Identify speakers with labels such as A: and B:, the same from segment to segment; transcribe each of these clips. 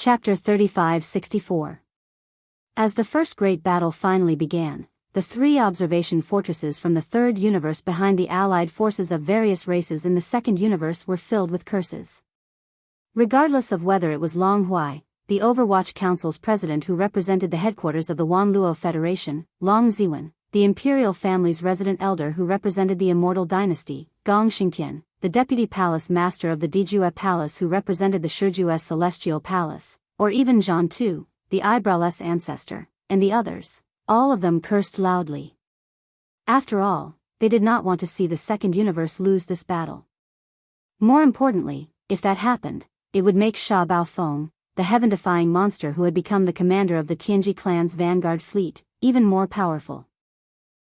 A: Chapter 3564. As the first great battle finally began, the three observation fortresses from the third universe behind the allied forces of various races in the second universe were filled with curses. Regardless of whether it was Long Huai, the Overwatch Council's president who represented the headquarters of the Wanluo Federation, Long Ziwen, the imperial family's resident elder who represented the immortal dynasty, Gong Xingtian, the deputy palace master of the Dijue Palace who represented the Shijue Celestial Palace, or even Zhan Tu, the eyebrowless ancestor, and the others, all of them cursed loudly. After all, they did not want to see the second universe lose this battle. More importantly, if that happened, it would make Sha Baofeng, the heaven-defying monster who had become the commander of the Tianji clan's vanguard fleet, even more powerful.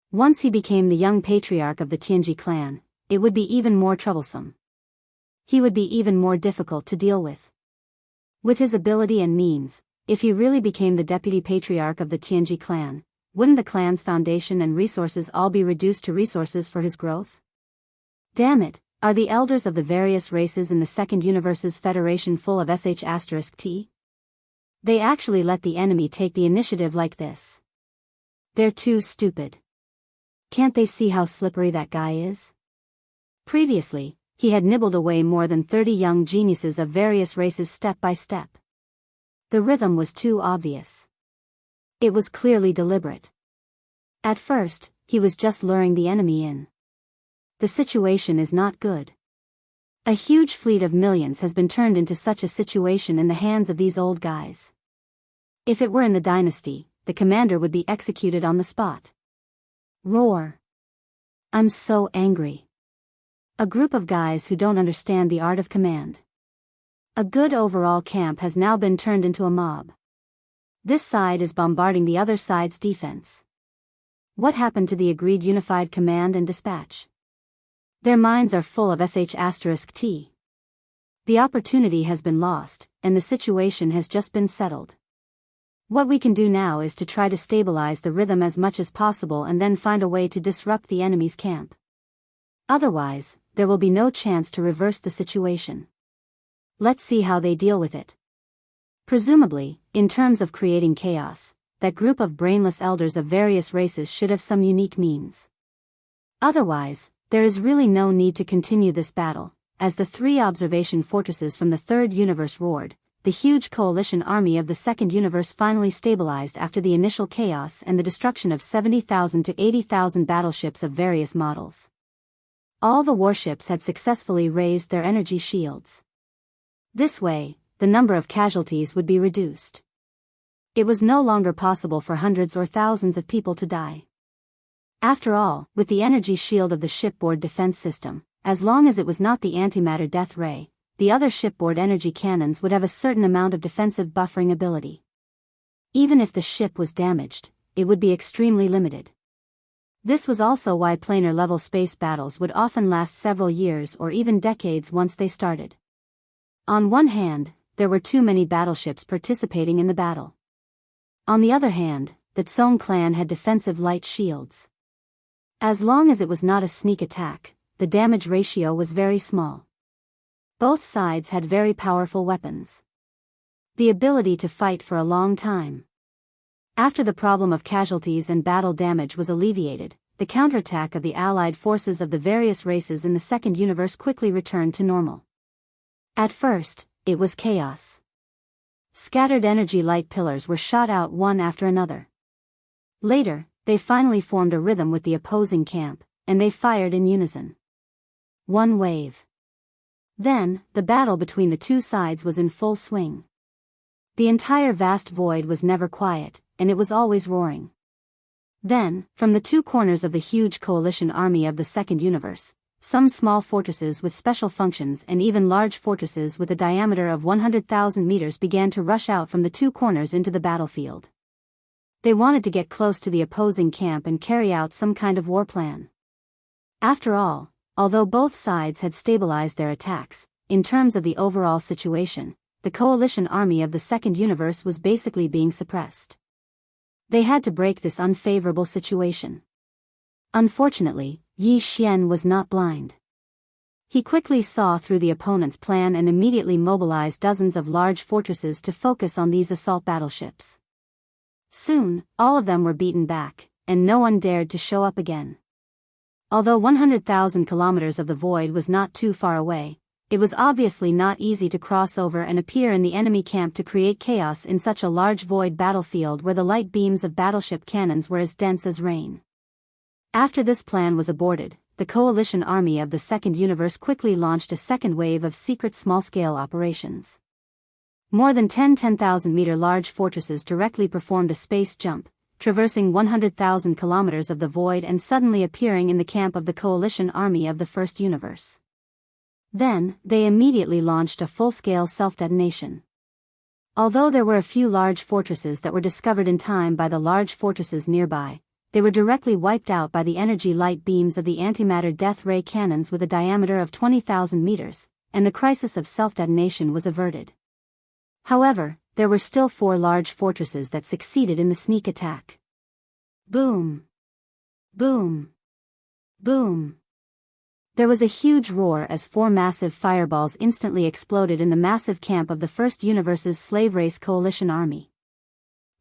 A: Once he became the young patriarch of the Tianji clan, it would be even more troublesome. He would be even more difficult to deal with. With his ability and means, if he really became the deputy patriarch of the Tianji clan, wouldn't the clan's foundation and resources all be reduced to resources for his growth? Damn it, are the elders of the various races in the second universe's federation full of **T? They actually let the enemy take the initiative like this. They're too stupid. Can't they see how slippery that guy is? Previously, he had nibbled away more than 30 young geniuses of various races step by step. The rhythm was too obvious. It was clearly deliberate. At first, he was just luring the enemy in. The situation is not good. A huge fleet of millions has been turned into such a situation in the hands of these old guys. If it were in the dynasty, the commander would be executed on the spot. Roar. I'm so angry. A group of guys who don't understand the art of command. A good overall camp has now been turned into a mob. This side is bombarding the other side's defense. What happened to the agreed unified command and dispatch? Their minds are full of **T. The opportunity has been lost, and the situation has just been settled. What we can do now is to try to stabilize the rhythm as much as possible and then find a way to disrupt the enemy's camp. Otherwise, there will be no chance to reverse the situation. Let's see how they deal with it. Presumably, in terms of creating chaos, that group of brainless elders of various races should have some unique means. Otherwise, there is really no need to continue this battle. As the three observation fortresses from the third universe roared, the huge coalition army of the second universe finally stabilized after the initial chaos and the destruction of 70,000 to 80,000 battleships of various models. All the warships had successfully raised their energy shields. This way, the number of casualties would be reduced. It was no longer possible for hundreds or thousands of people to die. After all, with the energy shield of the shipboard defense system, as long as it was not the antimatter death ray, the other shipboard energy cannons would have a certain amount of defensive buffering ability. Even if the ship was damaged, it would be extremely limited. This was also why planar-level space battles would often last several years or even decades once they started. On one hand, there were too many battleships participating in the battle. On the other hand, the Tsong clan had defensive light shields. As long as it was not a sneak attack, the damage ratio was very small. Both sides had very powerful weapons. The ability to fight for a long time. After the problem of casualties and battle damage was alleviated, the counterattack of the allied forces of the various races in the second universe quickly returned to normal. At first, it was chaos. Scattered energy light pillars were shot out one after another. Later, they finally formed a rhythm with the opposing camp, and they fired in unison. One wave. Then, the battle between the two sides was in full swing. The entire vast void was never quiet, and it was always roaring. Then, from the two corners of the huge coalition army of the second universe, some small fortresses with special functions and even large fortresses with a diameter of 100,000 meters began to rush out from the two corners into the battlefield. They wanted to get close to the opposing camp and carry out some kind of war plan. After all, although both sides had stabilized their attacks, in terms of the overall situation, the coalition army of the second universe was basically being suppressed. They had to break this unfavorable situation. Unfortunately, Yi Xian was not blind. He quickly saw through the opponent's plan and immediately mobilized dozens of large fortresses to focus on these assault battleships. Soon, all of them were beaten back, and no one dared to show up again. Although 100,000 kilometers of the void was not too far away, it was obviously not easy to cross over and appear in the enemy camp to create chaos in such a large void battlefield where the light beams of battleship cannons were as dense as rain. After this plan was aborted, the coalition army of the Second Universe quickly launched a second wave of secret small-scale operations. More than 10,000-meter large fortresses directly performed a space jump, traversing 100,000 kilometers of the void and suddenly appearing in the camp of the coalition army of the First Universe. Then, they immediately launched a full-scale self-detonation. Although there were a few large fortresses that were discovered in time by the large fortresses nearby, they were directly wiped out by the energy light beams of the antimatter death ray cannons with a diameter of 20,000 meters, and the crisis of self-detonation was averted. However, there were still 4 large fortresses that succeeded in the sneak attack. Boom! Boom! Boom! There was a huge roar as 4 massive fireballs instantly exploded in the massive camp of the First Universe's slave race coalition army.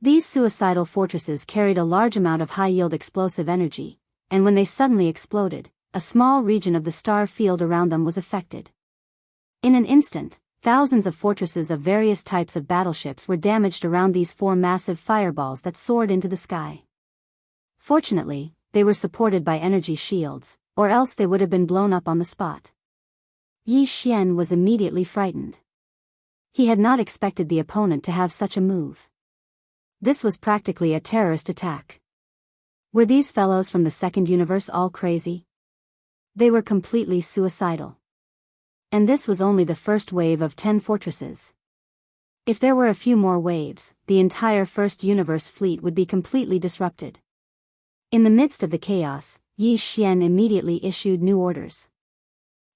A: These suicidal fortresses carried a large amount of high-yield explosive energy, and when they suddenly exploded, a small region of the star field around them was affected. In an instant, thousands of fortresses of various types of battleships were damaged around these 4 massive fireballs that soared into the sky. Fortunately, they were supported by energy shields, or else they would have been blown up on the spot. Yi Xian was immediately frightened. He had not expected the opponent to have such a move. This was practically a terrorist attack. Were these fellows from the Second Universe all crazy? They were completely suicidal. And this was only the first wave of 10 fortresses. If there were a few more waves, the entire First Universe fleet would be completely disrupted. In the midst of the chaos, Yi Xian immediately issued new orders.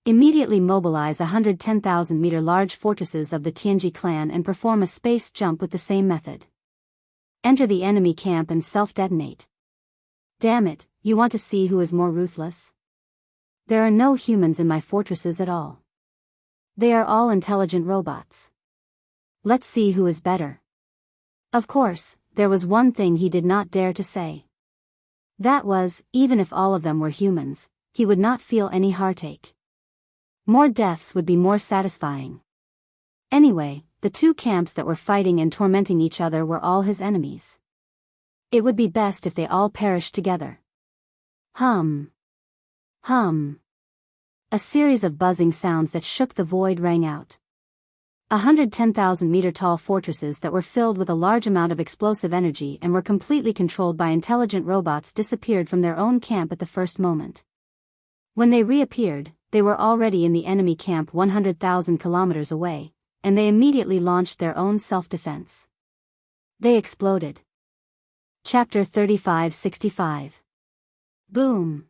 A: Immediately mobilize 110,000-meter large fortresses of the Tianji clan and perform a space jump with the same method. Enter the enemy camp and self-detonate. Damn it, you want to see who is more ruthless? There are no humans in my fortresses at all. They are all intelligent robots. Let's see who is better. Of course, there was one thing he did not dare to say. That was, even if all of them were humans, he would not feel any heartache. More deaths would be more satisfying. Anyway, the 2 camps that were fighting and tormenting each other were all his enemies. It would be best if they all perished together. Hum. Hum. A series of buzzing sounds that shook the void rang out. 110,000-meter-tall fortresses that were filled with a large amount of explosive energy and were completely controlled by intelligent robots disappeared from their own camp at the first moment. When they reappeared, they were already in the enemy camp 100,000 kilometers away, and they immediately launched their own self-defense. They exploded. Chapter 3565. Boom.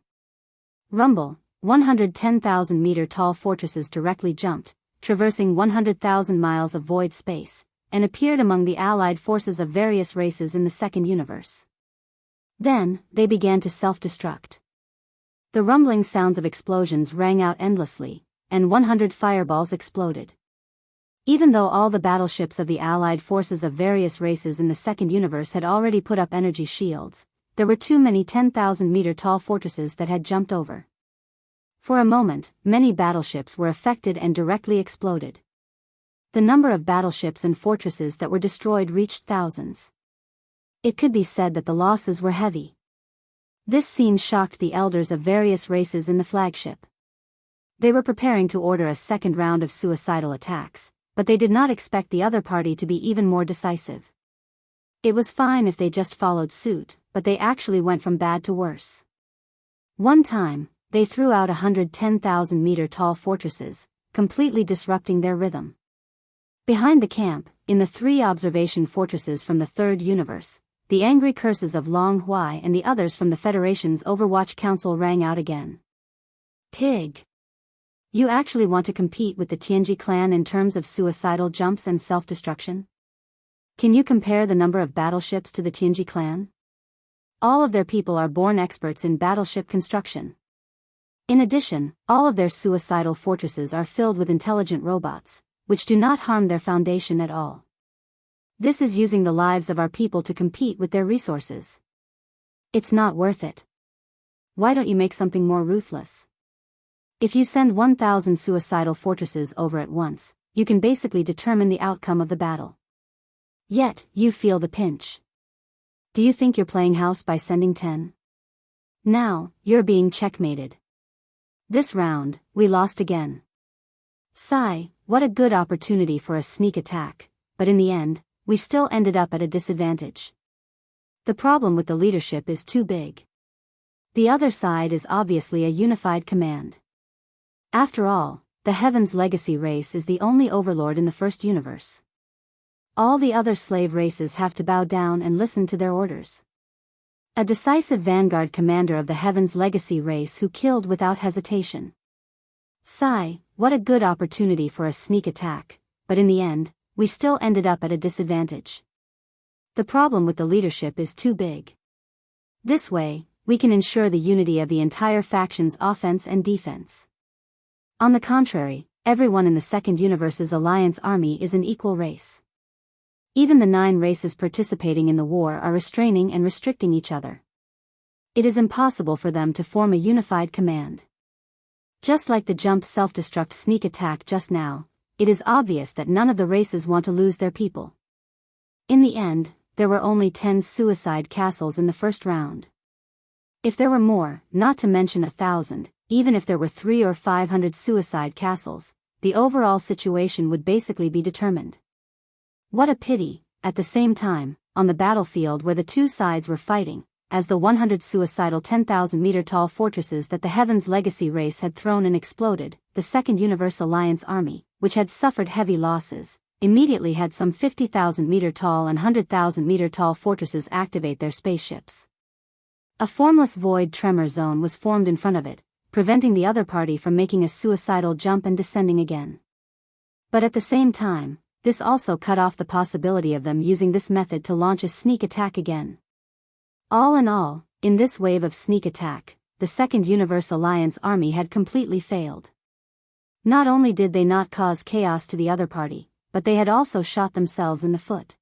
A: Rumble. 110,000-meter-tall fortresses directly jumped, traversing 100,000 miles of void space, and appeared among the allied forces of various races in the Second Universe. Then, they began to self-destruct. The rumbling sounds of explosions rang out endlessly, and 100 fireballs exploded. Even though all the battleships of the allied forces of various races in the Second Universe had already put up energy shields, there were too many 10,000-meter-tall fortresses that had jumped over. For a moment, many battleships were affected and directly exploded. The number of battleships and fortresses that were destroyed reached thousands. It could be said that the losses were heavy. This scene shocked the elders of various races in the flagship. They were preparing to order a second round of suicidal attacks, but they did not expect the other party to be even more decisive. It was fine if they just followed suit, but they actually went from bad to worse. One time, they threw out 110,000-meter-tall fortresses, completely disrupting their rhythm. Behind the camp, in the 3 observation fortresses from the Third Universe, the angry curses of Long Huai and the others from the Federation's Overwatch Council rang out again. Pig! You actually want to compete with the Tianji clan in terms of suicidal jumps and self-destruction? Can you compare the number of battleships to the Tianji clan? All of their people are born experts in battleship construction. In addition, all of their suicidal fortresses are filled with intelligent robots, which do not harm their foundation at all. This is using the lives of our people to compete with their resources. It's not worth it. Why don't you make something more ruthless? If you send 1,000 suicidal fortresses over at once, you can basically determine the outcome of the battle. Yet, you feel the pinch. Do you think you're playing house by sending 10? Now, you're being checkmated. This round, we lost again. Sigh, what a good opportunity for a sneak attack, but in the end, we still ended up at a disadvantage. The problem with the leadership is too big. The other side is obviously a unified command. After all, the Heaven's Legacy race is the only overlord in the first universe. All the other slave races have to bow down and listen to their orders. A decisive vanguard commander of the Heaven's Legacy race who killed without hesitation. Sigh, what a good opportunity for a sneak attack, but in the end, we still ended up at a disadvantage. The problem with the leadership is too big. This way, we can ensure the unity of the entire faction's offense and defense. On the contrary, everyone in the Second Universe's alliance army is an equal race. Even the 9 races participating in the war are restraining and restricting each other. It is impossible for them to form a unified command. Just like the jump self-destruct sneak attack just now, it is obvious that none of the races want to lose their people. In the end, there were only 10 suicide castles in the first round. If there were more, not to mention 1,000, even if there were 300 or 500 suicide castles, the overall situation would basically be determined. What a pity, at the same time, on the battlefield where the two sides were fighting, as the 100 suicidal 10,000-meter-tall fortresses that the Heaven's Legacy race had thrown and exploded, the Second Universe Alliance army, which had suffered heavy losses, immediately had some 50,000-meter-tall and 100,000-meter-tall fortresses activate their spaceships. A formless void tremor zone was formed in front of it, preventing the other party from making a suicidal jump and descending again. But at the same time, this also cut off the possibility of them using this method to launch a sneak attack again. All in all, in this wave of sneak attack, the Second Universe Alliance army had completely failed. Not only did they not cause chaos to the other party, but they had also shot themselves in the foot.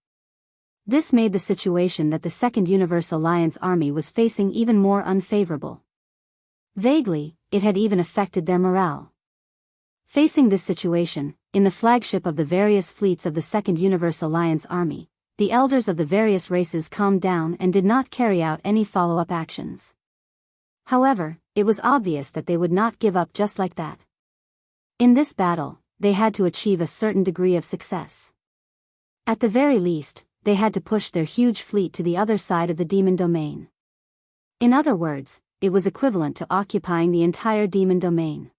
A: This made the situation that the Second Universe Alliance army was facing even more unfavorable. Vaguely, it had even affected their morale. Facing this situation, in the flagship of the various fleets of the Second Universe Alliance army, the elders of the various races calmed down and did not carry out any follow-up actions. However, it was obvious that they would not give up just like that. In this battle, they had to achieve a certain degree of success. At the very least, they had to push their huge fleet to the other side of the demon domain. In other words, it was equivalent to occupying the entire demon domain.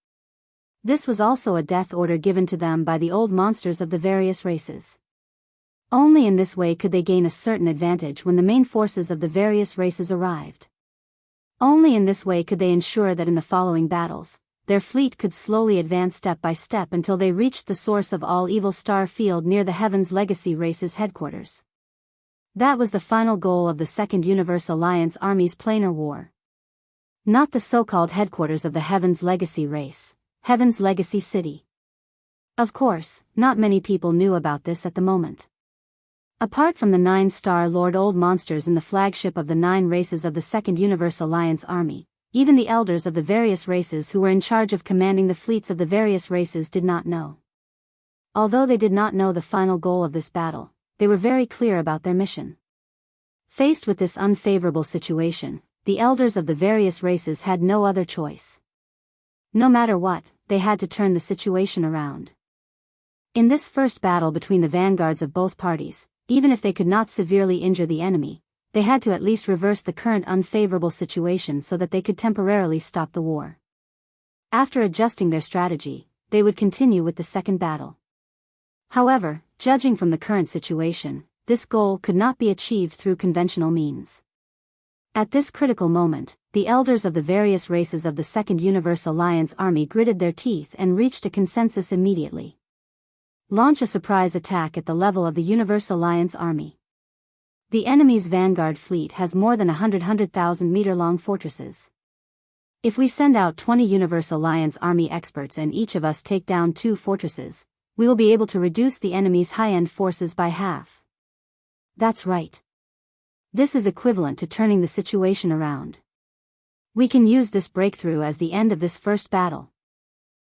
A: This was also a death order given to them by the old monsters of the various races. Only in this way could they gain a certain advantage when the main forces of the various races arrived. Only in this way could they ensure that in the following battles, their fleet could slowly advance step by step until they reached the source of all evil star field near the Heaven's Legacy race's headquarters. That was the final goal of the Second Universe Alliance army's planar war. Not the so-called headquarters of the Heaven's Legacy race, Heaven's Legacy City. Of course, not many people knew about this at the moment. Apart from the 9-star Lord Old Monsters in the flagship of the 9 races of the Second Universe Alliance army, even the elders of the various races who were in charge of commanding the fleets of the various races did not know. Although they did not know the final goal of this battle, they were very clear about their mission. Faced with this unfavorable situation, the elders of the various races had no other choice. No matter what, they had to turn the situation around. In this first battle between the vanguards of both parties, even if they could not severely injure the enemy, they had to at least reverse the current unfavorable situation so that they could temporarily stop the war. After adjusting their strategy, they would continue with the second battle. However, judging from the current situation, this goal could not be achieved through conventional means. At this critical moment, the elders of the various races of the Second Universe Alliance army gritted their teeth and reached a consensus immediately. Launch a surprise attack at the level of the Universe Alliance army. The enemy's vanguard fleet has more than 100,000-meter-long fortresses. If we send out 20 Universe Alliance Army experts and each of us take down 2 fortresses, we will be able to reduce the enemy's high-end forces by half. That's right. This is equivalent to turning the situation around. We can use this breakthrough as the end of this first battle.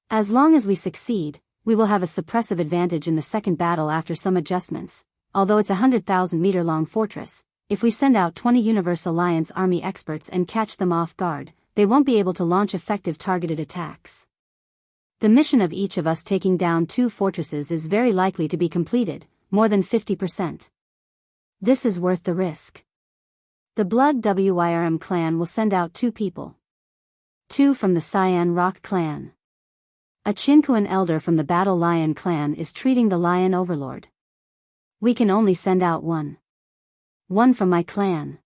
A: As long as we succeed, we will have a suppressive advantage in the second battle after some adjustments. Although it's a 100,000-meter-long fortress, if we send out 20 Universe Alliance Army experts and catch them off guard, they won't be able to launch effective targeted attacks. The mission of each of us taking down 2 fortresses is very likely to be completed, more than 50%. This is worth the risk. The Blood Wyrm clan will send out 2 people. 2 from the Cyan Rock clan. A Chinquan elder from the Battle Lion clan is treating the Lion Overlord. We can only send out 1. 1 from my clan.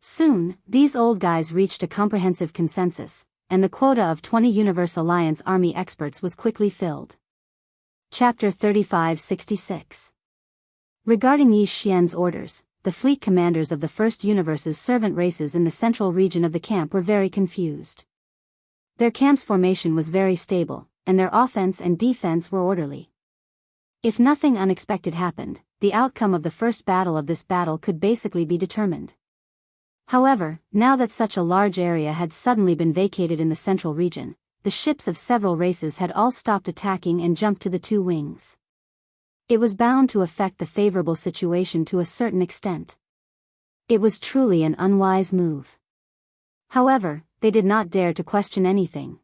A: Soon, these old guys reached a comprehensive consensus, and the quota of 20 Universe Alliance Army experts was quickly filled. Chapter 3566. Regarding Yi Xian's orders, the fleet commanders of the First Universe's servant races in the central region of the camp were very confused. Their camp's formation was very stable, and their offense and defense were orderly. If nothing unexpected happened, the outcome of the first battle of this battle could basically be determined. However, now that such a large area had suddenly been vacated in the central region, the ships of several races had all stopped attacking and jumped to the 2 wings. It was bound to affect the favorable situation to a certain extent. It was truly an unwise move. However, they did not dare to question anything.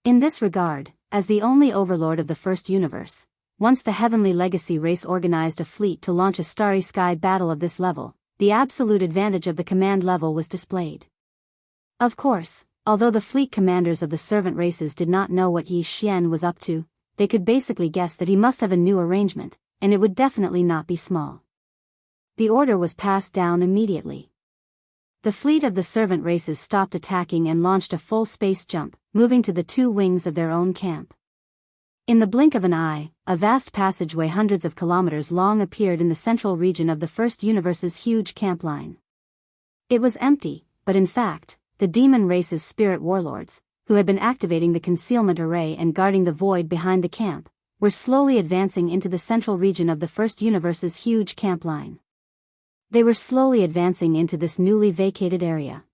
A: In this regard, as the only overlord of the First Universe, once the Heavenly Legacy race organized a fleet to launch a starry sky battle of this level, the absolute advantage of the command level was displayed. Of course, although the fleet commanders of the servant races did not know what Yi Xian was up to, they could basically guess that he must have a new arrangement, and it would definitely not be small. The order was passed down immediately. The fleet of the servant races stopped attacking and launched a full space jump, moving to the 2 wings of their own camp. In the blink of an eye, a vast passageway hundreds of kilometers long appeared in the central region of the First Universe's huge camp line. It was empty, but in fact, the demon race's spirit warlords, who had been activating the concealment array and guarding the void behind the camp, were slowly advancing into the central region of the First Universe's huge camp line. They were slowly advancing into this newly vacated area.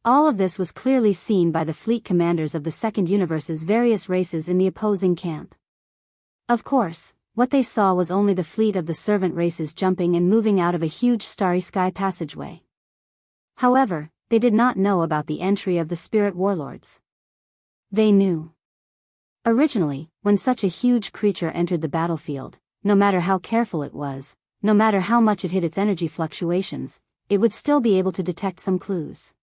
A: All of this was clearly seen by the fleet commanders of the Second Universe's various races in the opposing camp. Of course, what they saw was only the fleet of the servant races jumping and moving out of a huge starry sky passageway. However, they did not know about the entry of the spirit warlords. They knew. Originally, when such a huge creature entered the battlefield, no matter how careful it was, no matter how much it hid its energy fluctuations, it would still be able to detect some clues.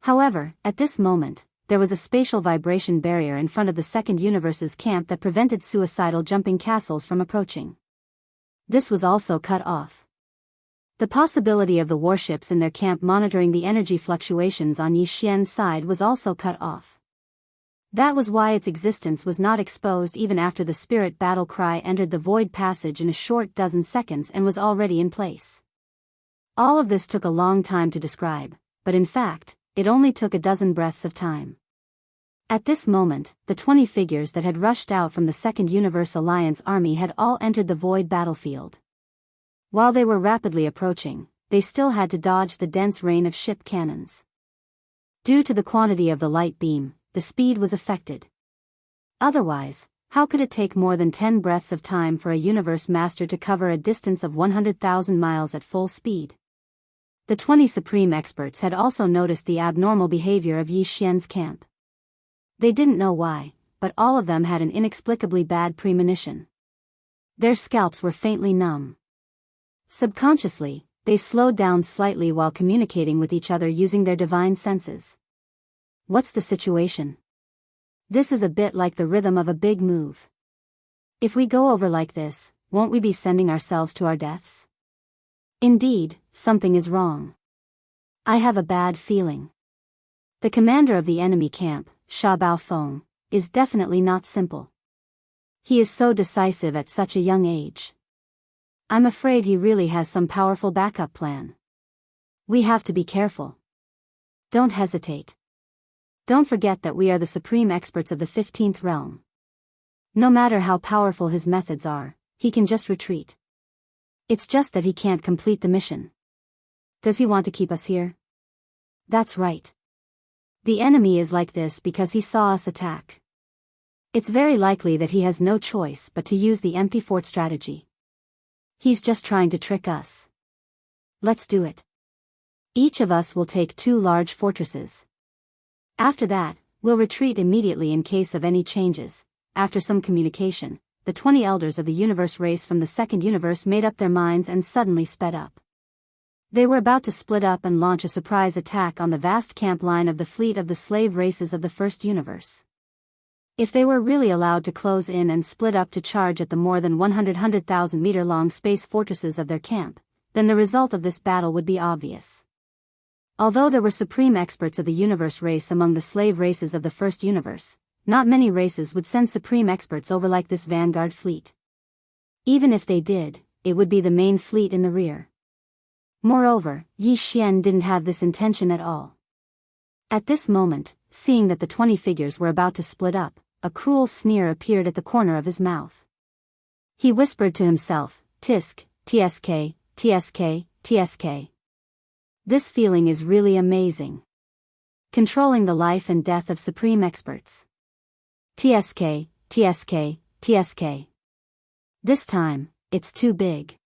A: However, at this moment, there was a spatial vibration barrier in front of the Second Universe's camp that prevented suicidal jumping castles from approaching. This was also cut off. The possibility of the warships in their camp monitoring the energy fluctuations on Yi Xian's side was also cut off. That was why its existence was not exposed even after the spirit battle cry entered the void passage in a short dozen seconds and was already in place. All of this took a long time to describe, but in fact, it only took a dozen breaths of time. At this moment, the 20 figures that had rushed out from the Second Universe Alliance army had all entered the void battlefield. While they were rapidly approaching, they still had to dodge the dense rain of ship cannons. Due to the quantity of the light beam, the speed was affected. Otherwise, how could it take more than 10 breaths of time for a universe master to cover a distance of 100,000 miles at full speed? The 20 supreme experts had also noticed the abnormal behavior of Yi Xian's camp. They didn't know why, but all of them had an inexplicably bad premonition. Their scalps were faintly numb. Subconsciously, they slowed down slightly while communicating with each other using their divine senses. What's the situation? This is a bit like the rhythm of a big move. If we go over like this, won't we be sending ourselves to our deaths? Indeed, something is wrong. I have a bad feeling. The commander of the enemy camp, Sha Baofeng, is definitely not simple. He is so decisive at such a young age. I'm afraid he really has some powerful backup plan. We have to be careful. Don't hesitate. Don't forget that we are the supreme experts of the 15th realm. No matter how powerful his methods are, he can just retreat. It's just that he can't complete the mission. Does he want to keep us here? That's right. The enemy is like this because he saw us attack. It's very likely that he has no choice but to use the empty fort strategy. He's just trying to trick us. Let's do it. Each of us will take 2 large fortresses. After that, we'll retreat immediately in case of any changes. After some communication, the 20 elders of the universe race from the second universe made up their minds and suddenly sped up. They were about to split up and launch a surprise attack on the vast camp line of the fleet of the slave races of the first universe. If they were really allowed to close in and split up to charge at the more than 100,000 meter long space fortresses of their camp, then the result of this battle would be obvious. Although there were supreme experts of the universe race among the slave races of the first universe, not many races would send supreme experts over like this vanguard fleet. Even if they did, it would be the main fleet in the rear. Moreover, Yi Xian didn't have this intention at all. At this moment, seeing that the 20 figures were about to split up, a cruel sneer appeared at the corner of his mouth. He whispered to himself, "Tisk, TSK, TSK, TSK. This feeling is really amazing. Controlling the life and death of supreme experts. TSK, TSK, TSK. This time, it's too big."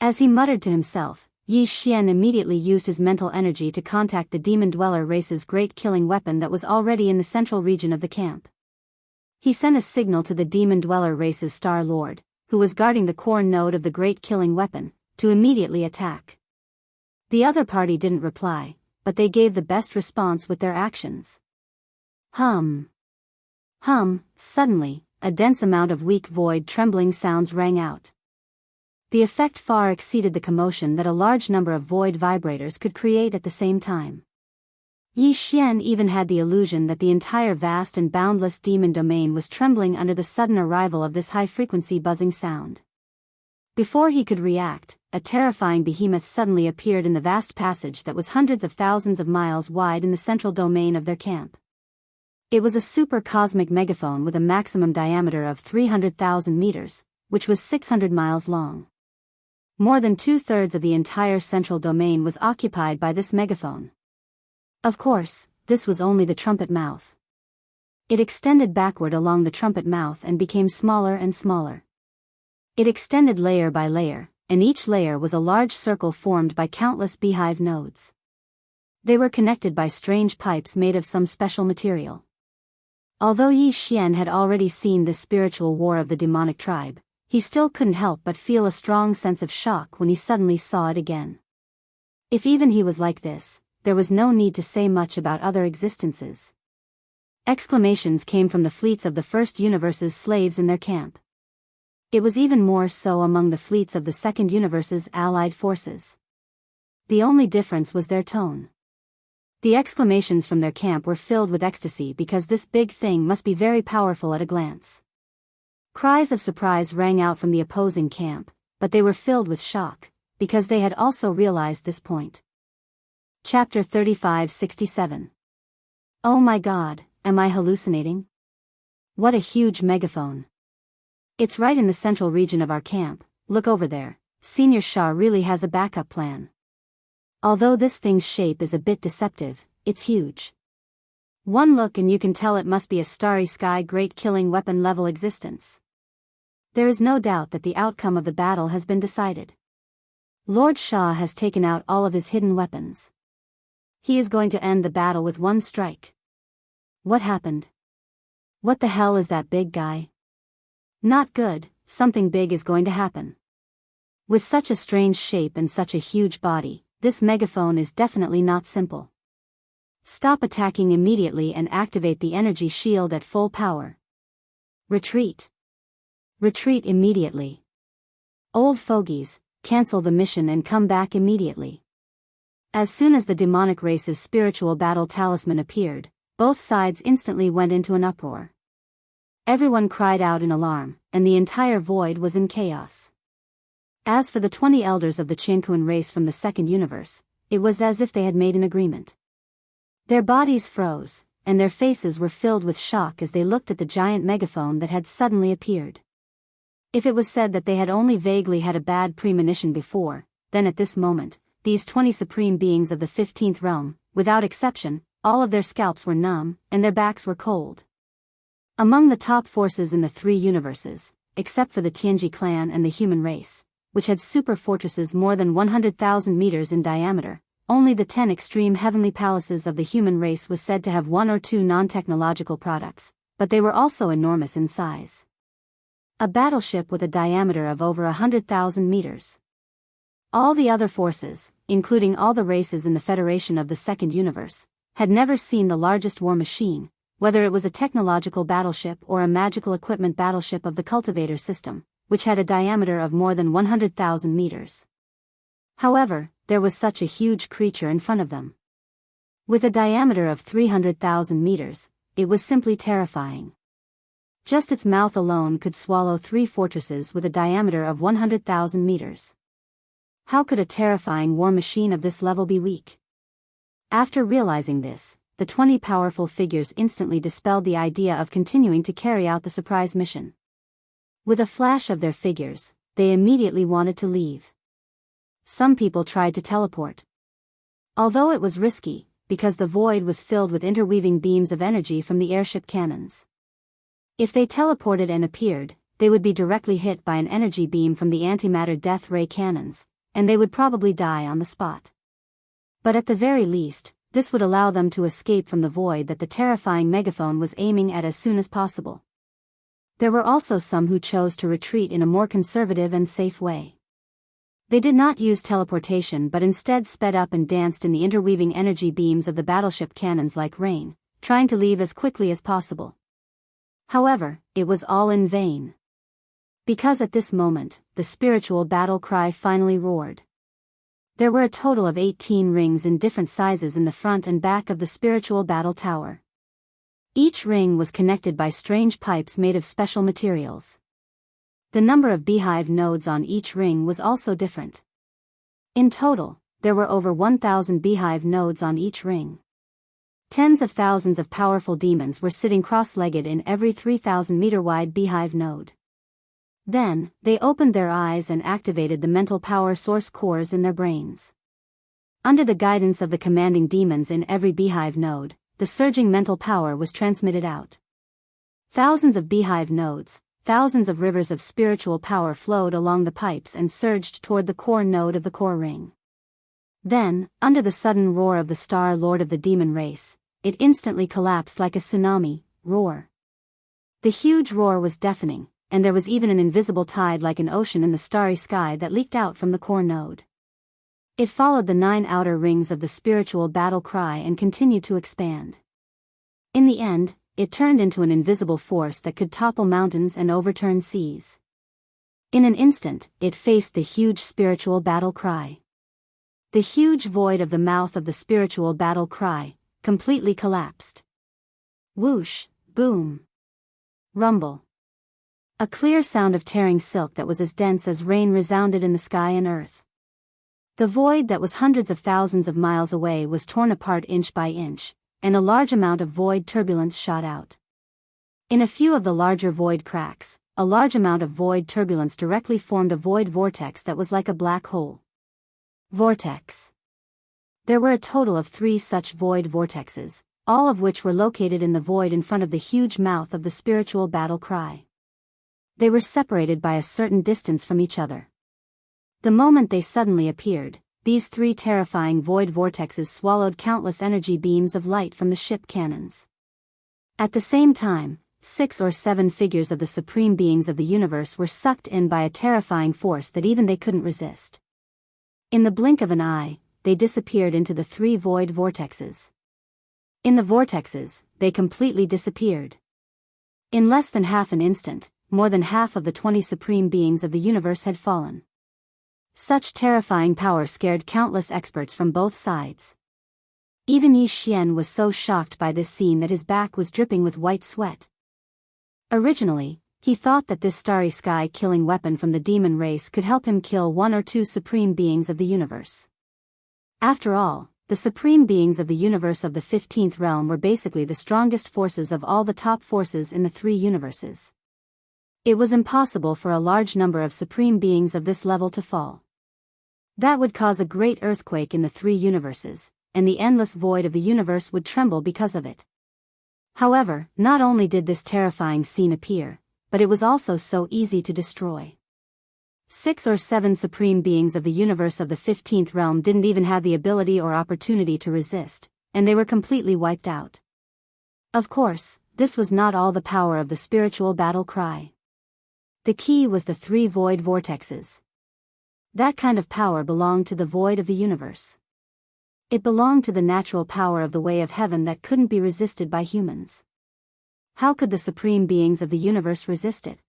A: As he muttered to himself, Yi Xian immediately used his mental energy to contact the Demon Dweller race's great killing weapon that was already in the central region of the camp. He sent a signal to the Demon Dweller race's Star Lord, who was guarding the core node of the great killing weapon, to immediately attack. The other party didn't reply, but they gave the best response with their actions. Hum. Suddenly, a dense amount of weak void trembling sounds rang out. The effect far exceeded the commotion that a large number of void vibrators could create at the same time. Yi Xian even had the illusion that the entire vast and boundless demon domain was trembling under the sudden arrival of this high-frequency buzzing sound. Before he could react, a terrifying behemoth suddenly appeared in the vast passage that was hundreds of thousands of miles wide in the central domain of their camp. It was a super cosmic megaphone with a maximum diameter of 300,000 meters, which was 600 miles long. More than 2/3 of the entire central domain was occupied by this megaphone. Of course, this was only the trumpet mouth. It extended backward along the trumpet mouth and became smaller and smaller. It extended layer by layer, and each layer was a large circle formed by countless beehive nodes. They were connected by strange pipes made of some special material. Although Yi Xian had already seen this spiritual war of the demonic tribe, he still couldn't help but feel a strong sense of shock when he suddenly saw it again. If even he was like this, there was no need to say much about other existences. Exclamations came from the fleets of the first universe's slaves in their camp. It was even more so among the fleets of the second universe's allied forces. The only difference was their tone. The exclamations from their camp were filled with ecstasy because this big thing must be very powerful at a glance. Cries of surprise rang out from the opposing camp, but they were filled with shock, because they had also realized this point. Chapter 3567. Oh my God, am I hallucinating? What a huge megaphone. It's right in the central region of our camp. Look over there. Senior Shah really has a backup plan. Although this thing's shape is a bit deceptive, it's huge. One look and you can tell it must be a starry sky great killing weapon level existence. There is no doubt that the outcome of the battle has been decided. Lord Shah has taken out all of his hidden weapons. He is going to end the battle with one strike. What happened? What the hell is that big guy? Not good, something big is going to happen. With such a strange shape and such a huge body, this megaphone is definitely not simple. Stop attacking immediately and activate the energy shield at full power. Retreat. Retreat immediately. Old fogies, cancel the mission and come back immediately. As soon as the demonic race's spiritual battle talisman appeared, both sides instantly went into an uproar. Everyone cried out in alarm, and the entire void was in chaos. As for the 20 elders of the Qianquan race from the second universe, it was as if they had made an agreement. Their bodies froze, and their faces were filled with shock as they looked at the giant megaphone that had suddenly appeared. If it was said that they had only vaguely had a bad premonition before, then at this moment, these 20 supreme beings of the 15th realm, without exception, all of their scalps were numb, and their backs were cold. Among the top forces in the 3 universes, except for the Tianji clan and the human race, which had super fortresses more than 100,000 meters in diameter, only the 10 extreme heavenly palaces of the human race was said to have 1 or 2 non-technological products, but they were also enormous in size. A battleship with a diameter of over 100,000 meters. All the other forces, including all the races in the Federation of the Second Universe, had never seen the largest war machine, whether it was a technological battleship or a magical equipment battleship of the cultivator system, which had a diameter of more than 100,000 meters. However, there was such a huge creature in front of them. With a diameter of 300,000 meters, it was simply terrifying. Just its mouth alone could swallow 3 fortresses with a diameter of 100,000 meters. How could a terrifying war machine of this level be weak? After realizing this, the 20 powerful figures instantly dispelled the idea of continuing to carry out the surprise mission. With a flash of their figures, they immediately wanted to leave. Some people tried to teleport. Although it was risky, because the void was filled with interweaving beams of energy from the airship cannons. If they teleported and appeared, they would be directly hit by an energy beam from the antimatter death ray cannons, and they would probably die on the spot. But at the very least, this would allow them to escape from the void that the terrifying megaphone was aiming at as soon as possible. There were also some who chose to retreat in a more conservative and safe way. They did not use teleportation but instead sped up and danced in the interweaving energy beams of the battleship cannons like rain, trying to leave as quickly as possible. However, it was all in vain. Because at this moment, the spiritual battle cry finally roared. There were a total of 18 rings in different sizes in the front and back of the spiritual battle tower. Each ring was connected by strange pipes made of special materials. The number of beehive nodes on each ring was also different. In total, there were over 1,000 beehive nodes on each ring. Tens of thousands of powerful demons were sitting cross-legged in every 3,000-meter-wide beehive node. Then, they opened their eyes and activated the mental power source cores in their brains. Under the guidance of the commanding demons in every beehive node, the surging mental power was transmitted out. Thousands of beehive nodes, thousands of rivers of spiritual power flowed along the pipes and surged toward the core node of the core ring. Then, under the sudden roar of the Star Lord of the demon race, it instantly collapsed like a tsunami roar. The huge roar was deafening, and there was even an invisible tide like an ocean in the starry sky that leaked out from the core node. It followed the 9 outer rings of the spiritual battle cry and continued to expand. In the end, it turned into an invisible force that could topple mountains and overturn seas. In an instant, it faced the huge spiritual battle cry. The huge void of the mouth of the spiritual battle cry completely collapsed. Whoosh, boom, rumble. A clear sound of tearing silk that was as dense as rain resounded in the sky and earth. The void that was hundreds of thousands of miles away was torn apart inch by inch, and a large amount of void turbulence shot out. In a few of the larger void cracks, a large amount of void turbulence directly formed a void vortex that was like a black hole. Vortex. There were a total of 3 such void vortexes, all of which were located in the void in front of the huge mouth of the spiritual battle cry. They were separated by a certain distance from each other. The moment they suddenly appeared, these 3 terrifying void vortexes swallowed countless energy beams of light from the ship cannons. At the same time, 6 or 7 figures of the supreme beings of the universe were sucked in by a terrifying force that even they couldn't resist. In the blink of an eye, they disappeared into the 3 void vortexes. In the vortexes, they completely disappeared. In less than half an instant, more than half of the 20 supreme beings of the universe had fallen. Such terrifying power scared countless experts from both sides. Even Yi Xian was so shocked by this scene that his back was dripping with white sweat. Originally, he thought that this starry sky killing weapon from the demon race could help him kill 1 or 2 supreme beings of the universe. After all, the supreme beings of the universe of the 15th realm were basically the strongest forces of all the top forces in the three universes. It was impossible for a large number of supreme beings of this level to fall. That would cause a great earthquake in the three universes, and the endless void of the universe would tremble because of it. However, not only did this terrifying scene appear, but it was also so easy to destroy. 6 or 7 supreme beings of the universe of the 15th realm didn't even have the ability or opportunity to resist, and they were completely wiped out. Of course, this was not all the power of the spiritual battle cry. The key was the 3 void vortexes. That kind of power belonged to the void of the universe. It belonged to the natural power of the way of heaven that couldn't be resisted by humans. How could the supreme beings of the universe resist it?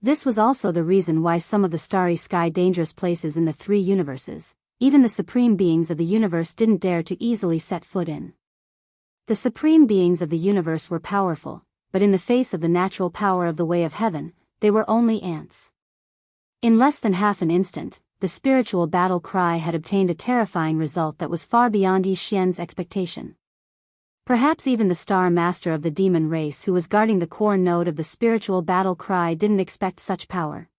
A: This was also the reason why some of the starry sky dangerous places in the three universes, even the supreme beings of the universe didn't dare to easily set foot in. The supreme beings of the universe were powerful, but in the face of the natural power of the way of heaven, they were only ants. In less than half an instant, the spiritual battle cry had obtained a terrifying result that was far beyond Yi Xian's expectation. Perhaps even the star master of the demon race who was guarding the core node of the spiritual battle cry didn't expect such power.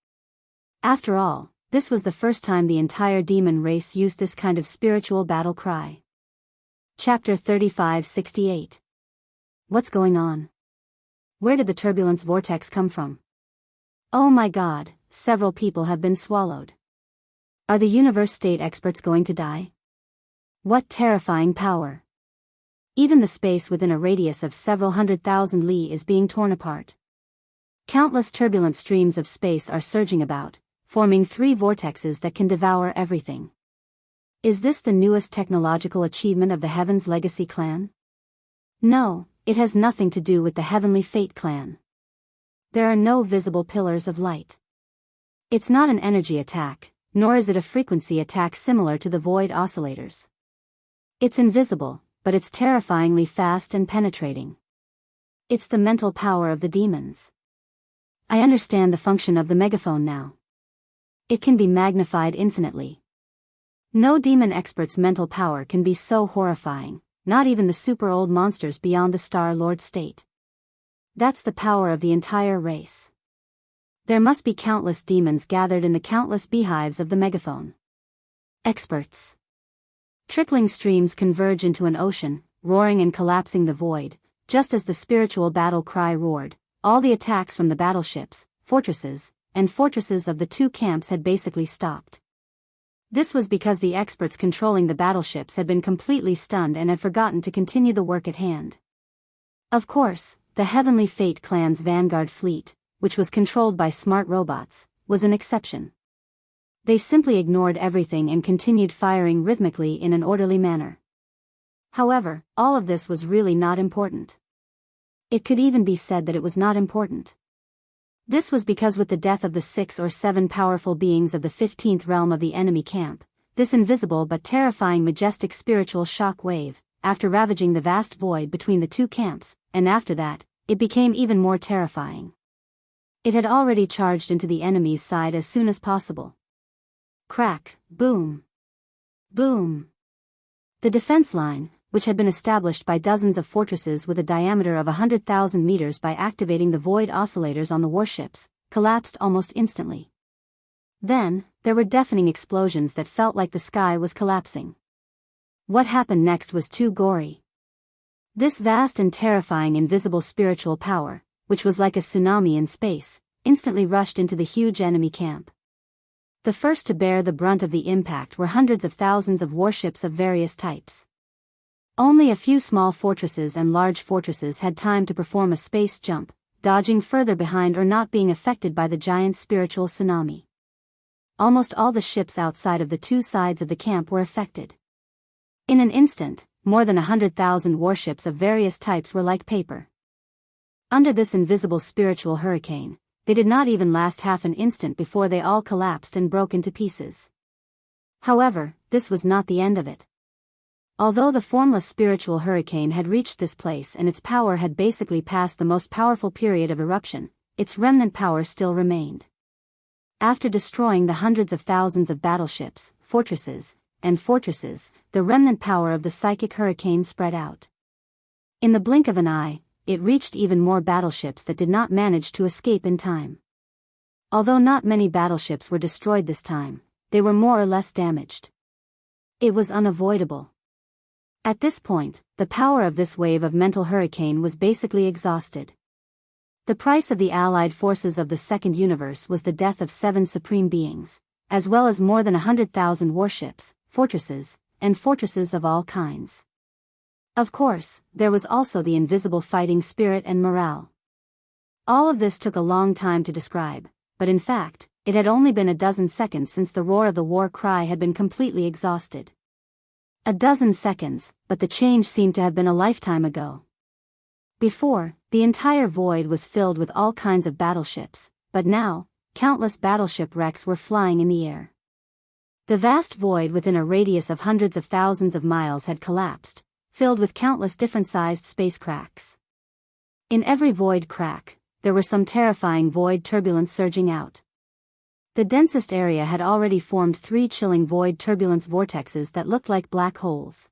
A: After all, this was the first time the entire demon race used this kind of spiritual battle cry. Chapter 3568. What's going on? Where did the turbulence vortex come from? Oh my God, several people have been swallowed. Are the universe state experts going to die? What terrifying power! Even the space within a radius of several 100,000 li is being torn apart. Countless turbulent streams of space are surging about, forming 3 vortexes that can devour everything. Is this the newest technological achievement of the Heaven's Legacy clan? No, it has nothing to do with the Heavenly Fate clan. There are no visible pillars of light. It's not an energy attack, nor is it a frequency attack similar to the void oscillators. It's invisible, but it's terrifyingly fast and penetrating. It's the mental power of the demons. I understand the function of the megaphone now. It can be magnified infinitely. No demon expert's mental power can be so horrifying, not even the super old monsters beyond the Star Lord state. That's the power of the entire race. There must be countless demons gathered in the countless beehives of the megaphone. Experts. Trickling streams converge into an ocean, roaring and collapsing the void. Just as the spiritual battle cry roared, all the attacks from the battleships, fortresses of the 2 camps had basically stopped. This was because the experts controlling the battleships had been completely stunned and had forgotten to continue the work at hand. Of course, the Heavenly Fate clan's vanguard fleet, which was controlled by smart robots, was an exception. They simply ignored everything and continued firing rhythmically in an orderly manner. However, all of this was really not important. It could even be said that it was not important. This was because with the death of the 6 or 7 powerful beings of the 15th realm of the enemy camp, this invisible but terrifying majestic spiritual shock wave, after ravaging the vast void between the 2 camps, and after that, it became even more terrifying. It had already charged into the enemy's side as soon as possible. Crack, boom. Boom. The defense line, which had been established by dozens of fortresses with a diameter of 100,000 meters by activating the void oscillators on the warships, collapsed almost instantly. Then, there were deafening explosions that felt like the sky was collapsing. What happened next was too gory. This vast and terrifying invisible spiritual power, which was like a tsunami in space, instantly rushed into the huge enemy camp. The first to bear the brunt of the impact were hundreds of thousands of warships of various types. Only a few small fortresses and large fortresses had time to perform a space jump, dodging further behind or not being affected by the giant spiritual tsunami. Almost all the ships outside of the 2 sides of the camp were affected. In an instant, more than 100,000 warships of various types were like paper. Under this invisible spiritual hurricane, they did not even last half an instant before they all collapsed and broke into pieces. However, this was not the end of it. Although the formless spiritual hurricane had reached this place and its power had basically passed the most powerful period of eruption, its remnant power still remained. After destroying the hundreds of thousands of battleships, fortresses, and fortresses, the remnant power of the psychic hurricane spread out. In the blink of an eye, it reached even more battleships that did not manage to escape in time. Although not many battleships were destroyed this time, they were more or less damaged. It was unavoidable. At this point, the power of this wave of mental hurricane was basically exhausted. The price of the Allied forces of the Second Universe was the death of 7 supreme beings, as well as more than 100,000 warships, fortresses, and fortresses of all kinds. Of course, there was also the invisible fighting spirit and morale. All of this took a long time to describe, but in fact, it had only been a dozen seconds since the roar of the war cry had been completely exhausted. A dozen seconds, but the change seemed to have been a lifetime ago. Before, the entire void was filled with all kinds of battleships, but now, countless battleship wrecks were flying in the air. The vast void within a radius of hundreds of thousands of miles had collapsed, filled with countless different-sized space cracks. In every void crack, there were some terrifying void turbulence surging out. The densest area had already formed 3 chilling void turbulence vortexes that looked like black holes.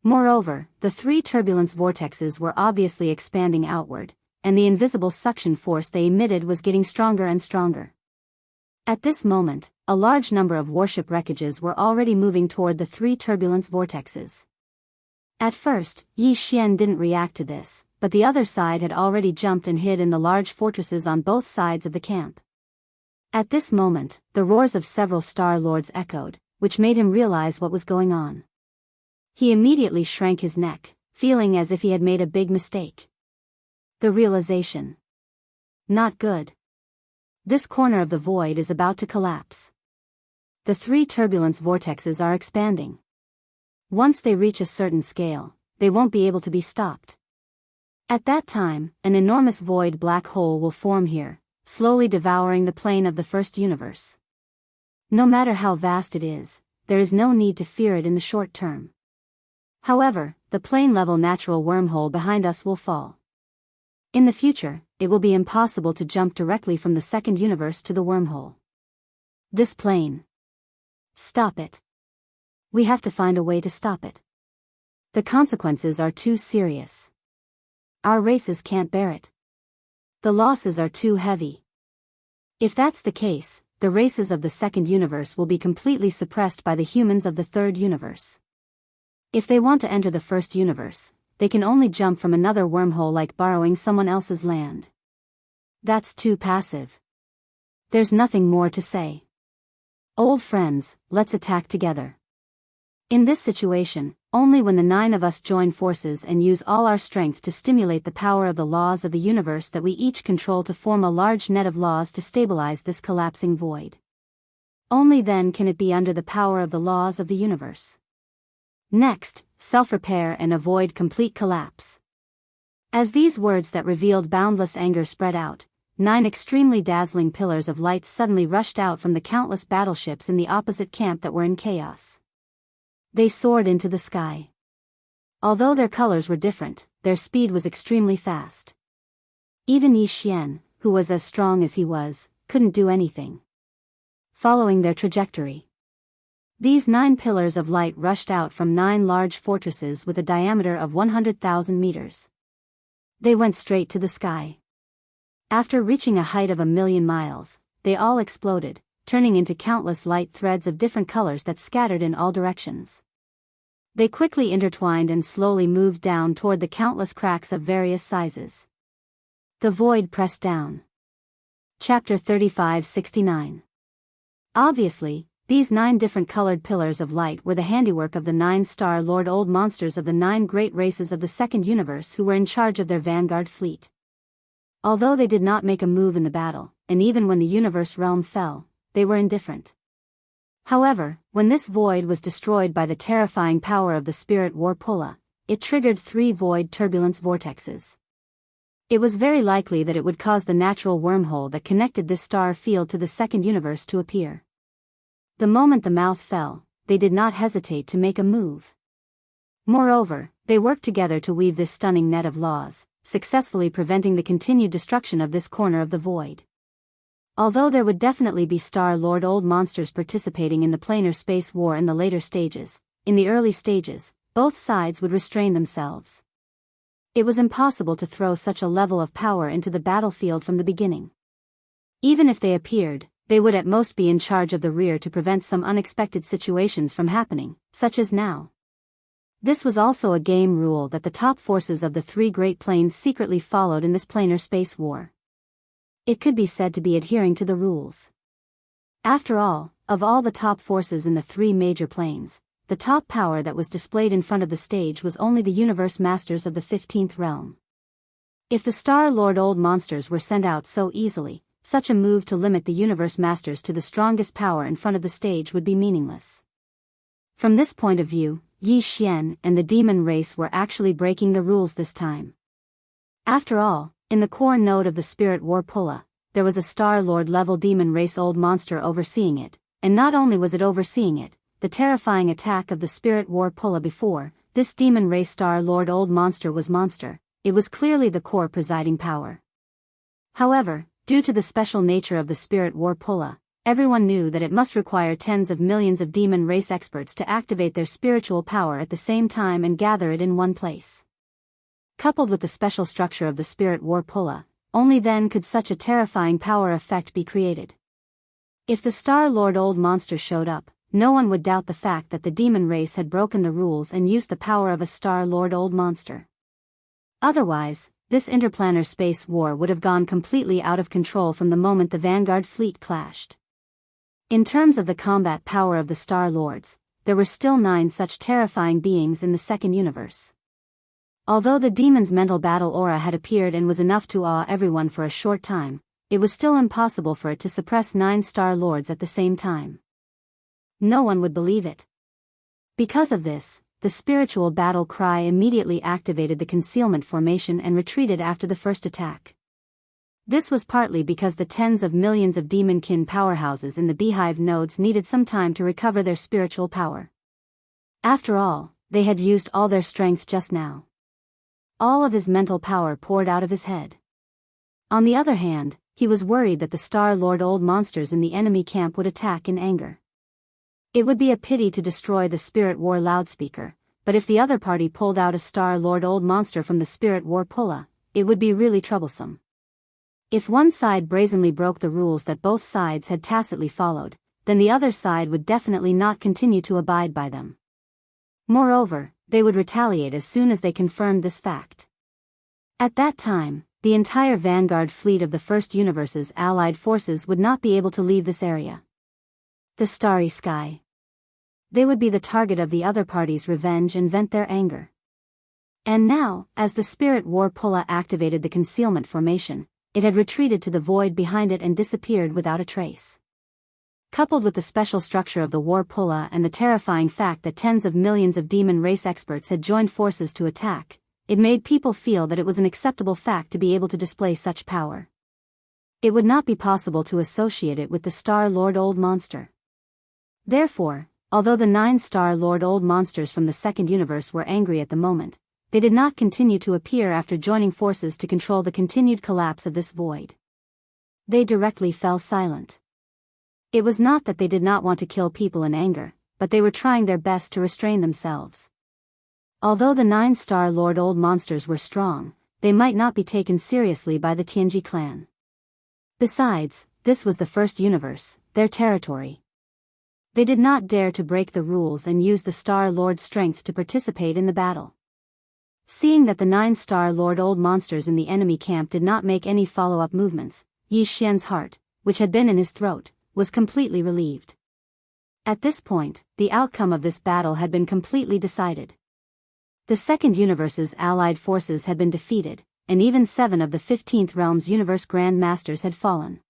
A: Moreover, the 3 turbulence vortexes were obviously expanding outward, and the invisible suction force they emitted was getting stronger and stronger. At this moment, a large number of warship wreckages were already moving toward the 3 turbulence vortexes. At first, Yi Xian didn't react to this, but the other side had already jumped and hid in the large fortresses on both sides of the camp. At this moment, the roars of several Star Lords echoed, which made him realize what was going on. He immediately shrank his neck, feeling as if he had made a big mistake. The realization. Not good. This corner of the void is about to collapse. The 3 turbulence vortexes are expanding. Once they reach a certain scale, they won't be able to be stopped. At that time, an enormous void black hole will form here, slowly devouring the plane of the first universe. No matter how vast it is, there is no need to fear it in the short term. However, the plane-level natural wormhole behind us will fall. In the future, it will be impossible to jump directly from the second universe to the wormhole. This plane. Stop it. We have to find a way to stop it. The consequences are too serious. Our races can't bear it. The losses are too heavy. If that's the case, the races of the second universe will be completely suppressed by the humans of the third universe. If they want to enter the first universe, they can only jump from another wormhole like borrowing someone else's land. That's too passive. There's nothing more to say. Old friends, let's attack together. In this situation, only when the 9 of us join forces and use all our strength to stimulate the power of the laws of the universe that we each control to form a large net of laws to stabilize this collapsing void. Only then can it be under the power of the laws of the universe. Next, self-repair and avoid complete collapse. As these words that revealed boundless anger spread out, 9 extremely dazzling pillars of light suddenly rushed out from the countless battleships in the opposite camp that were in chaos. They soared into the sky. Although their colors were different, their speed was extremely fast. Even Yi Xian, who was as strong as he was, couldn't do anything. Following their trajectory, these 9 pillars of light rushed out from 9 large fortresses with a diameter of 100,000 meters. They went straight to the sky. After reaching a height of 1,000,000 miles, they all exploded, turning into countless light threads of different colors that scattered in all directions. They quickly intertwined and slowly moved down toward the countless cracks of various sizes. The void pressed down. Chapter 3569. Obviously, these 9 different colored pillars of light were the handiwork of the 9 Star Lord old monsters of the 9 great races of the second universe who were in charge of their vanguard fleet. Although they did not make a move in the battle, and even when the universe realm fell, they were indifferent. However, when this void was destroyed by the terrifying power of the spirit Warpula, it triggered 3 void turbulence vortexes. It was very likely that it would cause the natural wormhole that connected this star field to the second universe to appear. The moment the mouth fell, they did not hesitate to make a move. Moreover, they worked together to weave this stunning net of laws, successfully preventing the continued destruction of this corner of the void. Although there would definitely be Star-Lord old monsters participating in the planar space war in the later stages, in the early stages, both sides would restrain themselves. It was impossible to throw such a level of power into the battlefield from the beginning. Even if they appeared, they would at most be in charge of the rear to prevent some unexpected situations from happening, such as now. This was also a game rule that the top forces of the three Great Planes secretly followed in this planar space war. It could be said to be adhering to the rules. After all, of all the top forces in the three major planes, the top power that was displayed in front of the stage was only the universe masters of the 15th realm. If the Star-Lord old monsters were sent out so easily, such a move to limit the universe masters to the strongest power in front of the stage would be meaningless. From this point of view, Yi Xian and the demon race were actually breaking the rules this time. After all, in the core node of the Spirit War Pulla, there was a Star-Lord level demon race old monster overseeing it, and not only was it overseeing it, the terrifying attack of the Spirit War Pulla before, this demon race Star-Lord old monster was monster, it was clearly the core presiding power. However, due to the special nature of the Spirit War Pulla, everyone knew that it must require tens of millions of demon race experts to activate their spiritual power at the same time and gather it in one place. Coupled with the special structure of the Spirit War Pulla, only then could such a terrifying power effect be created. If the Star-Lord old monster showed up, no one would doubt the fact that the demon race had broken the rules and used the power of a Star-Lord old monster. Otherwise, this interplanar space war would have gone completely out of control from the moment the Vanguard fleet clashed. In terms of the combat power of the Star-Lords, there were still 9 such terrifying beings in the second universe. Although the demon's mental battle aura had appeared and was enough to awe everyone for a short time, it was still impossible for it to suppress 9 Star-Lords at the same time. No one would believe it. Because of this, the spiritual battle cry immediately activated the concealment formation and retreated after the first attack. This was partly because the tens of millions of demonkin powerhouses in the beehive nodes needed some time to recover their spiritual power. After all, they had used all their strength just now. All of his mental power poured out of his head. On the other hand, he was worried that the Star-Lord old monsters in the enemy camp would attack in anger. It would be a pity to destroy the Spirit War loudspeaker, but if the other party pulled out a Star-Lord old monster from the Spirit War Pulla, it would be really troublesome. If one side brazenly broke the rules that both sides had tacitly followed, then the other side would definitely not continue to abide by them. Moreover, they would retaliate as soon as they confirmed this fact. At that time, the entire Vanguard fleet of the First Universe's allied forces would not be able to leave this area. The Starry Sky. They would be the target of the other party's revenge and vent their anger. And now, as the Spirit War Pulla activated the concealment formation, it had retreated to the void behind it and disappeared without a trace. Coupled with the special structure of the War Pulla and the terrifying fact that tens of millions of demon race experts had joined forces to attack, it made people feel that it was an acceptable fact to be able to display such power. It would not be possible to associate it with the Star-Lord old monster. Therefore, although the 9 Star-Lord old monsters from the second universe were angry at the moment, they did not continue to appear after joining forces to control the continued collapse of this void. They directly fell silent. It was not that they did not want to kill people in anger, but they were trying their best to restrain themselves. Although the 9 Star-Lord old monsters were strong, they might not be taken seriously by the Tianji clan. Besides, this was the first universe, their territory. They did not dare to break the rules and use the Star-Lord's strength to participate in the battle. Seeing that the 9 Star-Lord old monsters in the enemy camp did not make any follow-up movements, Yi Xian's heart, which had been in his throat, was completely relieved. At this point, the outcome of this battle had been completely decided. The second universe's allied forces had been defeated, and even 7 of the 15th realm's universe Grand Masters had fallen.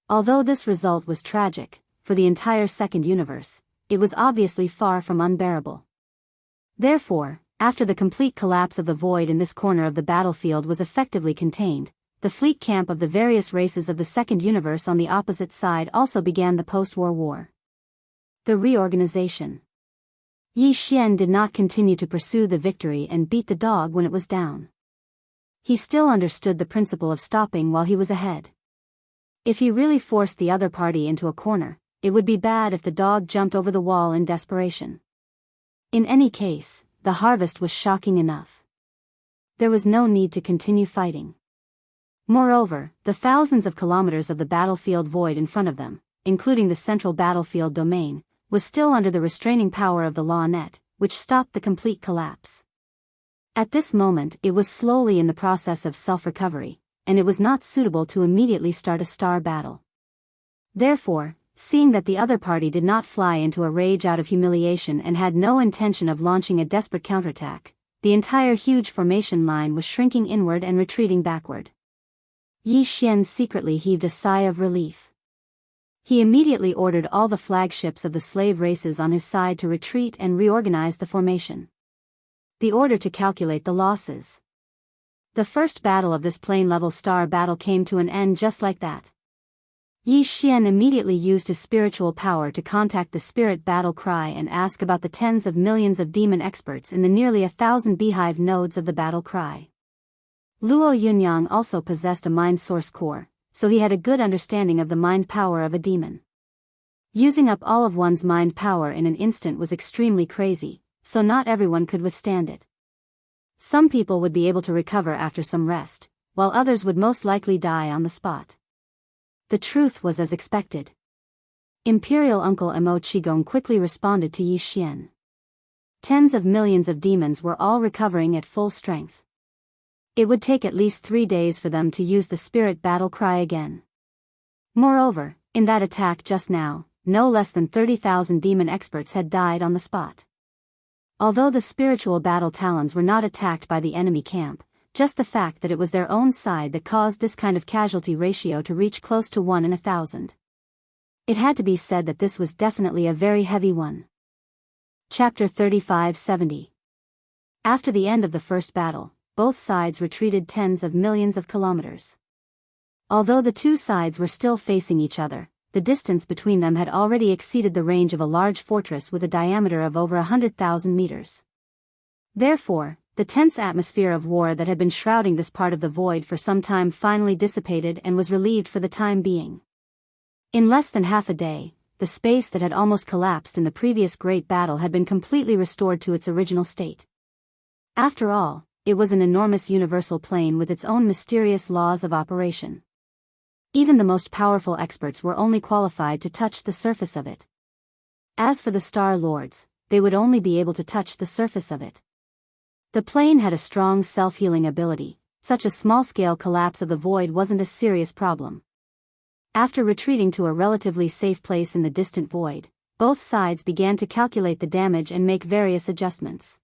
A: Although this result was tragic, for the entire second universe, it was obviously far from unbearable. Therefore, after the complete collapse of the void in this corner of the battlefield was effectively contained, the fleet camp of the various races of the second universe on the opposite side also began the post-war war. The reorganization. Yi Xian did not continue to pursue the victory and beat the dog when it was down. He still understood the principle of stopping while he was ahead. If he really forced the other party into a corner, it would be bad if the dog jumped over the wall in desperation. In any case, the harvest was shocking enough. There was no need to continue fighting. Moreover, the thousands of kilometers of the battlefield void in front of them, including the central battlefield domain, was still under the restraining power of the law net, which stopped the complete collapse. At this moment it was slowly in the process of self-recovery, and it was not suitable to immediately start a star battle. Therefore, seeing that the other party did not fly into a rage out of humiliation and had no intention of launching a desperate counterattack, the entire huge formation line was shrinking inward and retreating backward. Yi Xian secretly heaved a sigh of relief. He immediately ordered all the flagships of the slave races on his side to retreat and reorganize the formation. The order to calculate the losses. The first battle of this plane-level star battle came to an end just like that. Yi Xian immediately used his spiritual power to contact the spirit battle cry and ask about the tens of millions of demon experts in the nearly 1,000 beehive nodes of the battle cry. Luo Yunyang also possessed a mind source core, so he had a good understanding of the mind power of a demon. Using up all of one's mind power in an instant was extremely crazy, so not everyone could withstand it. Some people would be able to recover after some rest, while others would most likely die on the spot. The truth was as expected. Imperial Uncle Mo Qigong quickly responded to Yi Xian. Tens of millions of demons were all recovering at full strength. It would take at least 3 days for them to use the spirit battle cry again. Moreover, in that attack just now, no less than 30,000 demon experts had died on the spot. Although the spiritual battle talons were not attacked by the enemy camp, just the fact that it was their own side that caused this kind of casualty ratio to reach close to 1 in 1,000. It had to be said that this was definitely a very heavy one. Chapter 35-70. After the end of the first battle, both sides retreated tens of millions of kilometers. Although the two sides were still facing each other, the distance between them had already exceeded the range of a large fortress with a diameter of over 100,000 meters. Therefore, the tense atmosphere of war that had been shrouding this part of the void for some time finally dissipated and was relieved for the time being. In less than half a day, the space that had almost collapsed in the previous great battle had been completely restored to its original state. After all, it was an enormous universal plane with its own mysterious laws of operation. Even the most powerful experts were only qualified to touch the surface of it. As for the Star Lords, they would only be able to touch the surface of it. The plane had a strong self-healing ability. Such a small-scale collapse of the void wasn't a serious problem. After retreating to a relatively safe place in the distant void, both sides began to calculate the damage and make various adjustments.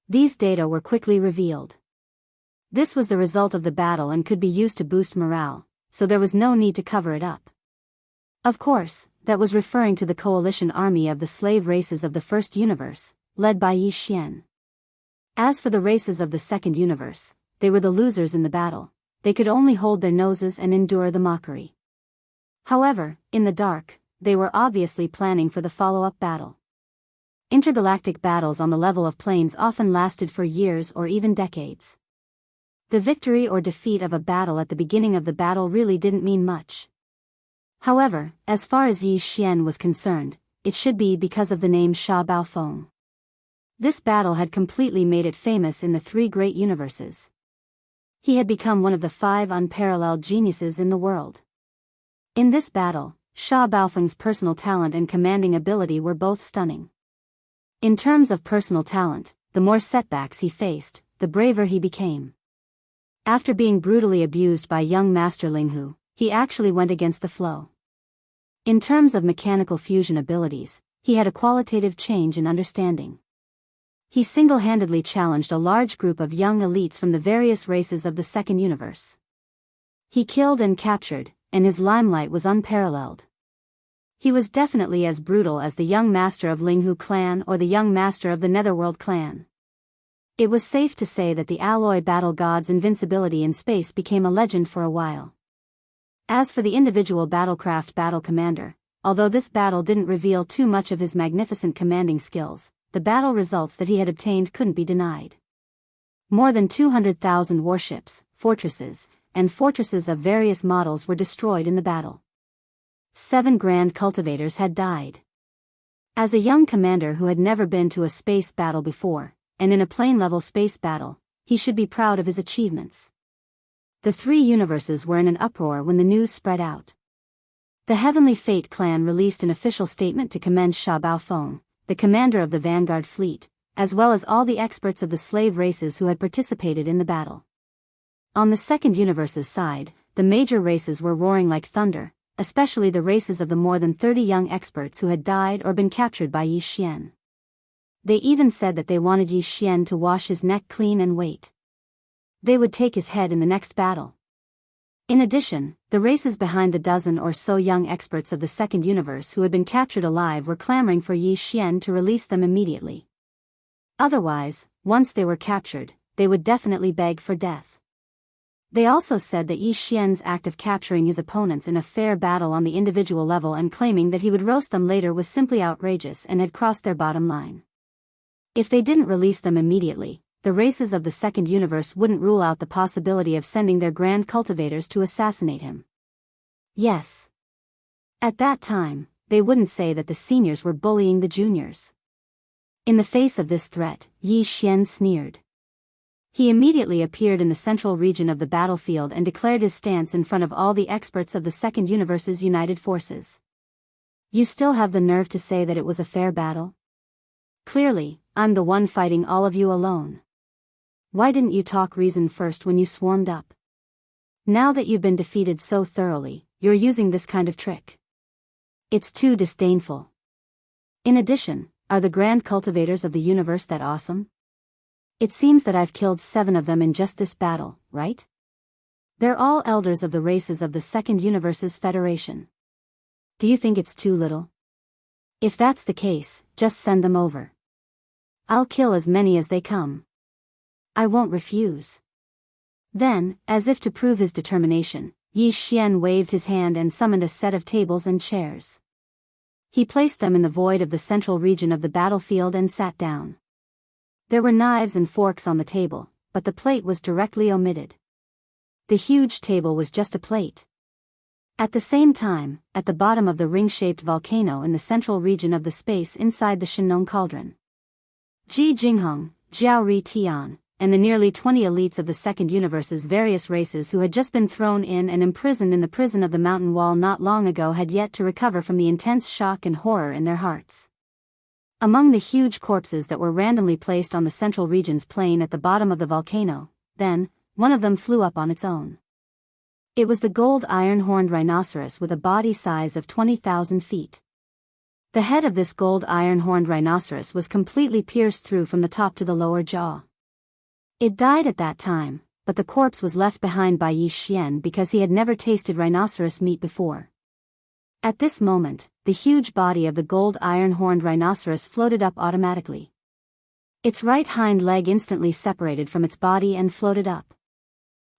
A: These data were quickly revealed. This was the result of the battle and could be used to boost morale, so there was no need to cover it up. Of course, that was referring to the coalition army of the slave races of the first universe, led by Yi Xian. As for the races of the second universe, they were the losers in the battle. They could only hold their noses and endure the mockery. However, in the dark, they were obviously planning for the follow-up battle. Intergalactic battles on the level of planes often lasted for years or even decades. The victory or defeat of a battle at the beginning of the battle really didn't mean much. However, as far as Yi Xian was concerned, it should be because of the name Sha Baofeng. This battle had completely made it famous in the 3 great universes. He had become one of the 5 unparalleled geniuses in the world. In this battle, Sha Baofeng's personal talent and commanding ability were both stunning. In terms of personal talent, the more setbacks he faced, the braver he became. After being brutally abused by young Master Linghu, he actually went against the flow. In terms of mechanical fusion abilities, he had a qualitative change in understanding. He single-handedly challenged a large group of young elites from the various races of the second universe. He killed and captured, and his limelight was unparalleled. He was definitely as brutal as the young master of Linghu clan or the young master of the Netherworld clan. It was safe to say that the alloy battle god's invincibility in space became a legend for a while. As for the individual battlecraft battle commander, although this battle didn't reveal too much of his magnificent commanding skills, the battle results that he had obtained couldn't be denied. More than 200,000 warships, fortresses, and fortresses of various models were destroyed in the battle. 7 grand cultivators had died. As a young commander who had never been to a space battle before, and in a plane-level space battle, he should be proud of his achievements. The 3 universes were in an uproar when the news spread out. The Heavenly Fate clan released an official statement to commend Sha Baofeng, the commander of the Vanguard fleet, as well as all the experts of the slave races who had participated in the battle. On the second universe's side, the major races were roaring like thunder, especially the races of the more than 30 young experts who had died or been captured by Yi Xian. They even said that they wanted Yi Xian to wash his neck clean and wait. They would take his head in the next battle. In addition, the races behind the dozen or so young experts of the second universe who had been captured alive were clamoring for Yi Xian to release them immediately. Otherwise, once they were captured, they would definitely beg for death. They also said that Yi Xian's act of capturing his opponents in a fair battle on the individual level and claiming that he would roast them later was simply outrageous and had crossed their bottom line. If they didn't release them immediately, the races of the second universe wouldn't rule out the possibility of sending their grand cultivators to assassinate him. Yes. At that time, they wouldn't say that the seniors were bullying the juniors. In the face of this threat, Yi Xian sneered. He immediately appeared in the central region of the battlefield and declared his stance in front of all the experts of the second universe's united forces. You still have the nerve to say that it was a fair battle? Clearly, I'm the one fighting all of you alone. Why didn't you talk reason first when you swarmed up? Now that you've been defeated so thoroughly, you're using this kind of trick. It's too disdainful. In addition, are the grand cultivators of the universe that awesome? It seems that I've killed 7 of them in just this battle, right? They're all elders of the races of the second universe's federation. Do you think it's too little? If that's the case, just send them over. I'll kill as many as they come. I won't refuse. Then, as if to prove his determination, Yi Xian waved his hand and summoned a set of tables and chairs. He placed them in the void of the central region of the battlefield and sat down. There were knives and forks on the table, but the plate was directly omitted. The huge table was just a plate. At the same time, at the bottom of the ring-shaped volcano in the central region of the space inside the Shenong cauldron, Ji Jinghong, Jiao Ri Tian, and the nearly 20 elites of the second universe's various races who had just been thrown in and imprisoned in the prison of the mountain wall not long ago had yet to recover from the intense shock and horror in their hearts. Among the huge corpses that were randomly placed on the central region's plain at the bottom of the volcano, then, one of them flew up on its own. It was the gold iron-horned rhinoceros with a body size of 20,000 feet. The head of this gold iron-horned rhinoceros was completely pierced through from the top to the lower jaw. It died at that time, but the corpse was left behind by Yi Xian because he had never tasted rhinoceros meat before. At this moment, the huge body of the gold iron-horned rhinoceros floated up automatically. Its right hind leg instantly separated from its body and floated up.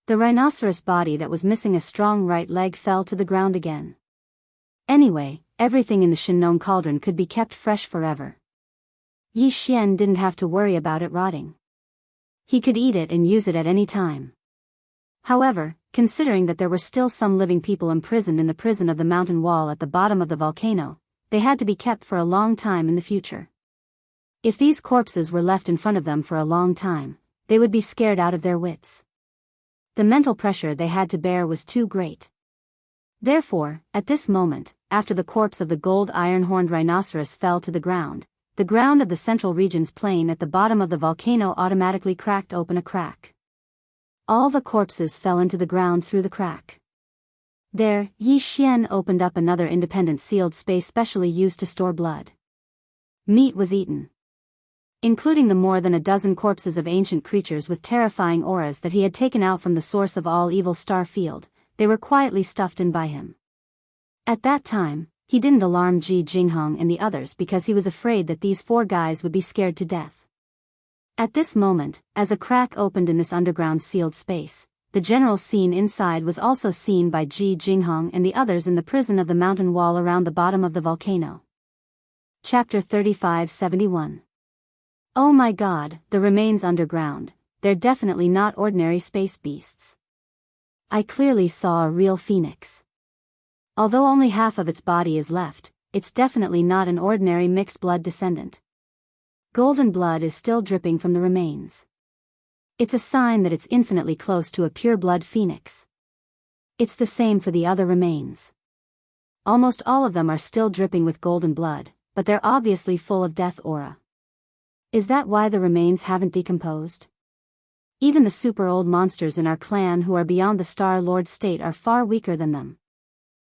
A: The rhinoceros body that was missing a strong right leg fell to the ground again. Anyway, everything in the Shenong cauldron could be kept fresh forever. Yi Xian didn't have to worry about it rotting. He could eat it and use it at any time. However, considering that there were still some living people imprisoned in the prison of the mountain wall at the bottom of the volcano, they had to be kept for a long time in the future. If these corpses were left in front of them for a long time, they would be scared out of their wits. The mental pressure they had to bear was too great. Therefore, at this moment, after the corpse of the gold iron-horned rhinoceros fell to the ground of the central region's plain at the bottom of the volcano automatically cracked open a crack. All the corpses fell into the ground through the crack. There, Yi Xian opened up another independent sealed space specially used to store blood. Meat was eaten. Including the more than a dozen corpses of ancient creatures with terrifying auras that he had taken out from the source of all evil star field, they were quietly stuffed in by him. At that time, he didn't alarm Ji Jinghong and the others because he was afraid that these 4 guys would be scared to death. At this moment, as a crack opened in this underground sealed space, the general scene inside was also seen by Ji Jinghong and the others in the prison of the mountain wall around the bottom of the volcano. Chapter 3571. Oh my god, the remains underground, they're definitely not ordinary space beasts. I clearly saw a real phoenix. Although only half of its body is left, it's definitely not an ordinary mixed blood descendant. Golden blood is still dripping from the remains. It's a sign that it's infinitely close to a pure blood phoenix. It's the same for the other remains. Almost all of them are still dripping with golden blood, but they're obviously full of death aura. Is that why the remains haven't decomposed? Even the super old monsters in our clan who are beyond the Star Lord state are far weaker than them.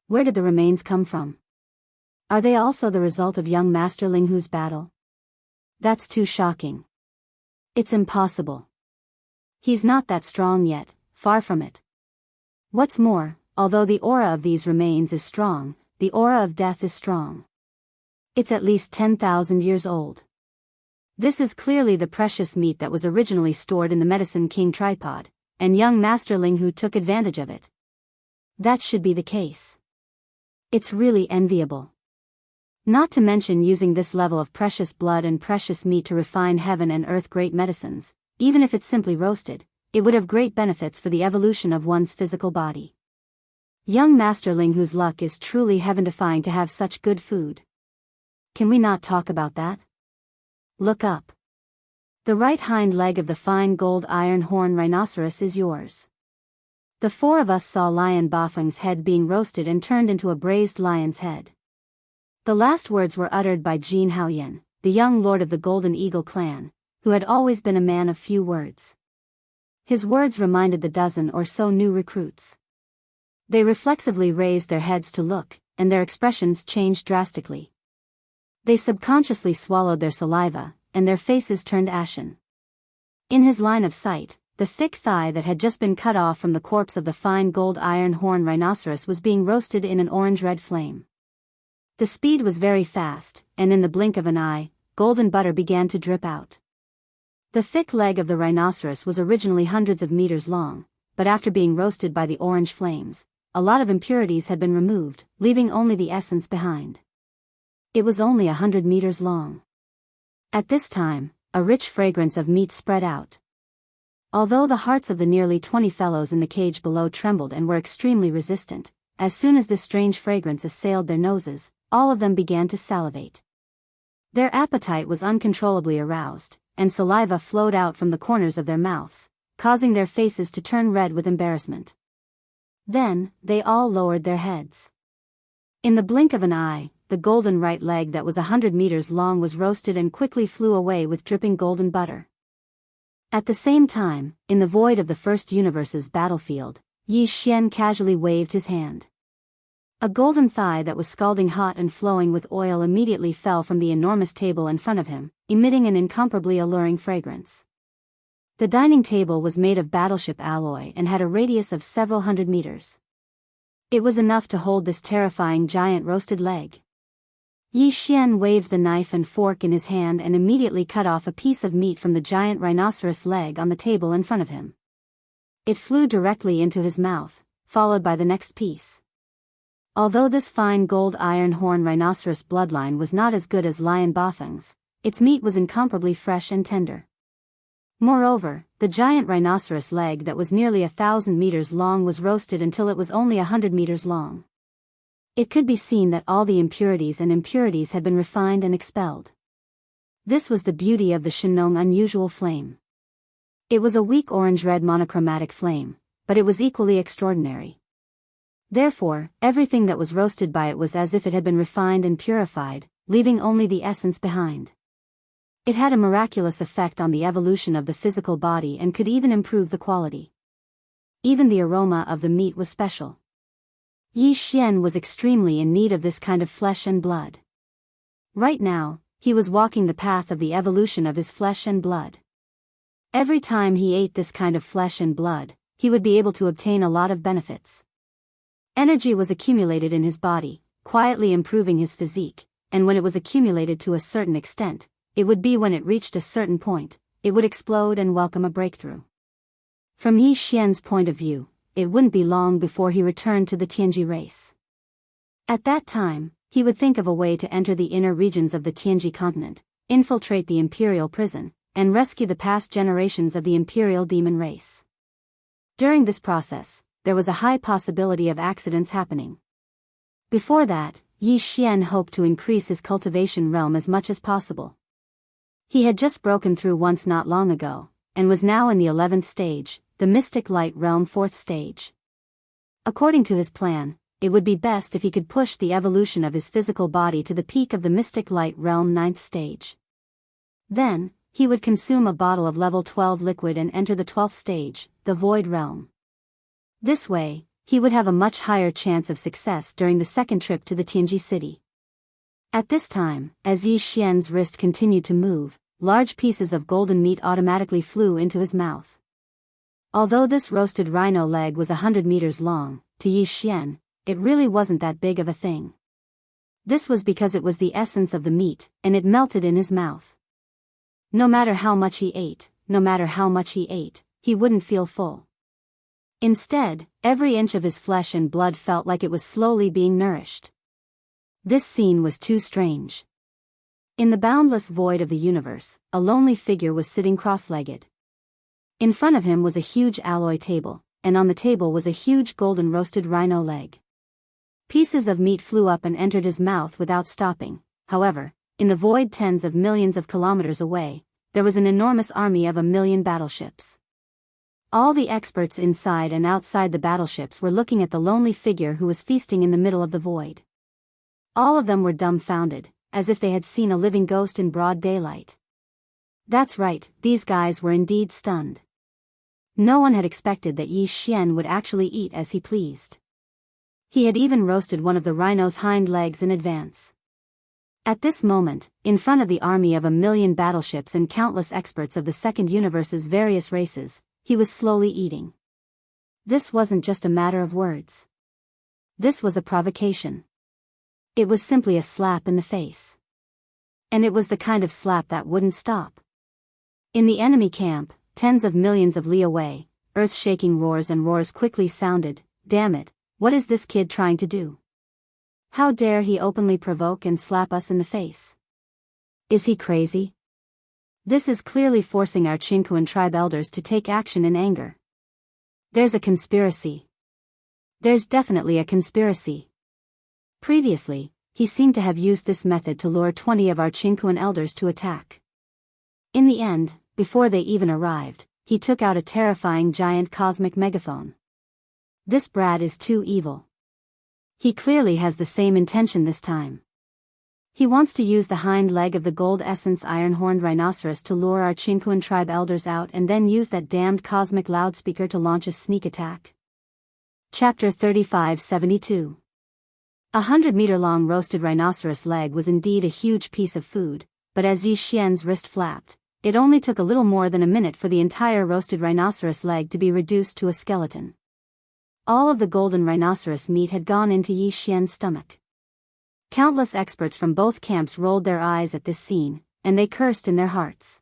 A: Where did the remains come from? Are they also the result of young Master Linghu's battle? That's too shocking. It's impossible. He's not that strong yet, far from it. What's more, although the aura of these remains is strong, the aura of death is strong. It's at least 10,000 years old. This is clearly the precious meat that was originally stored in the Medicine King tripod, and young Master Linghu took advantage of it. That should be the case. It's really enviable. Not to mention using this level of precious blood and precious meat to refine heaven and earth great medicines, even if it's simply roasted, it would have great benefits for the evolution of one's physical body. Young Master Linghu's luck is truly heaven-defying to have such good food. Can we not talk about that? Look up. The right hind leg of the fine gold iron horn rhinoceros is yours. The four of us saw Lion Bafeng's head being roasted and turned into a braised lion's head. The last words were uttered by Jin Haoyan, the young lord of the Golden Eagle clan, who had always been a man of few words. His words reminded the dozen or so new recruits. They reflexively raised their heads to look, and their expressions changed drastically. They subconsciously swallowed their saliva, and their faces turned ashen. In his line of sight, the thick thigh that had just been cut off from the corpse of the fine gold iron horn rhinoceros was being roasted in an orange-red flame. The speed was very fast, and in the blink of an eye, golden butter began to drip out. The thick leg of the rhinoceros was originally hundreds of meters long, but after being roasted by the orange flames, a lot of impurities had been removed, leaving only the essence behind. It was only 100 meters long. At this time, a rich fragrance of meat spread out. Although the hearts of the nearly 20 fellows in the cage below trembled and were extremely resistant, as soon as this strange fragrance assailed their noses, all of them began to salivate. Their appetite was uncontrollably aroused, and saliva flowed out from the corners of their mouths, causing their faces to turn red with embarrassment. Then, they all lowered their heads. In the blink of an eye, the golden right leg that was 100 meters long was roasted and quickly flew away with dripping golden butter. At the same time, in the void of the First Universe's battlefield, Yi Xian casually waved his hand. A golden thigh that was scalding hot and flowing with oil immediately fell from the enormous table in front of him, emitting an incomparably alluring fragrance. The dining table was made of battleship alloy and had a radius of several hundred meters. It was enough to hold this terrifying giant roasted leg. Yi Xian waved the knife and fork in his hand and immediately cut off a piece of meat from the giant rhinoceros leg on the table in front of him. It flew directly into his mouth, followed by the next piece. Although this fine gold iron horn rhinoceros bloodline was not as good as Lion Bafeng's, its meat was incomparably fresh and tender. Moreover, the giant rhinoceros leg that was nearly 1,000 meters long was roasted until it was only 100 meters long. It could be seen that all the impurities had been refined and expelled. This was the beauty of the Shenong unusual flame. It was a weak orange-red monochromatic flame, but it was equally extraordinary. Therefore, everything that was roasted by it was as if it had been refined and purified, leaving only the essence behind. It had a miraculous effect on the evolution of the physical body and could even improve the quality. Even the aroma of the meat was special. Yi Xian was extremely in need of this kind of flesh and blood. Right now, he was walking the path of the evolution of his flesh and blood. Every time he ate this kind of flesh and blood, he would be able to obtain a lot of benefits. Energy was accumulated in his body, quietly improving his physique, and when it was accumulated to a certain extent, it would be when it reached a certain point, it would explode and welcome a breakthrough. From Yi Xian's point of view, it wouldn't be long before he returned to the Tianji race. At that time, he would think of a way to enter the inner regions of the Tianji continent, infiltrate the imperial prison, and rescue the past generations of the imperial demon race. During this process, there was a high possibility of accidents happening. Before that, Yi Xian hoped to increase his cultivation realm as much as possible. He had just broken through once not long ago, and was now in the 11th stage, the Mystic Light Realm 4th stage. According to his plan, it would be best if he could push the evolution of his physical body to the peak of the Mystic Light Realm 9th stage. Then, he would consume a bottle of level 12 liquid and enter the 12th stage, the Void Realm. This way, he would have a much higher chance of success during the second trip to the Tianji city. At this time, as Yi Xian's wrist continued to move, large pieces of golden meat automatically flew into his mouth. Although this roasted rhino leg was 100 meters long, to Yi Xian, it really wasn't that big of a thing. This was because it was the essence of the meat, and it melted in his mouth. No matter how much he ate, he wouldn't feel full. Instead, every inch of his flesh and blood felt like it was slowly being nourished. This scene was too strange. In the boundless void of the universe, a lonely figure was sitting cross-legged. In front of him was a huge alloy table, and on the table was a huge golden roasted rhino leg. Pieces of meat flew up and entered his mouth without stopping. However, in the void tens of millions of kilometers away, there was an enormous army of 1,000,000 battleships. All the experts inside and outside the battleships were looking at the lonely figure who was feasting in the middle of the void. All of them were dumbfounded, as if they had seen a living ghost in broad daylight. That's right, these guys were indeed stunned. No one had expected that Yi Xian would actually eat as he pleased. He had even roasted one of the rhino's hind legs in advance. At this moment, in front of the army of 1,000,000 battleships and countless experts of the second universe's various races, he was slowly eating. This wasn't just a matter of words. This was a provocation. It was simply a slap in the face. And it was the kind of slap that wouldn't stop. In the enemy camp, tens of millions of li away, earth-shaking roars and roars quickly sounded. Damn it, what is this kid trying to do? How dare he openly provoke and slap us in the face? Is he crazy? This is clearly forcing our Qingquan tribe elders to take action in anger. There's a conspiracy. There's definitely a conspiracy. Previously, he seemed to have used this method to lure 20 of our Qingquan elders to attack. In the end, before they even arrived, he took out a terrifying giant cosmic megaphone. This brat is too evil. He clearly has the same intention this time. He wants to use the hind leg of the gold essence iron-horned rhinoceros to lure our Qingquan tribe elders out and then use that damned cosmic loudspeaker to launch a sneak attack. Chapter 3572. 100-meter-long roasted rhinoceros leg was indeed a huge piece of food, but as Yi Xian's wrist flapped, it only took a little more than a minute for the entire roasted rhinoceros leg to be reduced to a skeleton. All of the golden rhinoceros meat had gone into Yi Xian's stomach. Countless experts from both camps rolled their eyes at this scene, and they cursed in their hearts.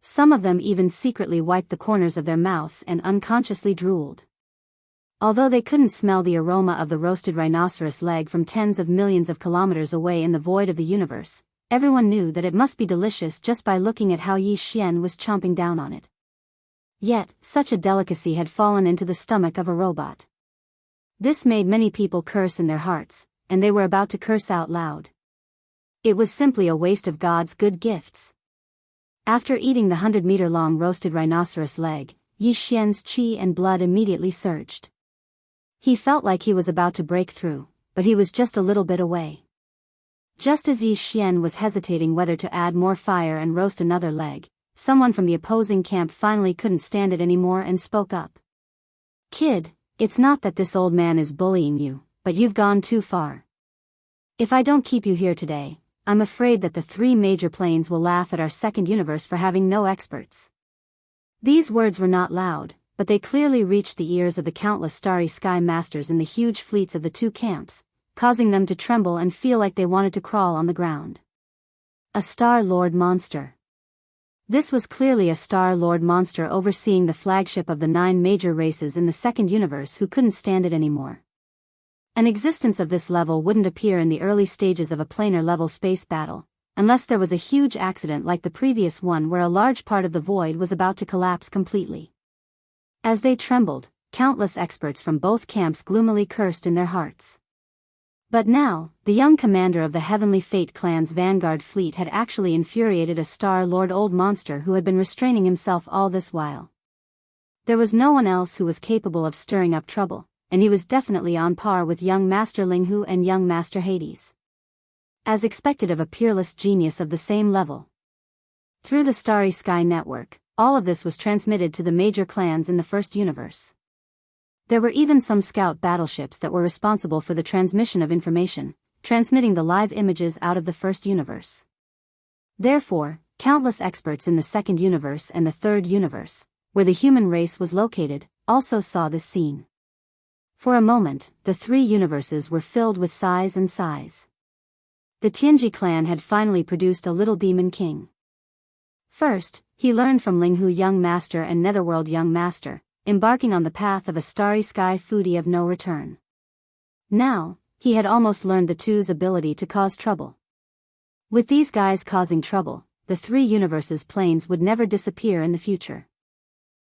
A: Some of them even secretly wiped the corners of their mouths and unconsciously drooled. Although they couldn't smell the aroma of the roasted rhinoceros leg from tens of millions of kilometers away in the void of the universe, everyone knew that it must be delicious just by looking at how Yi Xian was chomping down on it. Yet, such a delicacy had fallen into the stomach of a robot. This made many people curse in their hearts, and they were about to curse out loud. It was simply a waste of God's good gifts. After eating the 100-meter-long roasted rhinoceros leg, Yi Xian's qi and blood immediately surged. He felt like he was about to break through, but he was just a little bit away. Just as Yi Xian was hesitating whether to add more fire and roast another leg, someone from the opposing camp finally couldn't stand it anymore and spoke up. "Kid, it's not that this old man is bullying you, but you've gone too far. If I don't keep you here today, I'm afraid that the 3 major planes will laugh at our second universe for having no experts." These words were not loud, but they clearly reached the ears of the countless starry sky masters in the huge fleets of the 2 camps, causing them to tremble and feel like they wanted to crawl on the ground. A Star Lord monster. This was clearly a Star Lord monster overseeing the flagship of the 9 major races in the second universe who couldn't stand it anymore. An existence of this level wouldn't appear in the early stages of a planar-level space battle, unless there was a huge accident like the previous one where a large part of the void was about to collapse completely. As they trembled, countless experts from both camps gloomily cursed in their hearts. But now, the young commander of the Heavenly Fate clan's vanguard fleet had actually infuriated a Star-Lord old monster who had been restraining himself all this while. There was no one else who was capable of stirring up trouble, and he was definitely on par with young Master Linghu and young Master Hades. As expected of a peerless genius of the same level. Through the Starry Sky Network, all of this was transmitted to the major clans in the first universe. There were even some scout battleships that were responsible for the transmission of information, transmitting the live images out of the first universe. Therefore, countless experts in the second universe and the third universe, where the human race was located, also saw this scene. For a moment, the three universes were filled with sighs and sighs. The Tianji clan had finally produced a little demon king. First, he learned from Linghu young master and Netherworld young master, embarking on the path of a starry sky foodie of no return. Now, he had almost learned the two's ability to cause trouble. With these guys causing trouble, the three universes' planes would never disappear in the future.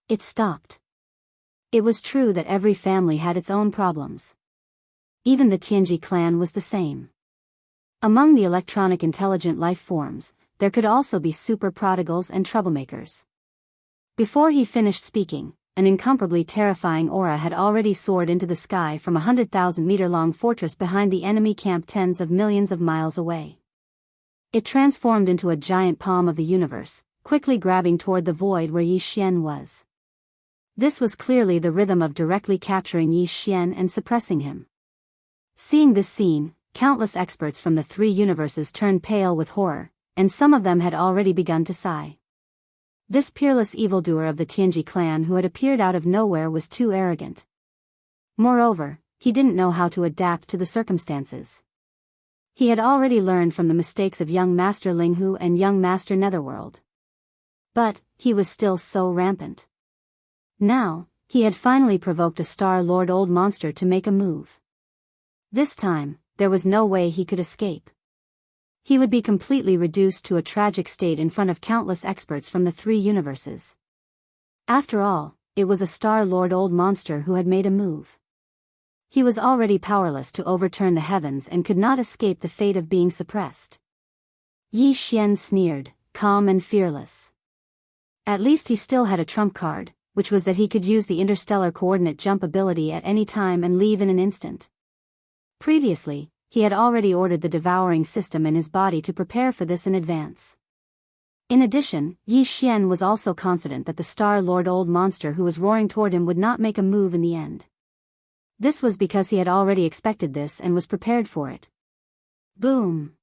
A: It stopped. It was true that every family had its own problems. Even the Tianji clan was the same. Among the electronic intelligent life forms, there could also be super prodigals and troublemakers. Before he finished speaking, an incomparably terrifying aura had already soared into the sky from a 100,000-meter-long fortress behind the enemy camp tens of millions of miles away. It transformed into a giant palm of the universe, quickly grabbing toward the void where Yi Xian was. This was clearly the rhythm of directly capturing Yi Xian and suppressing him. Seeing this scene, countless experts from the three universes turned pale with horror, and some of them had already begun to sigh. This peerless evildoer of the Tianji clan who had appeared out of nowhere was too arrogant. Moreover, he didn't know how to adapt to the circumstances. He had already learned from the mistakes of young Master Linghu and young Master Netherworld. But, he was still so rampant. Now, he had finally provoked a Star-Lord old monster to make a move. This time, there was no way he could escape. He would be completely reduced to a tragic state in front of countless experts from the three universes. After all, it was a Star-Lord old monster who had made a move. He was already powerless to overturn the heavens and could not escape the fate of being suppressed. Yi Xian sneered, calm and fearless. At least he still had a trump card, which was that he could use the interstellar coordinate jump ability at any time and leave in an instant. Previously, he had already ordered the devouring system in his body to prepare for this in advance. In addition, Yi Xian was also confident that the Star-Lord old monster who was roaring toward him would not make a move in the end. This was because he had already expected this and was prepared for it. Boom!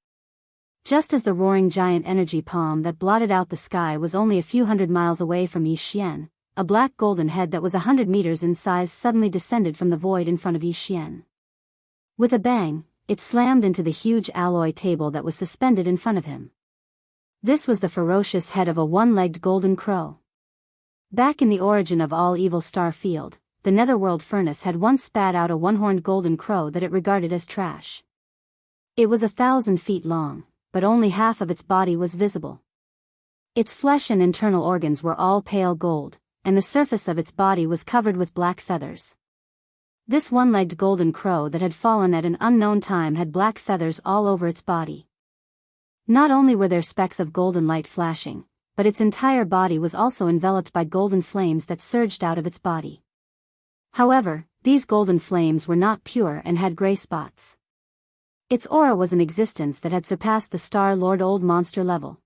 A: Just as the roaring giant energy palm that blotted out the sky was only a few hundred miles away from Yi Xian, a black golden head that was 100 meters in size suddenly descended from the void in front of Yi Xian. With a bang, it slammed into the huge alloy table that was suspended in front of him. This was the ferocious head of a one-legged golden crow. Back in the origin of all evil star field, the Netherworld furnace had once spat out a one-horned golden crow that it regarded as trash. It was 1,000 feet long, but only half of its body was visible. Its flesh and internal organs were all pale gold, and the surface of its body was covered with black feathers. This one-legged golden crow that had fallen at an unknown time had black feathers all over its body. Not only were there specks of golden light flashing, but its entire body was also enveloped by golden flames that surged out of its body. However, these golden flames were not pure and had gray spots. Its aura was an existence that had surpassed the Star-Lord old monster level.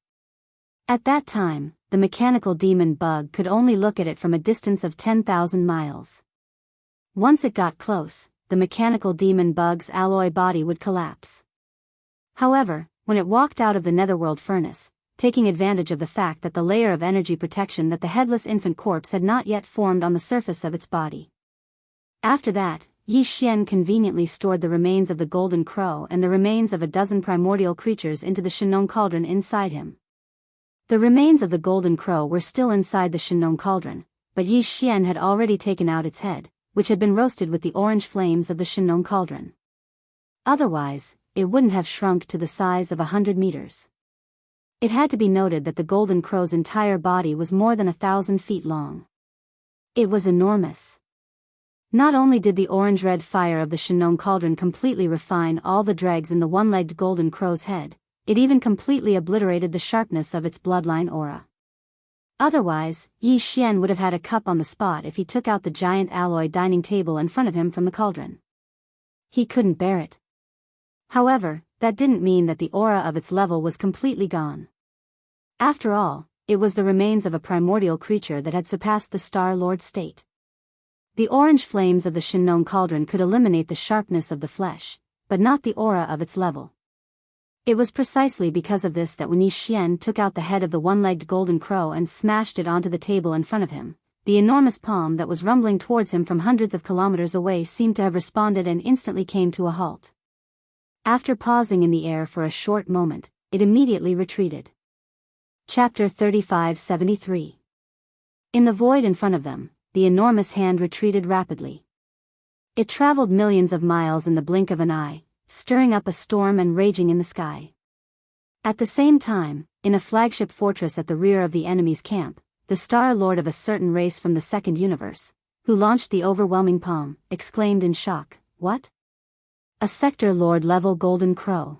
A: At that time, the mechanical demon bug could only look at it from a distance of 10,000 miles. Once it got close, the mechanical demon bug's alloy body would collapse. However, when it walked out of the Netherworld furnace, taking advantage of the fact that the layer of energy protection that the headless infant corpse had not yet formed on the surface of its body. After that, Yi Xian conveniently stored the remains of the golden crow and the remains of a dozen primordial creatures into the Shinong cauldron inside him. The remains of the golden crow were still inside the Shinong cauldron, but Yi Xian had already taken out its head, which had been roasted with the orange flames of the Shinong cauldron. Otherwise, it wouldn't have shrunk to the size of 100 meters. It had to be noted that the golden crow's entire body was more than 1,000 feet long. It was enormous. Not only did the orange-red fire of the Shinnon cauldron completely refine all the dregs in the one-legged golden crow's head, it even completely obliterated the sharpness of its bloodline aura. Otherwise, Yi Xian would have had a cup on the spot if he took out the giant alloy dining table in front of him from the cauldron. He couldn't bear it. However, that didn't mean that the aura of its level was completely gone. After all, it was the remains of a primordial creature that had surpassed the Star Lord state. The orange flames of the Shinnon cauldron could eliminate the sharpness of the flesh, but not the aura of its level. It was precisely because of this that when Yi Xian took out the head of the one-legged golden crow and smashed it onto the table in front of him, the enormous palm that was rumbling towards him from hundreds of kilometers away seemed to have responded and instantly came to a halt. After pausing in the air for a short moment, it immediately retreated. Chapter 3573. In the void in front of them, the enormous hand retreated rapidly. It traveled millions of miles in the blink of an eye, stirring up a storm and raging in the sky. At the same time, in a flagship fortress at the rear of the enemy's camp, the Star Lord of a certain race from the second universe, who launched the overwhelming palm, exclaimed in shock, "What? A Sector Lord level golden crow?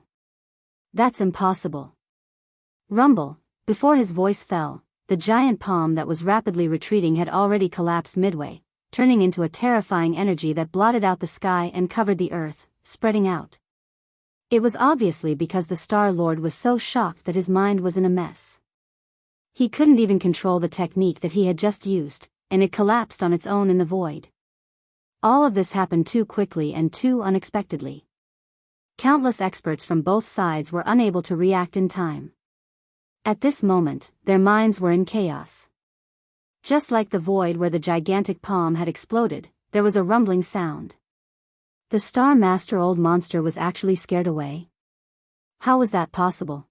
A: That's impossible." Rumble. Before his voice fell, the giant palm that was rapidly retreating had already collapsed midway, turning into a terrifying energy that blotted out the sky and covered the earth, spreading out. It was obviously because the Star Lord was so shocked that his mind was in a mess. He couldn't even control the technique that he had just used, and it collapsed on its own in the void. All of this happened too quickly and too unexpectedly. Countless experts from both sides were unable to react in time. At this moment, their minds were in chaos. Just like the void where the gigantic palm had exploded, there was a rumbling sound. The Star Master old monster was actually scared away? How was that possible?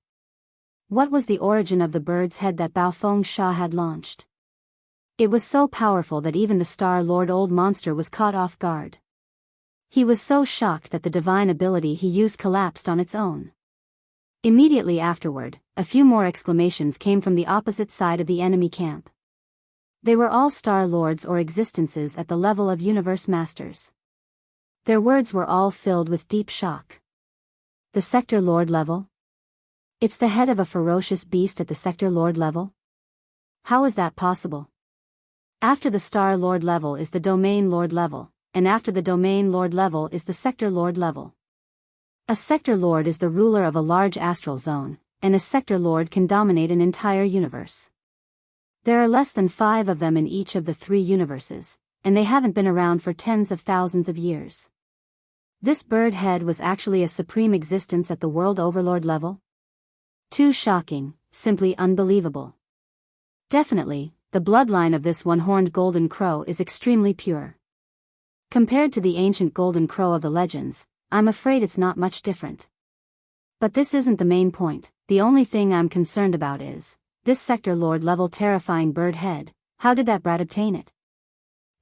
A: What was the origin of the bird's head that Baofeng Sha had launched? It was so powerful that even the Star Lord old monster was caught off guard. He was so shocked that the divine ability he used collapsed on its own. Immediately afterward, a few more exclamations came from the opposite side of the enemy camp. They were all Star Lords or existences at the level of Universe Masters. Their words were all filled with deep shock. The Sector Lord level? It's the head of a ferocious beast at the Sector Lord level? How is that possible? After the Star Lord level is the Domain Lord level, and after the Domain Lord level is the Sector Lord level. A Sector Lord is the ruler of a large astral zone, and a Sector Lord can dominate an entire universe. There are less than 5 of them in each of the 3 universes, and they haven't been around for tens of thousands of years. This bird head was actually a supreme existence at the World Overlord level? Too shocking, simply unbelievable. Definitely, the bloodline of this one-horned golden crow is extremely pure. Compared to the ancient golden crow of the legends, I'm afraid it's not much different. But this isn't the main point. The only thing I'm concerned about is, this Sector Lord level terrifying bird head, how did that brat obtain it?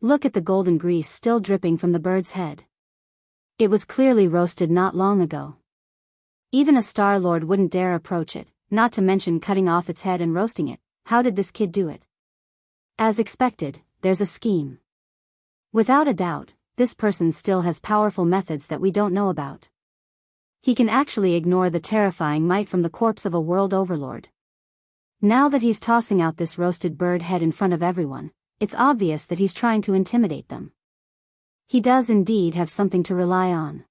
A: Look at the golden grease still dripping from the bird's head. It was clearly roasted not long ago. Even a Star Lord wouldn't dare approach it, not to mention cutting off its head and roasting it. How did this kid do it? As expected, there's a scheme. Without a doubt, this person still has powerful methods that we don't know about. He can actually ignore the terrifying might from the corpse of a world overlord. Now that he's tossing out this roasted bird head in front of everyone, it's obvious that he's trying to intimidate them. He does indeed have something to rely on.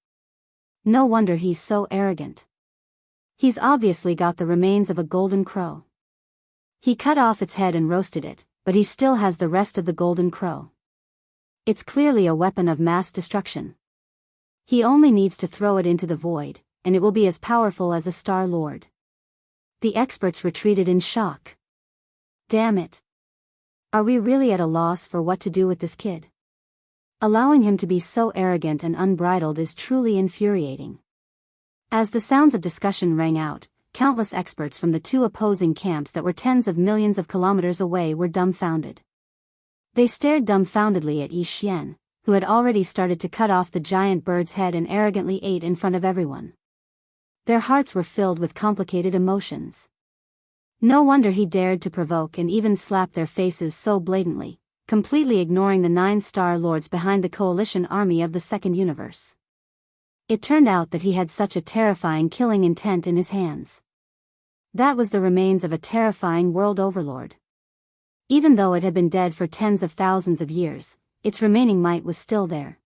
A: No wonder he's so arrogant. He's obviously got the remains of a golden crow. He cut off its head and roasted it, but he still has the rest of the golden crow. It's clearly a weapon of mass destruction. He only needs to throw it into the void, and it will be as powerful as a Star Lord. The experts retreated in shock. Damn it. Are we really at a loss for what to do with this kid? Allowing him to be so arrogant and unbridled is truly infuriating. As the sounds of discussion rang out, countless experts from the 2 opposing camps that were tens of millions of kilometers away were dumbfounded. They stared dumbfoundedly at Yi Xian, who had already started to cut off the giant bird's head and arrogantly ate in front of everyone. Their hearts were filled with complicated emotions. No wonder he dared to provoke and even slap their faces so blatantly, completely ignoring the 9 Star Lords behind the coalition army of the second universe. It turned out that he had such a terrifying killing intent in his hands. That was the remains of a terrifying world overlord. Even though it had been dead for tens of thousands of years, its remaining might was still there.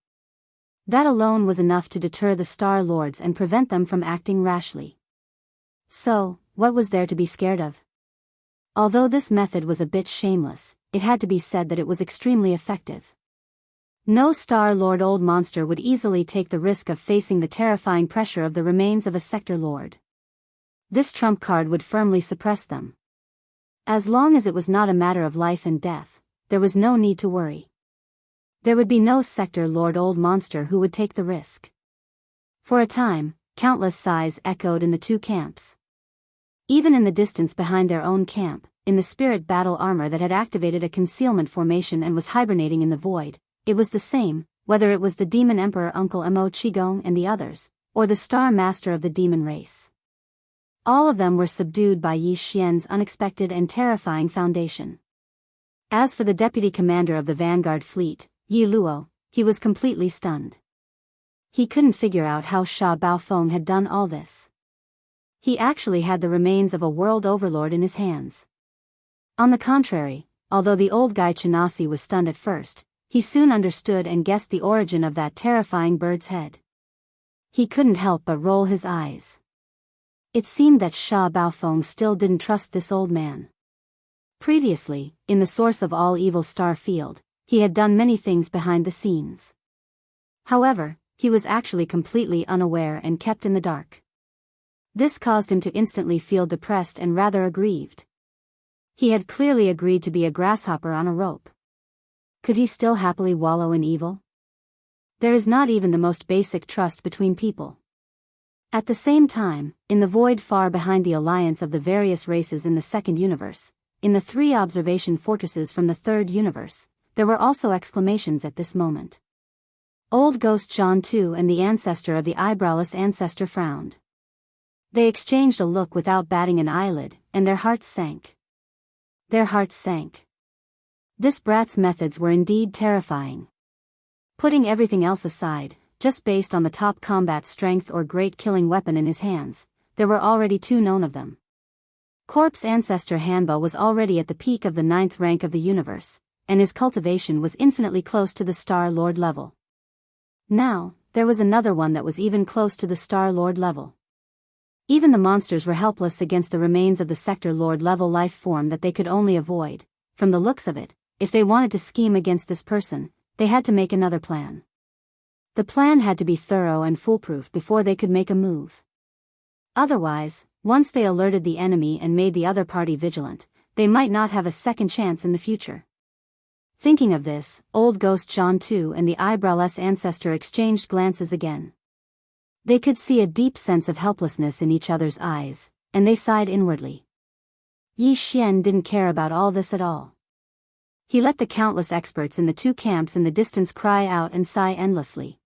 A: That alone was enough to deter the Star Lords and prevent them from acting rashly. So, what was there to be scared of? Although this method was a bit shameless, it had to be said that it was extremely effective. No Star Lord old monster would easily take the risk of facing the terrifying pressure of the remains of a Sector Lord. This trump card would firmly suppress them. As long as it was not a matter of life and death, there was no need to worry. There would be no Sector Lord old monster who would take the risk. For a time, countless sighs echoed in the two camps. Even in the distance behind their own camp, in the spirit battle armor that had activated a concealment formation and was hibernating in the void, it was the same, whether it was the Demon Emperor Uncle Mo Qigong and the others, or the Star Master of the demon race. All of them were subdued by Yi Xian's unexpected and terrifying foundation. As for the deputy commander of the Vanguard fleet, Yi Luo, he was completely stunned. He couldn't figure out how Sha Baofeng had done all this. He actually had the remains of a world overlord in his hands. On the contrary, although the old guy Chanasi was stunned at first, he soon understood and guessed the origin of that terrifying bird's head. He couldn't help but roll his eyes. It seemed that Sha Baofeng still didn't trust this old man. Previously, in the source of all evil star field, he had done many things behind the scenes. However, he was actually completely unaware and kept in the dark. This caused him to instantly feel depressed and rather aggrieved. He had clearly agreed to be a grasshopper on a rope. Could he still happily wallow in evil? There is not even the most basic trust between people. At the same time, in the void far behind the alliance of the various races in the second universe, in the 3 observation fortresses from the third universe, there were also exclamations at this moment. Old Ghost John too and the ancestor of the eyebrowless ancestor frowned. They exchanged a look without batting an eyelid, and their hearts sank. Their hearts sank. This brat's methods were indeed terrifying. Putting everything else aside, just based on the top combat strength or great killing weapon in his hands, there were already 2 known of them. Corpse ancestor Hanba was already at the peak of the 9th rank of the universe, and his cultivation was infinitely close to the Star Lord level. Now, there was another one that was even close to the Star Lord level. Even the monsters were helpless against the remains of the Sector Lord level life form that they could only avoid. From the looks of it, if they wanted to scheme against this person, they had to make another plan. The plan had to be thorough and foolproof before they could make a move. Otherwise, once they alerted the enemy and made the other party vigilant, they might not have a second chance in the future. Thinking of this, Old Ghost John too and the eyebrowless ancestor exchanged glances again. They could see a deep sense of helplessness in each other's eyes, and they sighed inwardly. Yi Xian didn't care about all this at all. He let the countless experts in the 2 camps in the distance cry out and sigh endlessly.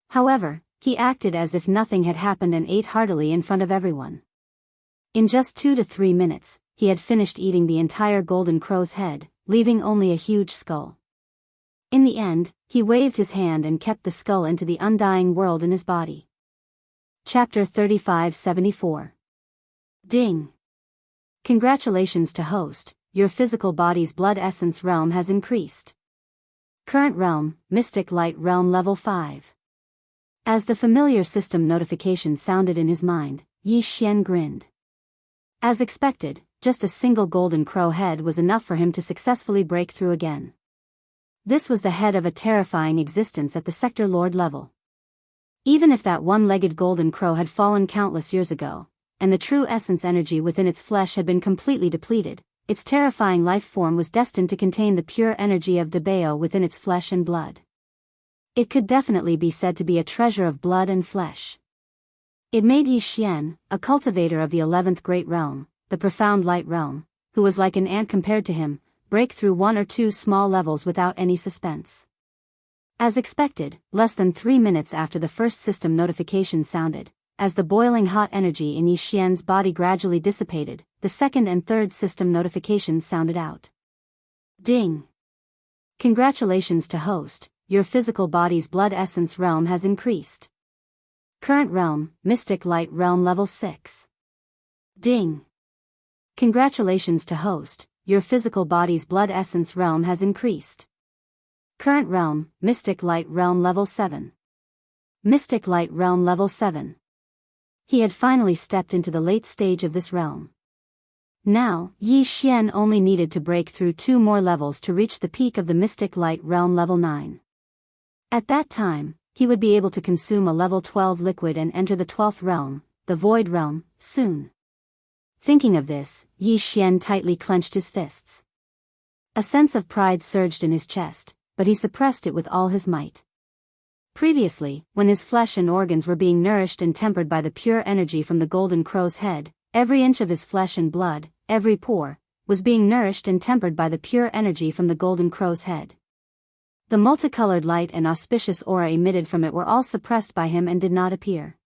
A: However, he acted as if nothing had happened and ate heartily in front of everyone. In just 2 to 3 minutes, he had finished eating the entire golden crow's head, leaving only a huge skull. In the end, he waved his hand and kept the skull into the undying world in his body. Chapter 3574. Ding! Congratulations to host, your physical body's blood essence realm has increased. Current realm, Mystic Light Realm Level 5. As the familiar system notification sounded in his mind, Yi Xian grinned. As expected, just a single golden crow head was enough for him to successfully break through again. This was the head of a terrifying existence at the Sector Lord level. Even if that one-legged golden crow had fallen countless years ago, and the true essence energy within its flesh had been completely depleted, its terrifying life form was destined to contain the pure energy of Debao within its flesh and blood. It could definitely be said to be a treasure of blood and flesh. It made Yi Xian, a cultivator of the 11th Great Realm, the Profound Light Realm, who was like an ant compared to him, break through 1 or 2 small levels without any suspense. As expected, less than 3 minutes after the first system notification sounded, as the boiling hot energy in Yi Xian's body gradually dissipated, the second and third system notifications sounded out. Ding! Congratulations to host, your physical body's blood essence realm has increased. Current realm, Mystic Light Realm Level 6. Ding. Congratulations to host, your physical body's blood essence realm has increased. Current realm, Mystic Light Realm Level 7. Mystic Light Realm Level 7. He had finally stepped into the late stage of this realm. Now, Yi Xian only needed to break through 2 more levels to reach the peak of the Mystic Light Realm Level 9. At that time, he would be able to consume a Level 12 liquid and enter the 12th realm, the Void Realm, soon. Thinking of this, Yi Xian tightly clenched his fists. A sense of pride surged in his chest, but he suppressed it with all his might. Previously, when his flesh and organs were being nourished and tempered by the pure energy from the golden crow's head, every inch of his flesh and blood, every pore, was being nourished and tempered by the pure energy from the golden crow's head. The multicolored light and auspicious aura emitted from it were all suppressed by him and did not appear.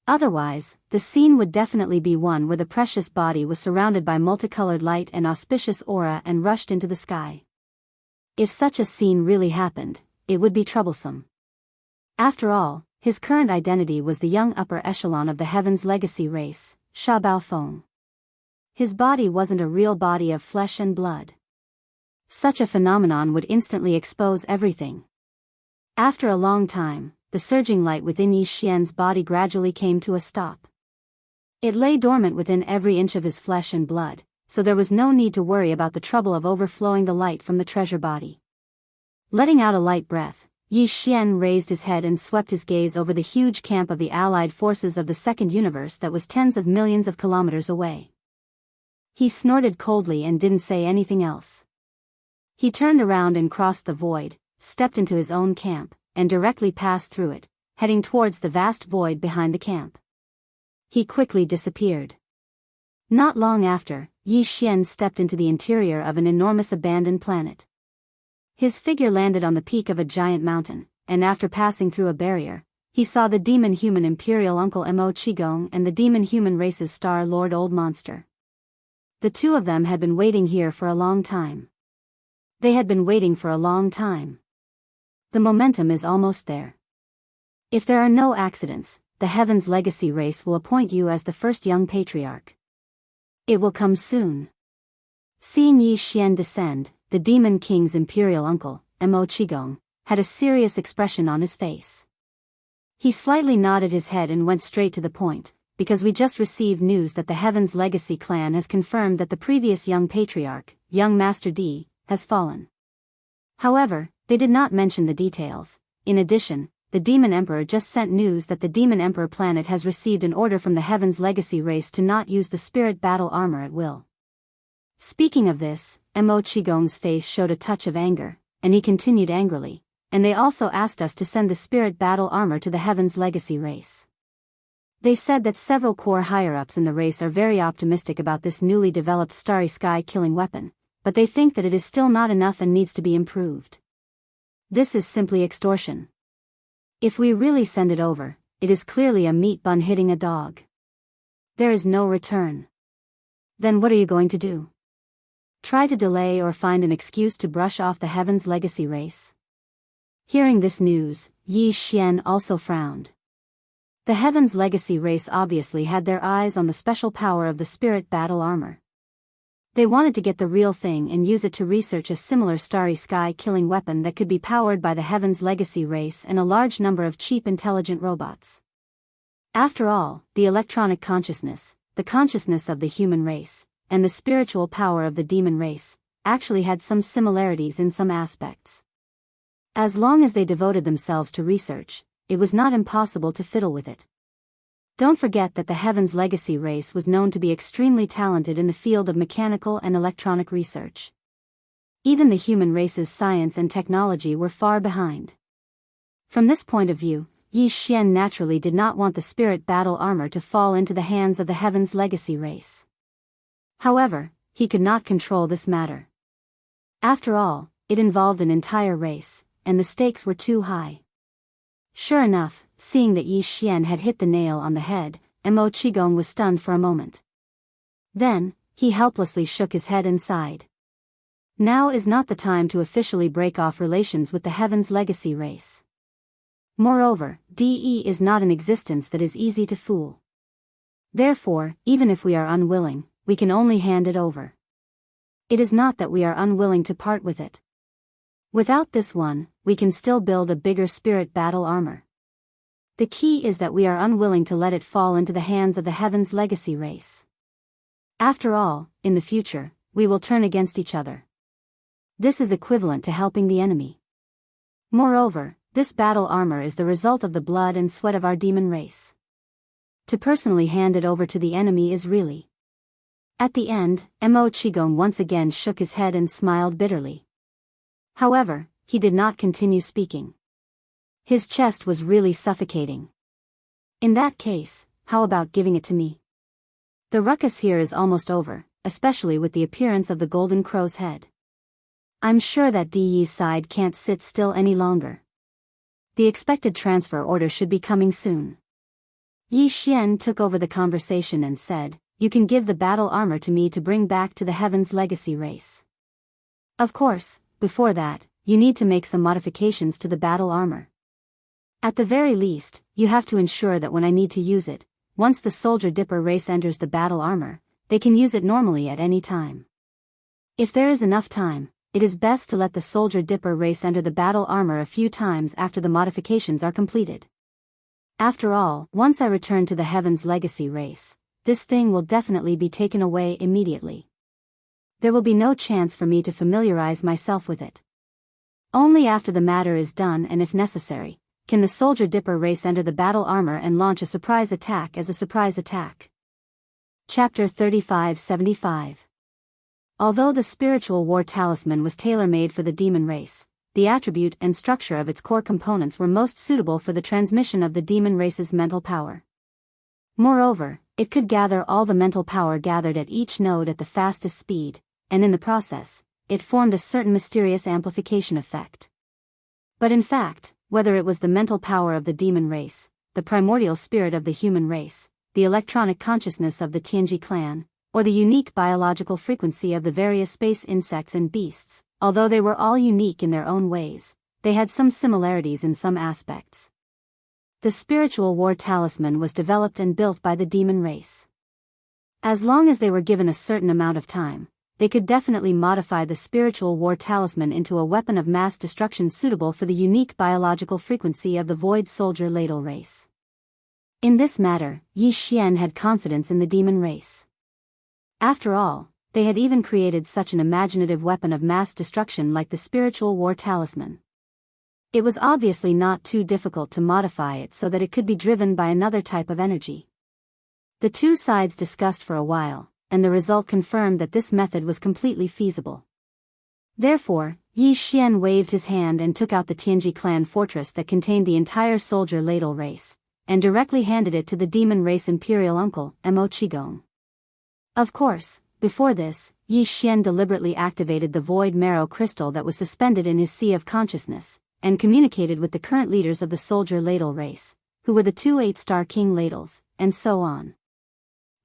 A: Otherwise, the scene would definitely be one where the precious body was surrounded by multicolored light and auspicious aura and rushed into the sky. If such a scene really happened, it would be troublesome. After all, his current identity was the young upper echelon of the Heaven's Legacy race, Sha Baofeng. His body wasn't a real body of flesh and blood. Such a phenomenon would instantly expose everything. After a long time, the surging light within Yi Xian's body gradually came to a stop. It lay dormant within every inch of his flesh and blood, so there was no need to worry about the trouble of overflowing the light from the treasure body. Letting out a light breath, Yi Xian raised his head and swept his gaze over the huge camp of the allied forces of the second universe that was tens of millions of kilometers away. He snorted coldly and didn't say anything else. He turned around and crossed the void, stepped into his own camp, and directly passed through it, heading towards the vast void behind the camp. He quickly disappeared. Not long after, Yi Xian stepped into the interior of an enormous abandoned planet. His figure landed on the peak of a giant mountain, and after passing through a barrier, he saw the demon-human imperial uncle Mo Qigong and the demon-human race's star lord Old Monster. The two of them had been waiting here for a long time. They had been waiting for a long time. The momentum is almost there. If there are no accidents, the Heaven's Legacy race will appoint you as the first young patriarch. It will come soon. Seeing Yi Xian descend, the Demon King's imperial uncle, Mo Qigong, had a serious expression on his face. He slightly nodded his head and went straight to the point, because we just received news that the Heaven's Legacy clan has confirmed that the previous young patriarch, young Master D, has fallen. However, they did not mention the details. In addition, the Demon Emperor just sent news that the Demon Emperor planet has received an order from the Heaven's Legacy race to not use the spirit battle armor at will. Speaking of this, Mo Qigong's face showed a touch of anger, and he continued angrily, and they also asked us to send the spirit battle armor to the Heaven's Legacy race. They said that several core higher-ups in the race are very optimistic about this newly developed starry sky killing weapon, but they think that it is still not enough and needs to be improved. This is simply extortion. If we really send it over, it is clearly a meat bun hitting a dog. There is no return. Then what are you going to do? Try to delay or find an excuse to brush off the Heaven's Legacy race? Hearing this news, Yi Xian also frowned. The Heaven's Legacy race obviously had their eyes on the special power of the spirit battle armor. They wanted to get the real thing and use it to research a similar starry sky killing weapon that could be powered by the Heaven's Legacy race and a large number of cheap intelligent robots. After all, the electronic consciousness, the consciousness of the human race, and the spiritual power of the demon race, actually had some similarities in some aspects. As long as they devoted themselves to research, it was not impossible to fiddle with it. Don't forget that the Heaven's Legacy race was known to be extremely talented in the field of mechanical and electronic research. Even the human race's science and technology were far behind. From this point of view, Yi Xian naturally did not want the spirit battle armor to fall into the hands of the Heaven's Legacy race. However, he could not control this matter. After all, it involved an entire race, and the stakes were too high. Sure enough, seeing that Yi Xian had hit the nail on the head, Mo Qigong was stunned for a moment. Then, he helplessly shook his head and sighed. Now is not the time to officially break off relations with the Heaven's legacy race. Moreover, DE is not an existence that is easy to fool. Therefore, even if we are unwilling, we can only hand it over. It is not that we are unwilling to part with it. Without this one, we can still build a bigger spirit battle armor. The key is that we are unwilling to let it fall into the hands of the Heaven's legacy race. After all, in the future, we will turn against each other. This is equivalent to helping the enemy. Moreover, this battle armor is the result of the blood and sweat of our demon race. To personally hand it over to the enemy is really. At the end, Mo Qigong once again shook his head and smiled bitterly. However, he did not continue speaking. His chest was really suffocating. In that case, how about giving it to me? The ruckus here is almost over, especially with the appearance of the golden crow's head. I'm sure that Di's side can't sit still any longer. The expected transfer order should be coming soon. Yi Xian took over the conversation and said, "You can give the battle armor to me to bring back to the Heaven's legacy race. Of course, before that, you need to make some modifications to the battle armor. At the very least, you have to ensure that when I need to use it, once the Soldier Dipper race enters the battle armor, they can use it normally at any time. If there is enough time, it is best to let the Soldier Dipper race enter the battle armor a few times after the modifications are completed. After all, once I return to the Heaven's legacy race, this thing will definitely be taken away immediately. There will be no chance for me to familiarize myself with it. Only after the matter is done and if necessary, can the Soldier Dipper race enter the battle armor and launch a surprise attack as a surprise attack." Chapter 3575. Although the spiritual war talisman was tailor-made for the demon race, the attribute and structure of its core components were most suitable for the transmission of the demon race's mental power. Moreover, it could gather all the mental power gathered at each node at the fastest speed, and in the process, it formed a certain mysterious amplification effect. But in fact, whether it was the mental power of the demon race, the primordial spirit of the human race, the electronic consciousness of the Tianji clan, or the unique biological frequency of the various space insects and beasts, although they were all unique in their own ways, they had some similarities in some aspects. The spiritual war talisman was developed and built by the demon race. As long as they were given a certain amount of time, they could definitely modify the spiritual war talisman into a weapon of mass destruction suitable for the unique biological frequency of the Void Soldier Ladle race. In this matter, Yi Xian had confidence in the demon race. After all, they had even created such an imaginative weapon of mass destruction like the spiritual war talisman. It was obviously not too difficult to modify it so that it could be driven by another type of energy. The two sides discussed for a while, and the result confirmed that this method was completely feasible. Therefore, Yi Xian waved his hand and took out the Tianji clan fortress that contained the entire Soldier Ladle race, and directly handed it to the demon race imperial uncle, Mo Qigong. Of course, before this, Yi Xian deliberately activated the void marrow crystal that was suspended in his sea of consciousness, and communicated with the current leaders of the Soldier Ladle race, who were the two 8-star king ladles, and so on.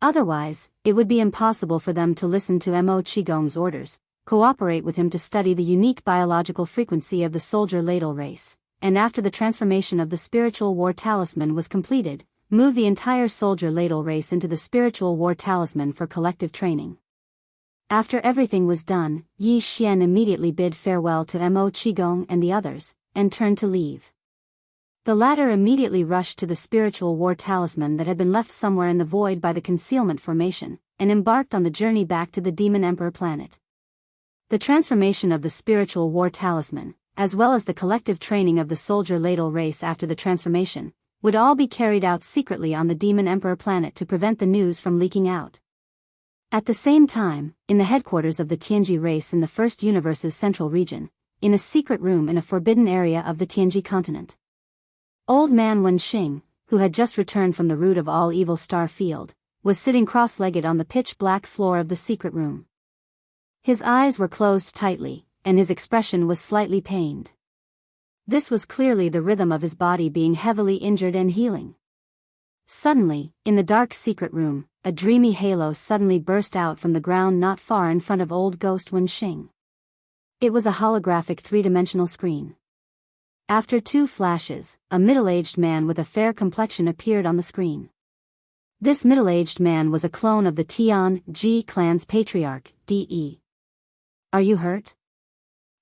A: Otherwise, it would be impossible for them to listen to Mo Qigong's orders, cooperate with him to study the unique biological frequency of the Soldier Ladle race, and after the transformation of the spiritual war talisman was completed, move the entire Soldier Ladle race into the spiritual war talisman for collective training. After everything was done, Yi Xian immediately bid farewell to Mo Qigong and the others, and turned to leave. The latter immediately rushed to the spiritual war talisman that had been left somewhere in the void by the concealment formation, and embarked on the journey back to the Demon Emperor planet. The transformation of the spiritual war talisman, as well as the collective training of the Soldier Ladle race after the transformation, would all be carried out secretly on the Demon Emperor planet to prevent the news from leaking out. At the same time, in the headquarters of the Tianji race in the First Universe's central region, in a secret room in a forbidden area of the Tianji continent, Old Man Wenxing, who had just returned from the root of all evil star field, was sitting cross-legged on the pitch-black floor of the secret room. His eyes were closed tightly, and his expression was slightly pained. This was clearly the rhythm of his body being heavily injured and healing. Suddenly, in the dark secret room, a dreamy halo suddenly burst out from the ground not far in front of old Ghost Wenxing. It was a holographic three-dimensional screen. After 2 flashes, a middle-aged man with a fair complexion appeared on the screen. This middle-aged man was a clone of the Tian-Ji clan's patriarch, De. Are you hurt?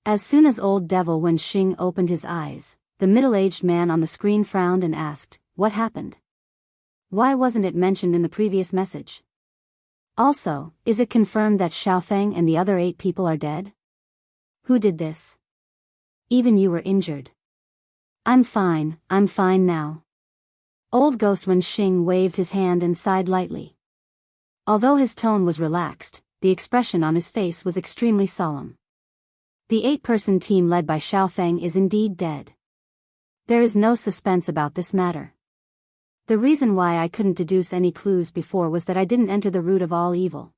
A: As soon as old devil Wenxing opened his eyes, the middle-aged man on the screen frowned and asked, "What happened? Why wasn't it mentioned in the previous message? Also, is it confirmed that Xiaofeng and the other 8 people are dead? Who did this? Even you were injured." I'm fine now." Old Ghost Wenxing waved his hand and sighed lightly. Although his tone was relaxed, the expression on his face was extremely solemn. The 8-person team led by Xiaofeng is indeed dead. There is no suspense about this matter. The reason why I couldn't deduce any clues before was that I didn't enter the root of all evil.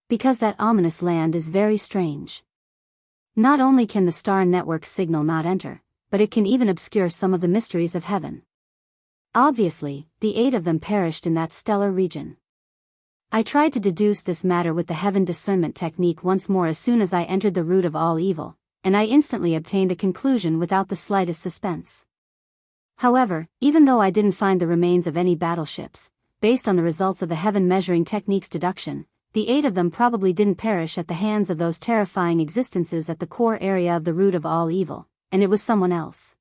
A: Because that ominous land is very strange. Not only can the star network signal not enter, but it can even obscure some of the mysteries of heaven. Obviously, the 8 of them perished in that stellar region. I tried to deduce this matter with the heaven discernment technique once more as soon as I entered the root of all evil, and I instantly obtained a conclusion without the slightest suspense. However, even though I didn't find the remains of any battleships, based on the results of the heaven measuring technique's deduction, the 8 of them probably didn't perish at the hands of those terrifying existences at the core area of the root of all evil, and it was someone else.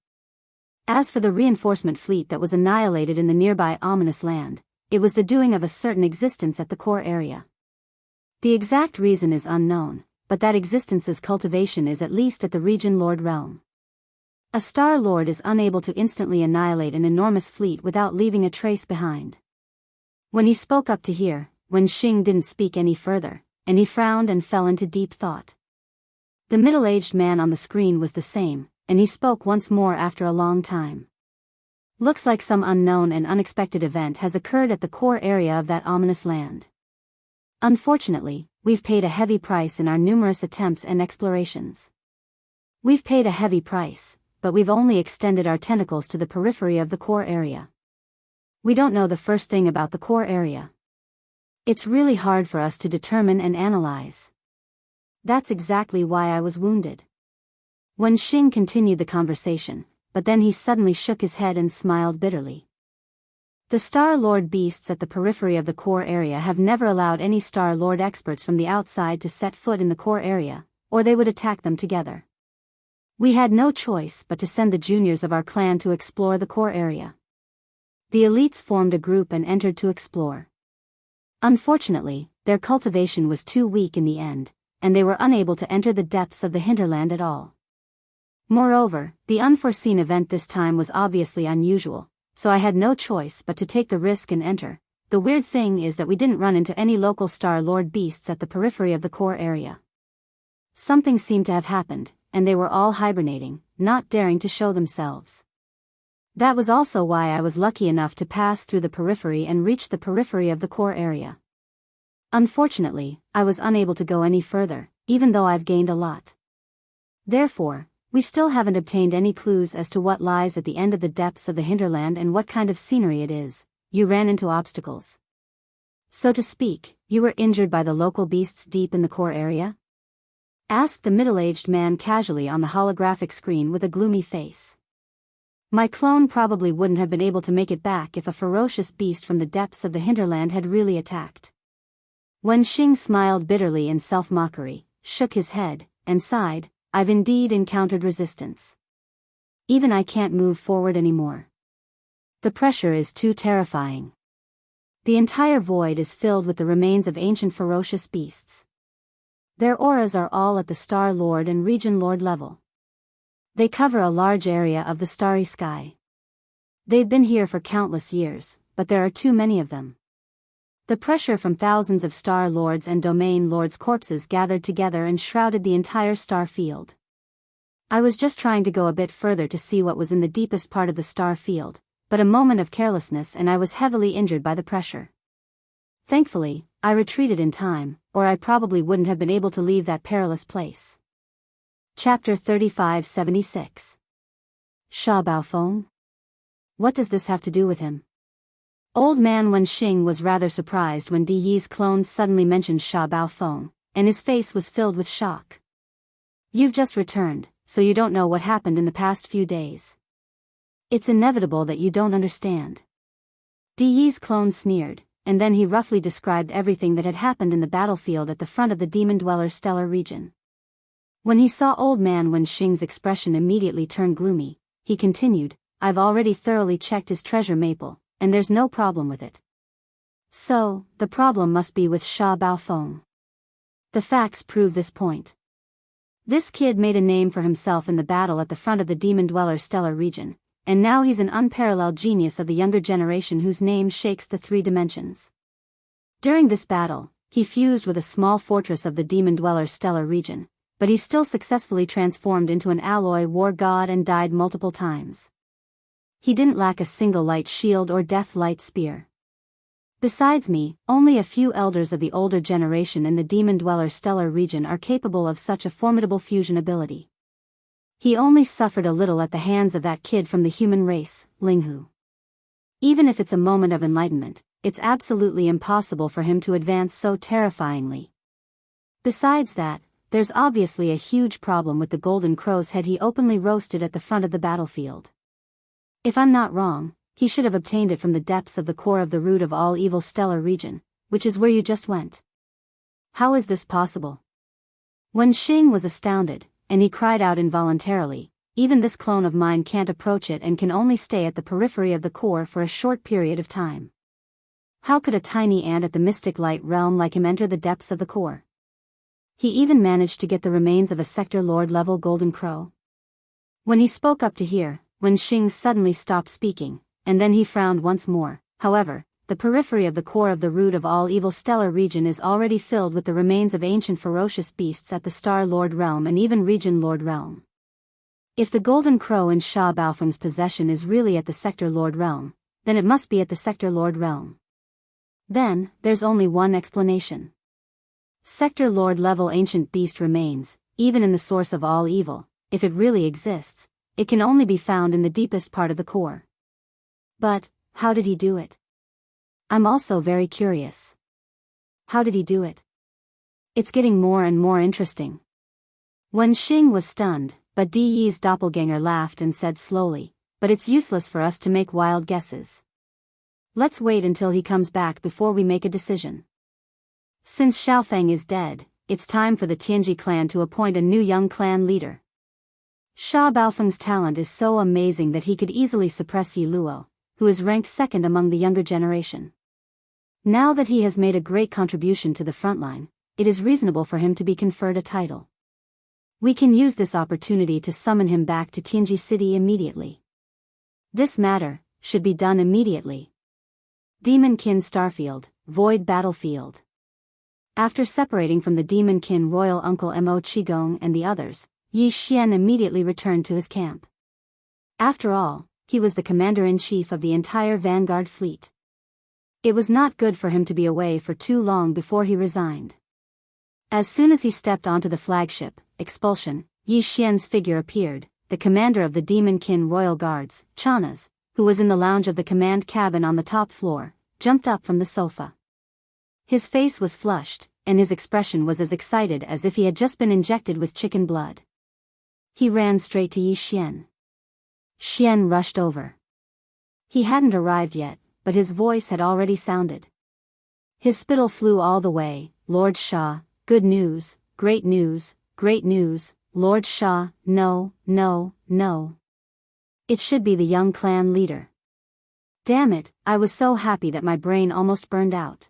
A: As for the reinforcement fleet that was annihilated in the nearby ominous land, it was the doing of a certain existence at the core area. The exact reason is unknown, but that existence's cultivation is at least at the region Lord realm. A Star Lord is unable to instantly annihilate an enormous fleet without leaving a trace behind. When he spoke up to here, Wenxing didn't speak any further, and he frowned and fell into deep thought. The middle-aged man on the screen was the same, and he spoke once more after a long time. Looks like some unknown and unexpected event has occurred at the core area of that ominous land. Unfortunately, we've paid a heavy price in our numerous attempts and explorations. We've paid a heavy price, but we've only extended our tentacles to the periphery of the core area. We don't know the first thing about the core area. It's really hard for us to determine and analyze. That's exactly why I was wounded. Wenxing continued the conversation, but then he suddenly shook his head and smiled bitterly. The Star Lord beasts at the periphery of the core area have never allowed any Star Lord experts from the outside to set foot in the core area, or they would attack them together. We had no choice but to send the juniors of our clan to explore the core area. The elites formed a group and entered to explore. Unfortunately, their cultivation was too weak in the end, and they were unable to enter the depths of the hinterland at all. Moreover, the unforeseen event this time was obviously unusual, so I had no choice but to take the risk and enter. The weird thing is that we didn't run into any local Star Lord beasts at the periphery of the core area. Something seemed to have happened, and they were all hibernating, not daring to show themselves. That was also why I was lucky enough to pass through the periphery and reach the periphery of the core area. Unfortunately, I was unable to go any further, even though I've gained a lot. Therefore, we still haven't obtained any clues as to what lies at the end of the depths of the hinterland and what kind of scenery it is. You ran into obstacles. So to speak, you were injured by the local beasts deep in the core area? Asked the middle-aged man casually on the holographic screen with a gloomy face. My clone probably wouldn't have been able to make it back if a ferocious beast from the depths of the hinterland had really attacked. Wenxing smiled bitterly in self-mockery, shook his head, and sighed, I've indeed encountered resistance. Even I can't move forward anymore. The pressure is too terrifying. The entire void is filled with the remains of ancient ferocious beasts. Their auras are all at the Star Lord and Region Lord level. They cover a large area of the starry sky. They've been here for countless years, but there are too many of them. The pressure from thousands of Star Lords and Domain Lords' corpses gathered together and shrouded the entire star field. I was just trying to go a bit further to see what was in the deepest part of the star field, but a moment of carelessness and I was heavily injured by the pressure. Thankfully, I retreated in time, or I probably wouldn't have been able to leave that perilous place. Chapter 3576. Sha Baofeng? What does this have to do with him? Old man Wenxing was rather surprised when Di Yi's clone suddenly mentioned Sha Baofeng, and his face was filled with shock. You've just returned, so you don't know what happened in the past few days. It's inevitable that you don't understand. Di's clone sneered, and then he roughly described everything that had happened in the battlefield at the front of the Demon Dweller stellar region. When he saw Old Man Wenxing's expression immediately turn gloomy, he continued, I've already thoroughly checked his treasure maple, and there's no problem with it. So, the problem must be with Sha Baofeng. The facts prove this point. This kid made a name for himself in the battle at the front of the Demon Dweller stellar region, and now he's an unparalleled genius of the younger generation whose name shakes the three dimensions. During this battle, he fused with a small fortress of the Demon Dweller stellar region, but he still successfully transformed into an alloy war god and died multiple times. He didn't lack a single light shield or death light spear. Besides me, only a few elders of the older generation in the Demon Dweller stellar region are capable of such a formidable fusion ability. He only suffered a little at the hands of that kid from the human race, Linghu. Even if it's a moment of enlightenment, it's absolutely impossible for him to advance so terrifyingly. Besides that, there's obviously a huge problem with the golden crow's head he openly roasted at the front of the battlefield. If I'm not wrong, he should have obtained it from the depths of the core of the root of all evil stellar region, which is where you just went. How is this possible? Wenxing was astounded, and he cried out involuntarily, even this clone of mine can't approach it and can only stay at the periphery of the core for a short period of time. How could a tiny ant at the mystic light realm like him enter the depths of the core? He even managed to get the remains of a sector lord level golden crow. When he spoke up to hear, Wenxing suddenly stopped speaking, and then he frowned once more. However, the periphery of the core of the root of all evil stellar region is already filled with the remains of ancient ferocious beasts at the Star Lord realm and even Region Lord realm. If the golden crow in Sha Baofeng's possession is really at the Sector Lord realm, then it must be at the Sector Lord realm. Then, there's only one explanation. Sector Lord level ancient beast remains, even in the source of all evil, if it really exists, it can only be found in the deepest part of the core. But, how did he do it? I'm also very curious. How did he do it? It's getting more and more interesting. Wenxing was stunned, but Di's doppelganger laughed and said slowly, but it's useless for us to make wild guesses. Let's wait until he comes back before we make a decision. Since Xiaofeng is dead, it's time for the Tianji clan to appoint a new young clan leader. Sha Baofeng's talent is so amazing that he could easily suppress Yi Luo, who is ranked second among the younger generation. Now that he has made a great contribution to the frontline, it is reasonable for him to be conferred a title. We can use this opportunity to summon him back to Tianji City immediately. This matter should be done immediately. Demonkin Starfield, Void Battlefield. After separating from the Demonkin royal uncle Mo Qigong and the others, Yi Xian immediately returned to his camp. After all, he was the commander-in-chief of the entire Vanguard fleet. It was not good for him to be away for too long before he resigned. As soon as he stepped onto the flagship, Expulsion, Yi Xian's figure appeared, the commander of the Demonkin Royal Guards, Chanas, who was in the lounge of the command cabin on the top floor, jumped up from the sofa. His face was flushed, and his expression was as excited as if he had just been injected with chicken blood. He ran straight to Yi Xian. Xian rushed over. He hadn't arrived yet, but his voice had already sounded. His spittle flew all the way. Lord Sha, good news, great news, great news. Lord Sha, no, no, no. It should be the young clan leader. Damn it, I was so happy that my brain almost burned out.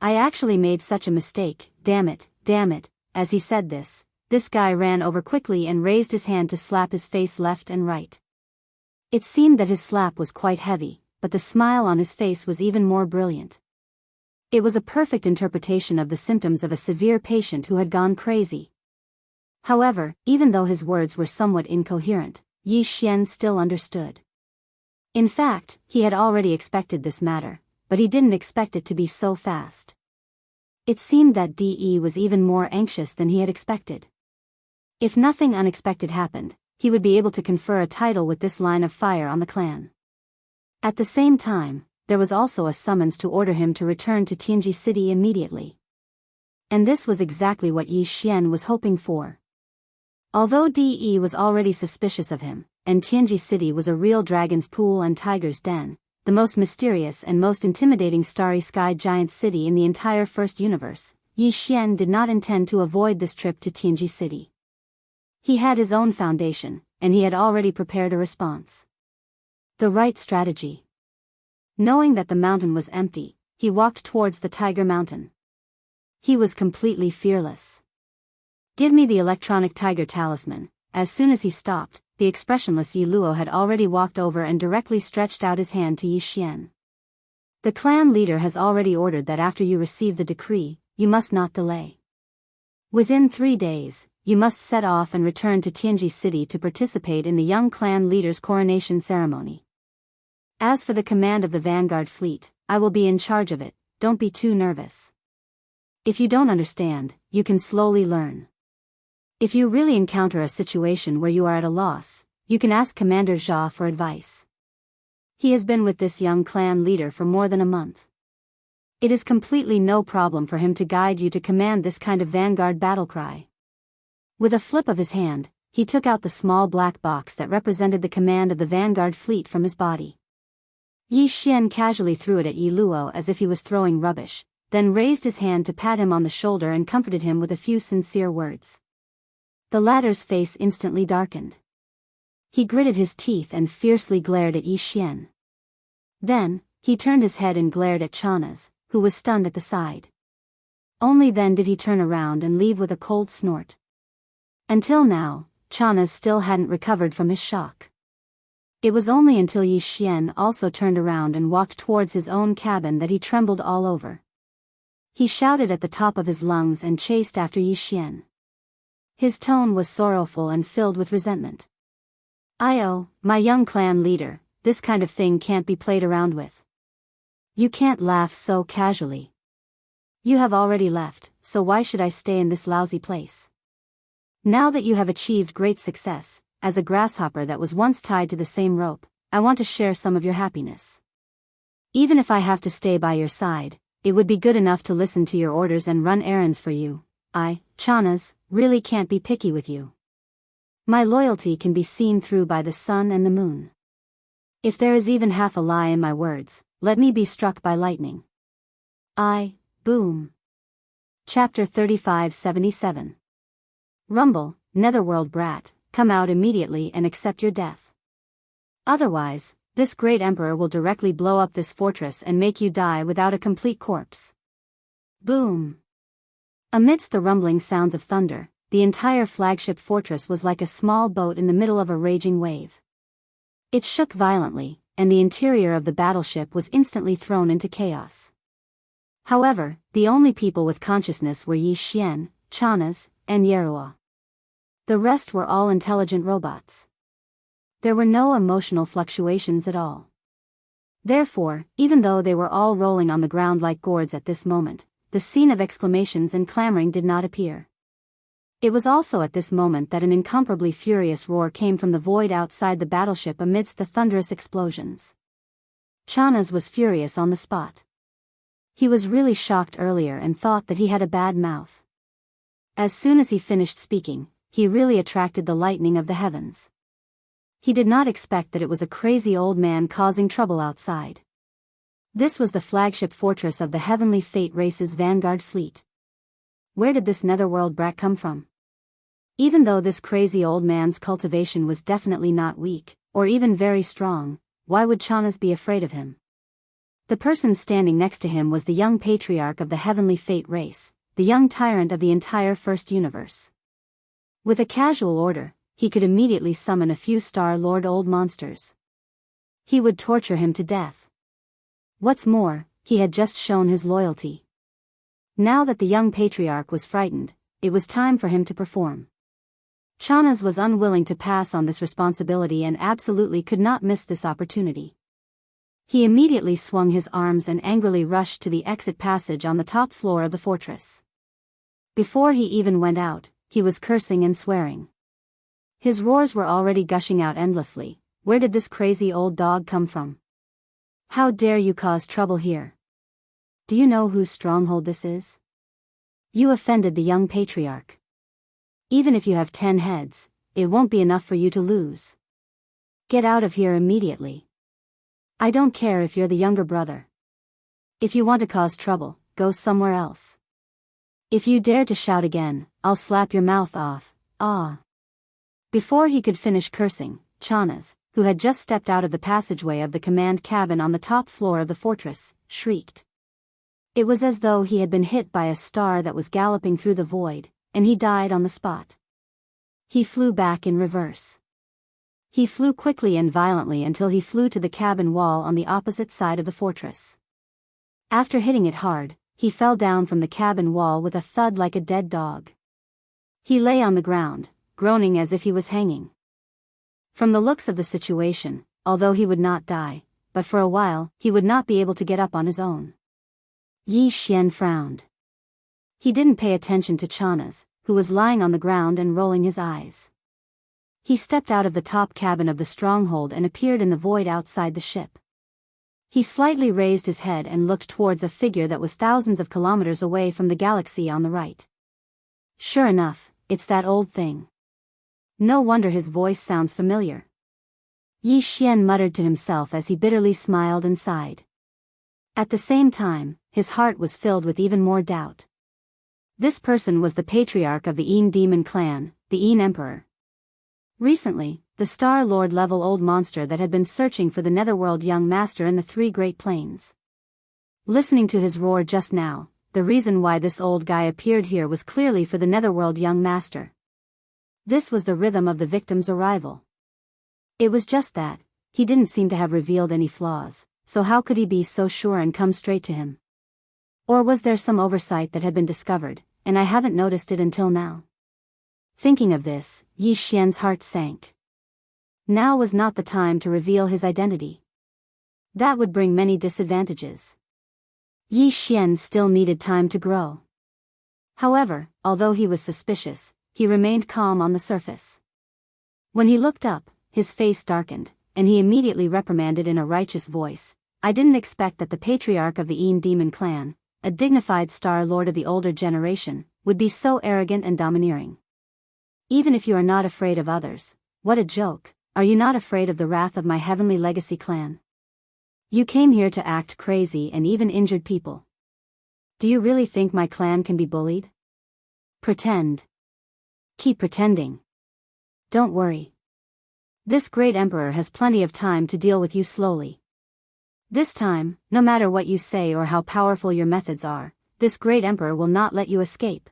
A: I actually made such a mistake, damn it, as he said this guy ran over quickly and raised his hand to slap his face left and right. It seemed that his slap was quite heavy, but the smile on his face was even more brilliant. It was a perfect interpretation of the symptoms of a severe patient who had gone crazy. However, even though his words were somewhat incoherent, Yi Xian still understood. In fact, he had already expected this matter, but he didn't expect it to be so fast. It seemed that De was even more anxious than he had expected. If nothing unexpected happened, he would be able to confer a title with this line of fire on the clan. At the same time, there was also a summons to order him to return to Tianji City immediately. And this was exactly what Yi Xian was hoping for. Although De was already suspicious of him, and Tianji City was a real dragon's pool and tiger's den, the most mysterious and most intimidating starry-skied giant city in the entire first universe, Yi Xian did not intend to avoid this trip to Tianji City. He had his own foundation, and he had already prepared a response. The right strategy. Knowing that the mountain was empty, he walked towards the Tiger Mountain. He was completely fearless. "Give me the electronic tiger talisman." As soon as he stopped, the expressionless Yi Luo had already walked over and directly stretched out his hand to Yi Xian. "The clan leader has already ordered that after you receive the decree, you must not delay. Within 3 days, you must set off and return to Tianji City to participate in the young clan leader's coronation ceremony. As for the command of the vanguard fleet, I will be in charge of it, don't be too nervous. If you don't understand, you can slowly learn. If you really encounter a situation where you are at a loss, you can ask Commander Zhao for advice. He has been with this young clan leader for more than a month. It is completely no problem for him to guide you to command this kind of vanguard battle cry." With a flip of his hand, he took out the small black box that represented the command of the vanguard fleet from his body. Yi Xian casually threw it at Yi Luo as if he was throwing rubbish, then raised his hand to pat him on the shoulder and comforted him with a few sincere words. The latter's face instantly darkened. He gritted his teeth and fiercely glared at Yi Xian. Then, he turned his head and glared at Chana's, who was stunned at the side. Only then did he turn around and leave with a cold snort. Until now, Chana still hadn't recovered from his shock. It was only until Yi Xian also turned around and walked towards his own cabin that he trembled all over. He shouted at the top of his lungs and chased after Yi Xian. His tone was sorrowful and filled with resentment. "Oh, my young clan leader, this kind of thing can't be played around with. You can't laugh so casually. You have already left, so why should I stay in this lousy place? Now that you have achieved great success, as a grasshopper that was once tied to the same rope, I want to share some of your happiness. Even if I have to stay by your side, it would be good enough to listen to your orders and run errands for you. I, Chanas, really can't be picky with you. My loyalty can be seen through by the sun and the moon. If there is even half a lie in my words, let me be struck by lightning. Boom." Chapter 3577. Rumble, Netherworld brat, come out immediately and accept your death. Otherwise, this great emperor will directly blow up this fortress and make you die without a complete corpse. Boom. Amidst the rumbling sounds of thunder, the entire flagship fortress was like a small boat in the middle of a raging wave. It shook violently, and the interior of the battleship was instantly thrown into chaos. However, the only people with consciousness were Yi Xian, Chanas, and Yerua. The rest were all intelligent robots. There were no emotional fluctuations at all. Therefore, even though they were all rolling on the ground like gourds at this moment, the scene of exclamations and clamoring did not appear. It was also at this moment that an incomparably furious roar came from the void outside the battleship amidst the thunderous explosions. Chanas was furious on the spot. He was really shocked earlier and thought that he had a bad mouth. As soon as he finished speaking, he really attracted the lightning of the heavens. He did not expect that it was a crazy old man causing trouble outside. This was the flagship fortress of the Heavenly Fate Race's vanguard fleet. Where did this netherworld brat come from? Even though this crazy old man's cultivation was definitely not weak, or even very strong, why would Chanas be afraid of him? The person standing next to him was the young patriarch of the Heavenly Fate Race, the young tyrant of the entire first universe. With a casual order, he could immediately summon a few Star-Lord old monsters. He would torture him to death. What's more, he had just shown his loyalty. Now that the young patriarch was frightened, it was time for him to perform. Chanas was unwilling to pass on this responsibility and absolutely could not miss this opportunity. He immediately swung his arms and angrily rushed to the exit passage on the top floor of the fortress. Before he even went out, he was cursing and swearing. His roars were already gushing out endlessly. Where did this crazy old dog come from? How dare you cause trouble here? Do you know whose stronghold this is? You offended the young patriarch. Even if you have 10 heads, it won't be enough for you to lose. Get out of here immediately. I don't care if you're the younger brother. If you want to cause trouble, go somewhere else. If you dare to shout again, I'll slap your mouth off. Ah. Before he could finish cursing, Chanas, who had just stepped out of the passageway of the command cabin on the top floor of the fortress, shrieked. It was as though he had been hit by a star that was galloping through the void, and he died on the spot. He flew back in reverse. He flew quickly and violently until he flew to the cabin wall on the opposite side of the fortress. After hitting it hard, he fell down from the cabin wall with a thud like a dead dog. He lay on the ground, groaning as if he was hanging. From the looks of the situation, although he would not die, but for a while, he would not be able to get up on his own. Yi Xian frowned. He didn't pay attention to Chanas, who was lying on the ground and rolling his eyes. He stepped out of the top cabin of the stronghold and appeared in the void outside the ship. He slightly raised his head and looked towards a figure that was thousands of kilometers away from the galaxy on the right. Sure enough, it's that old thing. No wonder his voice sounds familiar. Yi Xian muttered to himself as he bitterly smiled and sighed. At the same time, his heart was filled with even more doubt. This person was the patriarch of the Een Demon clan, the Een Emperor. Recently, the Star-Lord level old monster that had been searching for the Netherworld young master in the Three Great Plains. Listening to his roar just now, the reason why this old guy appeared here was clearly for the Netherworld young master. This was the rhythm of the victim's arrival. It was just that, he didn't seem to have revealed any flaws, so how could he be so sure and come straight to him? Or was there some oversight that had been discovered, and I haven't noticed it until now? Thinking of this, Yi Xian's heart sank. Now was not the time to reveal his identity. That would bring many disadvantages. Yi Xian still needed time to grow. However, although he was suspicious, he remained calm on the surface. When he looked up, his face darkened, and he immediately reprimanded in a righteous voice, I didn't expect that the patriarch of the Een Demon clan, a dignified Star-Lord of the older generation, would be so arrogant and domineering. Even if you are not afraid of others, what a joke, are you not afraid of the wrath of my heavenly legacy clan? You came here to act crazy and even injured people. Do you really think my clan can be bullied? Pretend. Keep pretending. Don't worry. This great emperor has plenty of time to deal with you slowly. This time, no matter what you say or how powerful your methods are, this great emperor will not let you escape.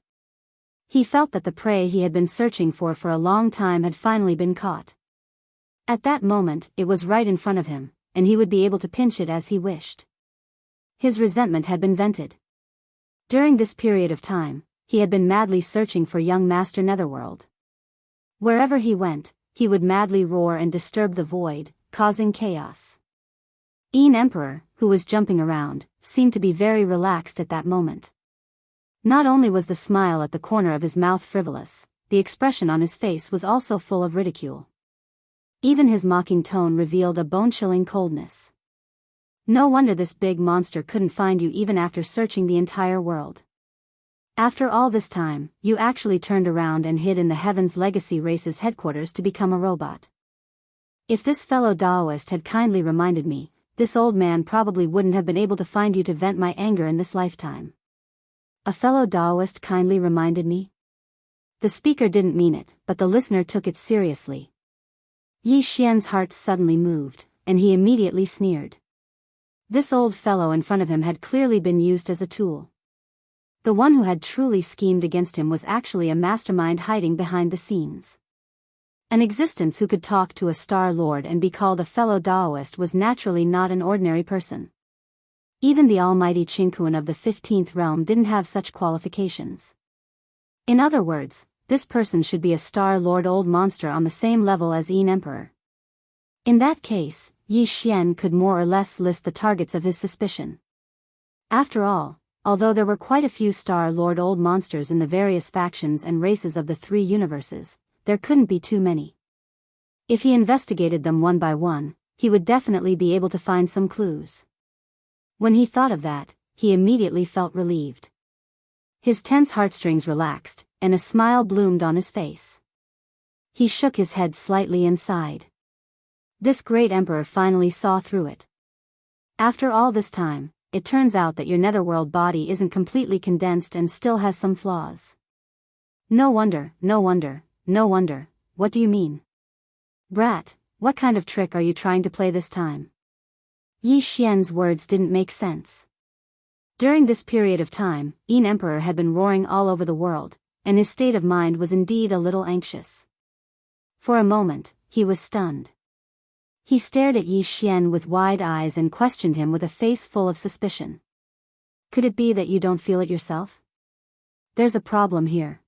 A: He felt that the prey he had been searching for a long time had finally been caught. At that moment, it was right in front of him, and he would be able to pinch it as he wished. His resentment had been vented. During this period of time, he had been madly searching for young Master Netherworld. Wherever he went, he would madly roar and disturb the void, causing chaos. Een Emperor, who was jumping around, seemed to be very relaxed at that moment. Not only was the smile at the corner of his mouth frivolous, the expression on his face was also full of ridicule. Even his mocking tone revealed a bone-chilling coldness. No wonder this big monster couldn't find you even after searching the entire world. After all this time, you actually turned around and hid in the Heaven's Legacy Race's headquarters to become a robot. If this fellow Daoist had kindly reminded me, this old man probably wouldn't have been able to find you to vent my anger in this lifetime. A fellow Daoist kindly reminded me? The speaker didn't mean it, but the listener took it seriously. Yi Xian's heart suddenly moved, and he immediately sneered. This old fellow in front of him had clearly been used as a tool. The one who had truly schemed against him was actually a mastermind hiding behind the scenes. An existence who could talk to a Star-Lord and be called a fellow Daoist was naturally not an ordinary person. Even the almighty Qingquan of the 15th realm didn't have such qualifications. In other words, this person should be a Star-Lord old monster on the same level as Een Emperor. In that case, Yi Xian could more or less list the targets of his suspicion. After all, although there were quite a few Star-Lord old monsters in the various factions and races of the three universes, there couldn't be too many. If he investigated them one by one, he would definitely be able to find some clues. When he thought of that, he immediately felt relieved. His tense heartstrings relaxed, and a smile bloomed on his face. He shook his head slightly and sighed. This great emperor finally saw through it. After all this time, it turns out that your netherworld body isn't completely condensed and still has some flaws. No wonder, no wonder, no wonder. What do you mean? Brat, what kind of trick are you trying to play this time? Yi Xian's words didn't make sense. During this period of time, Yin Emperor had been roaring all over the world, and his state of mind was indeed a little anxious. For a moment, he was stunned. He stared at Yi Xian with wide eyes and questioned him with a face full of suspicion. Could it be that you don't feel it yourself? There's a problem here.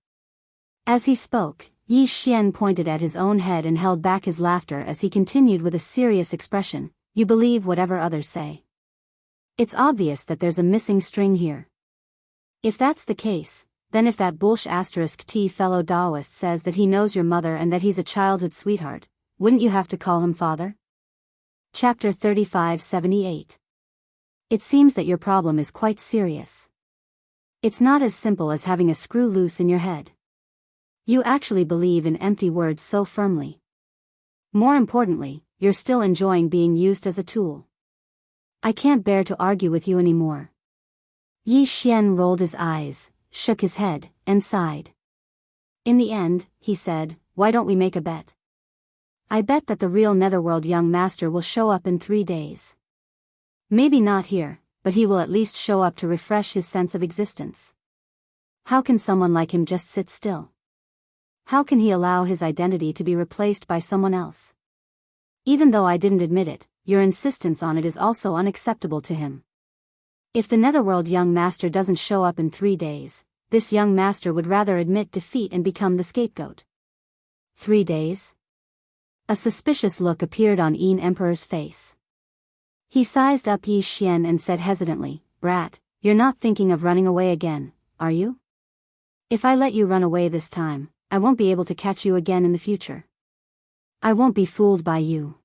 A: As he spoke, Yi Xian pointed at his own head and held back his laughter as he continued with a serious expression, you believe whatever others say. It's obvious that there's a missing string here. If that's the case, then if that *T fellow Taoist says that he knows your mother and that he's a childhood sweetheart, wouldn't you have to call him father? Chapter 3578. It seems that your problem is quite serious. It's not as simple as having a screw loose in your head. You actually believe in empty words so firmly. More importantly, you're still enjoying being used as a tool. I can't bear to argue with you anymore. Yi Xian rolled his eyes, shook his head, and sighed. In the end, he said, why don't we make a bet? I bet that the real Netherworld young master will show up in 3 days. Maybe not here, but he will at least show up to refresh his sense of existence. How can someone like him just sit still? How can he allow his identity to be replaced by someone else? Even though I didn't admit it, your insistence on it is also unacceptable to him. If the Netherworld young master doesn't show up in 3 days, this young master would rather admit defeat and become the scapegoat. 3 days? A suspicious look appeared on Yin Emperor's face. He sized up Yi Xian and said hesitantly, Brat, you're not thinking of running away again, are you? If I let you run away this time, I won't be able to catch you again in the future. I won't be fooled by you.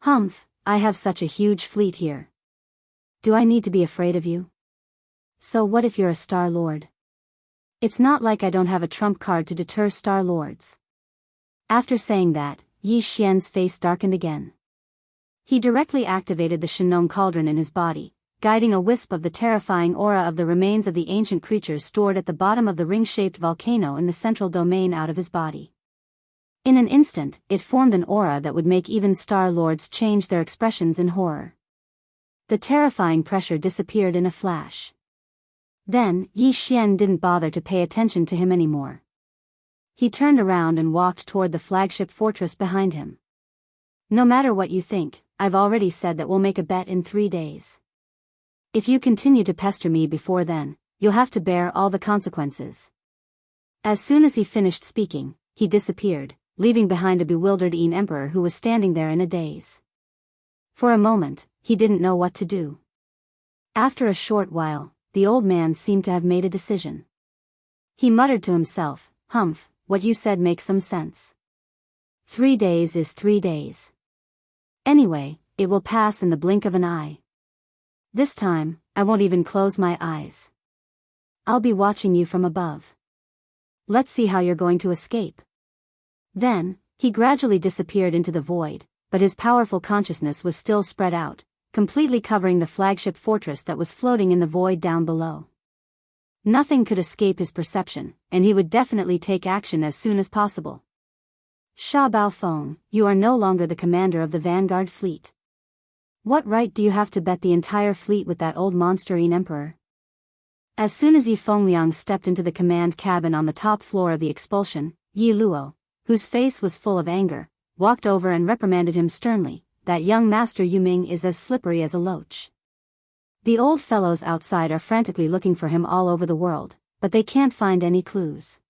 A: Humph, I have such a huge fleet here. Do I need to be afraid of you? So what if you're a Star Lord? It's not like I don't have a trump card to deter Star Lords. After saying that, Yi Xian's face darkened again. He directly activated the Shenong cauldron in his body, guiding a wisp of the terrifying aura of the remains of the ancient creatures stored at the bottom of the ring-shaped volcano in the central domain out of his body. In an instant, it formed an aura that would make even Star Lords change their expressions in horror. The terrifying pressure disappeared in a flash. Then, Yi Xian didn't bother to pay attention to him anymore. He turned around and walked toward the flagship fortress behind him. No matter what you think, I've already said that we'll make a bet in 3 days. If you continue to pester me before then, you'll have to bear all the consequences. As soon as he finished speaking, he disappeared, leaving behind a bewildered Yin Emperor who was standing there in a daze. For a moment, he didn't know what to do. After a short while, the old man seemed to have made a decision. He muttered to himself, Humph, what you said makes some sense. 3 days is 3 days. Anyway, it will pass in the blink of an eye. This time, I won't even close my eyes. I'll be watching you from above. Let's see how you're going to escape. Then, he gradually disappeared into the void, but his powerful consciousness was still spread out, completely covering the flagship fortress that was floating in the void down below. Nothing could escape his perception, and he would definitely take action as soon as possible. Sha Baofeng, you are no longer the commander of the Vanguard fleet. What right do you have to bet the entire fleet with that old monster Yin Emperor? As soon as Yi Fengliang stepped into the command cabin on the top floor of the expulsion, Yi Luo, whose face was full of anger, walked over and reprimanded him sternly, that young master Yuming is as slippery as a loach. The old fellows outside are frantically looking for him all over the world, but they can't find any clues.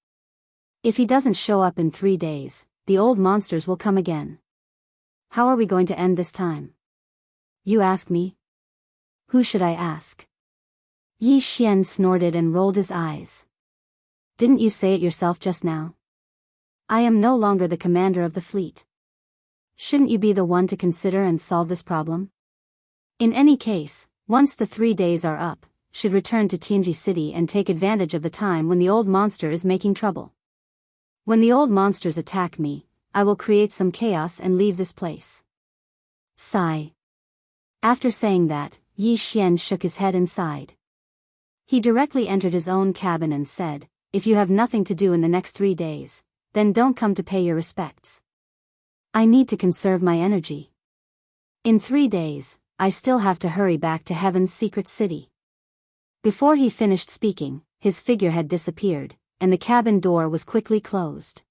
A: If he doesn't show up in 3 days, the old monsters will come again. How are we going to end this time? You ask me? Who should I ask? Yi Xian snorted and rolled his eyes. Didn't you say it yourself just now? I am no longer the commander of the fleet. Shouldn't you be the one to consider and solve this problem? In any case, once the 3 days are up, should return to Tianji City and take advantage of the time when the old monster is making trouble. When the old monsters attack me, I will create some chaos and leave this place. Sigh. After saying that, Yi Xian shook his head and sighed. He directly entered his own cabin and said, "If you have nothing to do in the next 3 days, then don't come to pay your respects. I need to conserve my energy. In 3 days, I still have to hurry back to Heaven's secret city." Before he finished speaking, his figure had disappeared, and the cabin door was quickly closed.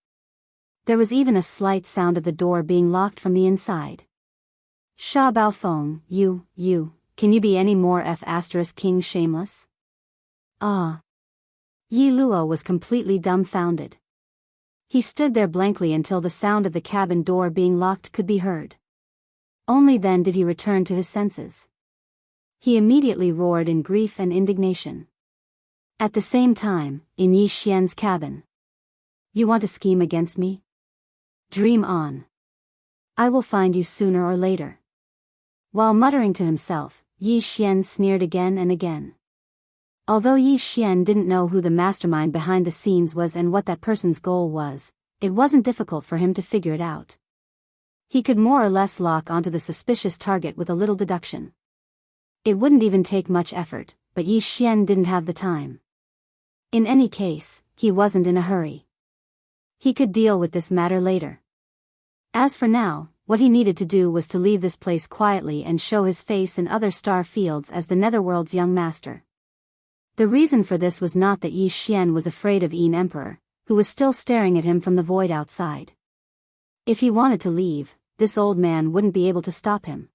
A: There was even a slight sound of the door being locked from the inside. "Sha Baofeng, you, can you be any more king shameless?" Ah. Yi Luo was completely dumbfounded. He stood there blankly until the sound of the cabin door being locked could be heard. Only then did he return to his senses. He immediately roared in grief and indignation. At the same time, in Yi Xian's cabin. "You want to scheme against me? Dream on. I will find you sooner or later." While muttering to himself, Yi Xian sneered again and again. Although Yi Xian didn't know who the mastermind behind the scenes was and what that person's goal was, it wasn't difficult for him to figure it out. He could more or less lock onto the suspicious target with a little deduction. It wouldn't even take much effort, but Yi Xian didn't have the time. In any case, he wasn't in a hurry. He could deal with this matter later. As for now, what he needed to do was to leave this place quietly and show his face in other star fields as the Netherworld's young master. The reason for this was not that Yi Xian was afraid of Yin Emperor, who was still staring at him from the void outside. If he wanted to leave, this old man wouldn't be able to stop him.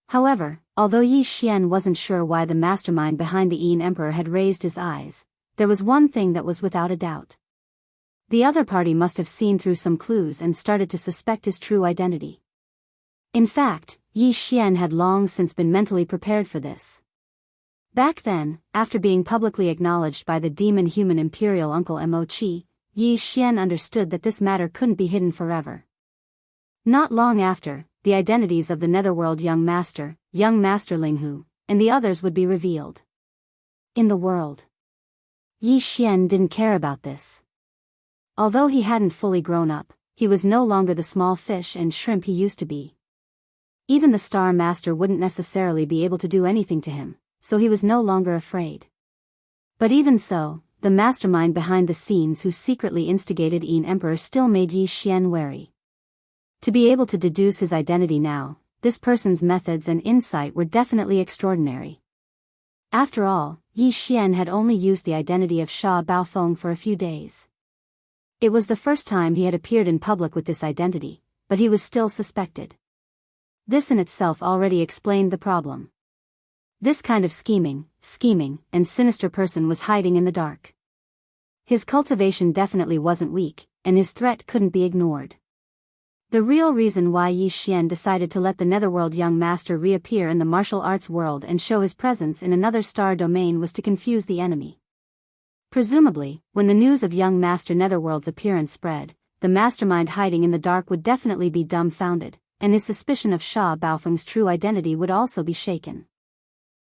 A: However, although Yi Xian wasn't sure why the mastermind behind the Yin Emperor had raised his eyes, there was one thing that was without a doubt. The other party must have seen through some clues and started to suspect his true identity. In fact, Yi Xian had long since been mentally prepared for this. Back then, after being publicly acknowledged by the demon-human imperial uncle Mo Qi, Yi Xian understood that this matter couldn't be hidden forever. Not long after, the identities of the Netherworld young master Linghu, and the others would be revealed. In the world, Yi Xian didn't care about this. Although he hadn't fully grown up, he was no longer the small fish and shrimp he used to be. Even the Star Master wouldn't necessarily be able to do anything to him, so he was no longer afraid. But even so, the mastermind behind the scenes who secretly instigated Yin Emperor still made Yi Xian wary. To be able to deduce his identity now, this person's methods and insight were definitely extraordinary. After all, Yi Xian had only used the identity of Sha Baofeng for a few days. It was the first time he had appeared in public with this identity, but he was still suspected. This in itself already explained the problem. This kind of scheming, and sinister person was hiding in the dark. His cultivation definitely wasn't weak, and his threat couldn't be ignored. The real reason why Yi Xian decided to let the Netherworld young master reappear in the martial arts world and show his presence in another star domain was to confuse the enemy. Presumably, when the news of young master Netherworld's appearance spread, the mastermind hiding in the dark would definitely be dumbfounded, and his suspicion of Sha Baofeng's true identity would also be shaken.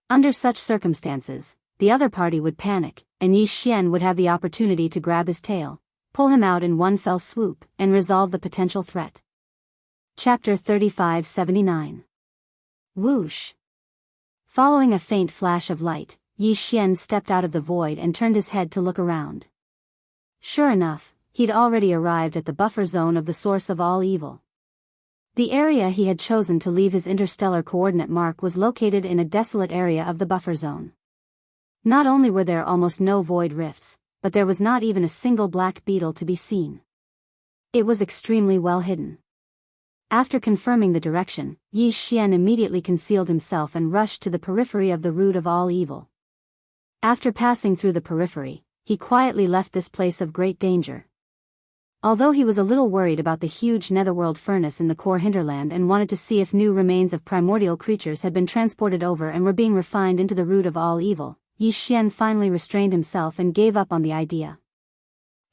A: Under such circumstances, the other party would panic, and Yi Xian would have the opportunity to grab his tail, pull him out in one fell swoop, and resolve the potential threat. Chapter 3579. Whoosh. Following a faint flash of light, Yi Xian stepped out of the void and turned his head to look around. Sure enough, he'd already arrived at the buffer zone of the source of all evil. The area he had chosen to leave his interstellar coordinate mark was located in a desolate area of the buffer zone. Not only were there almost no void rifts, but there was not even a single black beetle to be seen. It was extremely well hidden. After confirming the direction, Yi Xian immediately concealed himself and rushed to the periphery of the root of all evil. After passing through the periphery, he quietly left this place of great danger. Although he was a little worried about the huge netherworld furnace in the core hinterland and wanted to see if new remains of primordial creatures had been transported over and were being refined into the root of all evil, Yi Xian finally restrained himself and gave up on the idea.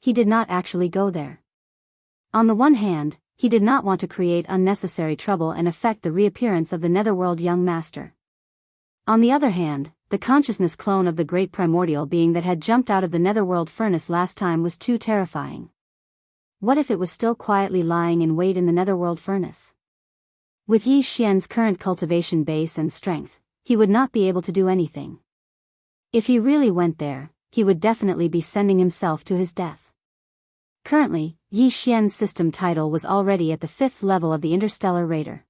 A: He did not actually go there. On the one hand, he did not want to create unnecessary trouble and affect the reappearance of the netherworld young master. On the other hand, the consciousness clone of the great primordial being that had jumped out of the netherworld furnace last time was too terrifying. What if it was still quietly lying in wait in the netherworld furnace? With Yi Xian's current cultivation base and strength, he would not be able to do anything. If he really went there, he would definitely be sending himself to his death. Currently, Yi Xian's system title was already at the 5th level of the Interstellar Radar.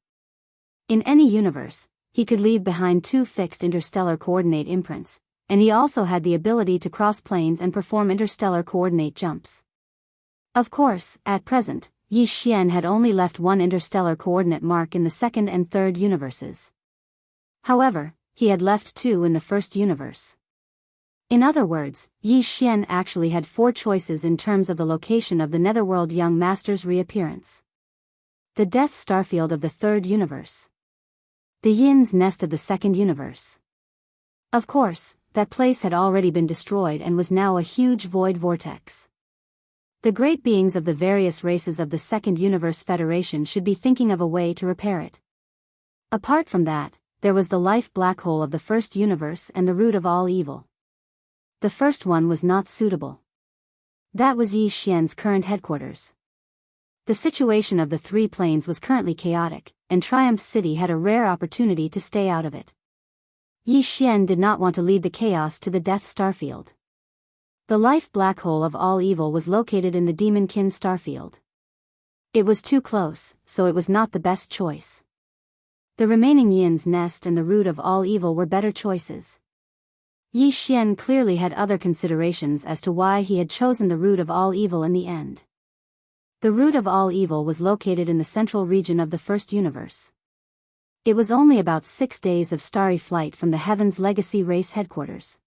A: In any universe, he could leave behind 2 fixed interstellar coordinate imprints, and he also had the ability to cross planes and perform interstellar coordinate jumps. Of course, at present, Yi Xian had only left 1 interstellar coordinate mark in the 2nd and 3rd universes. However, he had left 2 in the 1st universe. In other words, Yi Xian actually had 4 choices in terms of the location of the netherworld young master's reappearance. The Death Starfield of the 3rd universe. The Yin's Nest of the 2nd universe. Of course, that place had already been destroyed and was now a huge void vortex. The great beings of the various races of the 2nd Universe Federation should be thinking of a way to repair it. Apart from that, there was the life black hole of the 1st universe and the root of all evil. The first one was not suitable. That was Yi Xian's current headquarters. The situation of the 3 planes was currently chaotic, and Triumph City had a rare opportunity to stay out of it. Yi Xian did not want to lead the chaos to the Death Starfield. The life black hole of all evil was located in the Demonkin Starfield. It was too close, so it was not the best choice. The remaining Yin's Nest and the root of all evil were better choices. Yi Xian clearly had other considerations as to why he had chosen the root of all evil in the end. The root of all evil was located in the central region of the 1st universe. It was only about 6 days of starry flight from the Heaven's Legacy Race headquarters.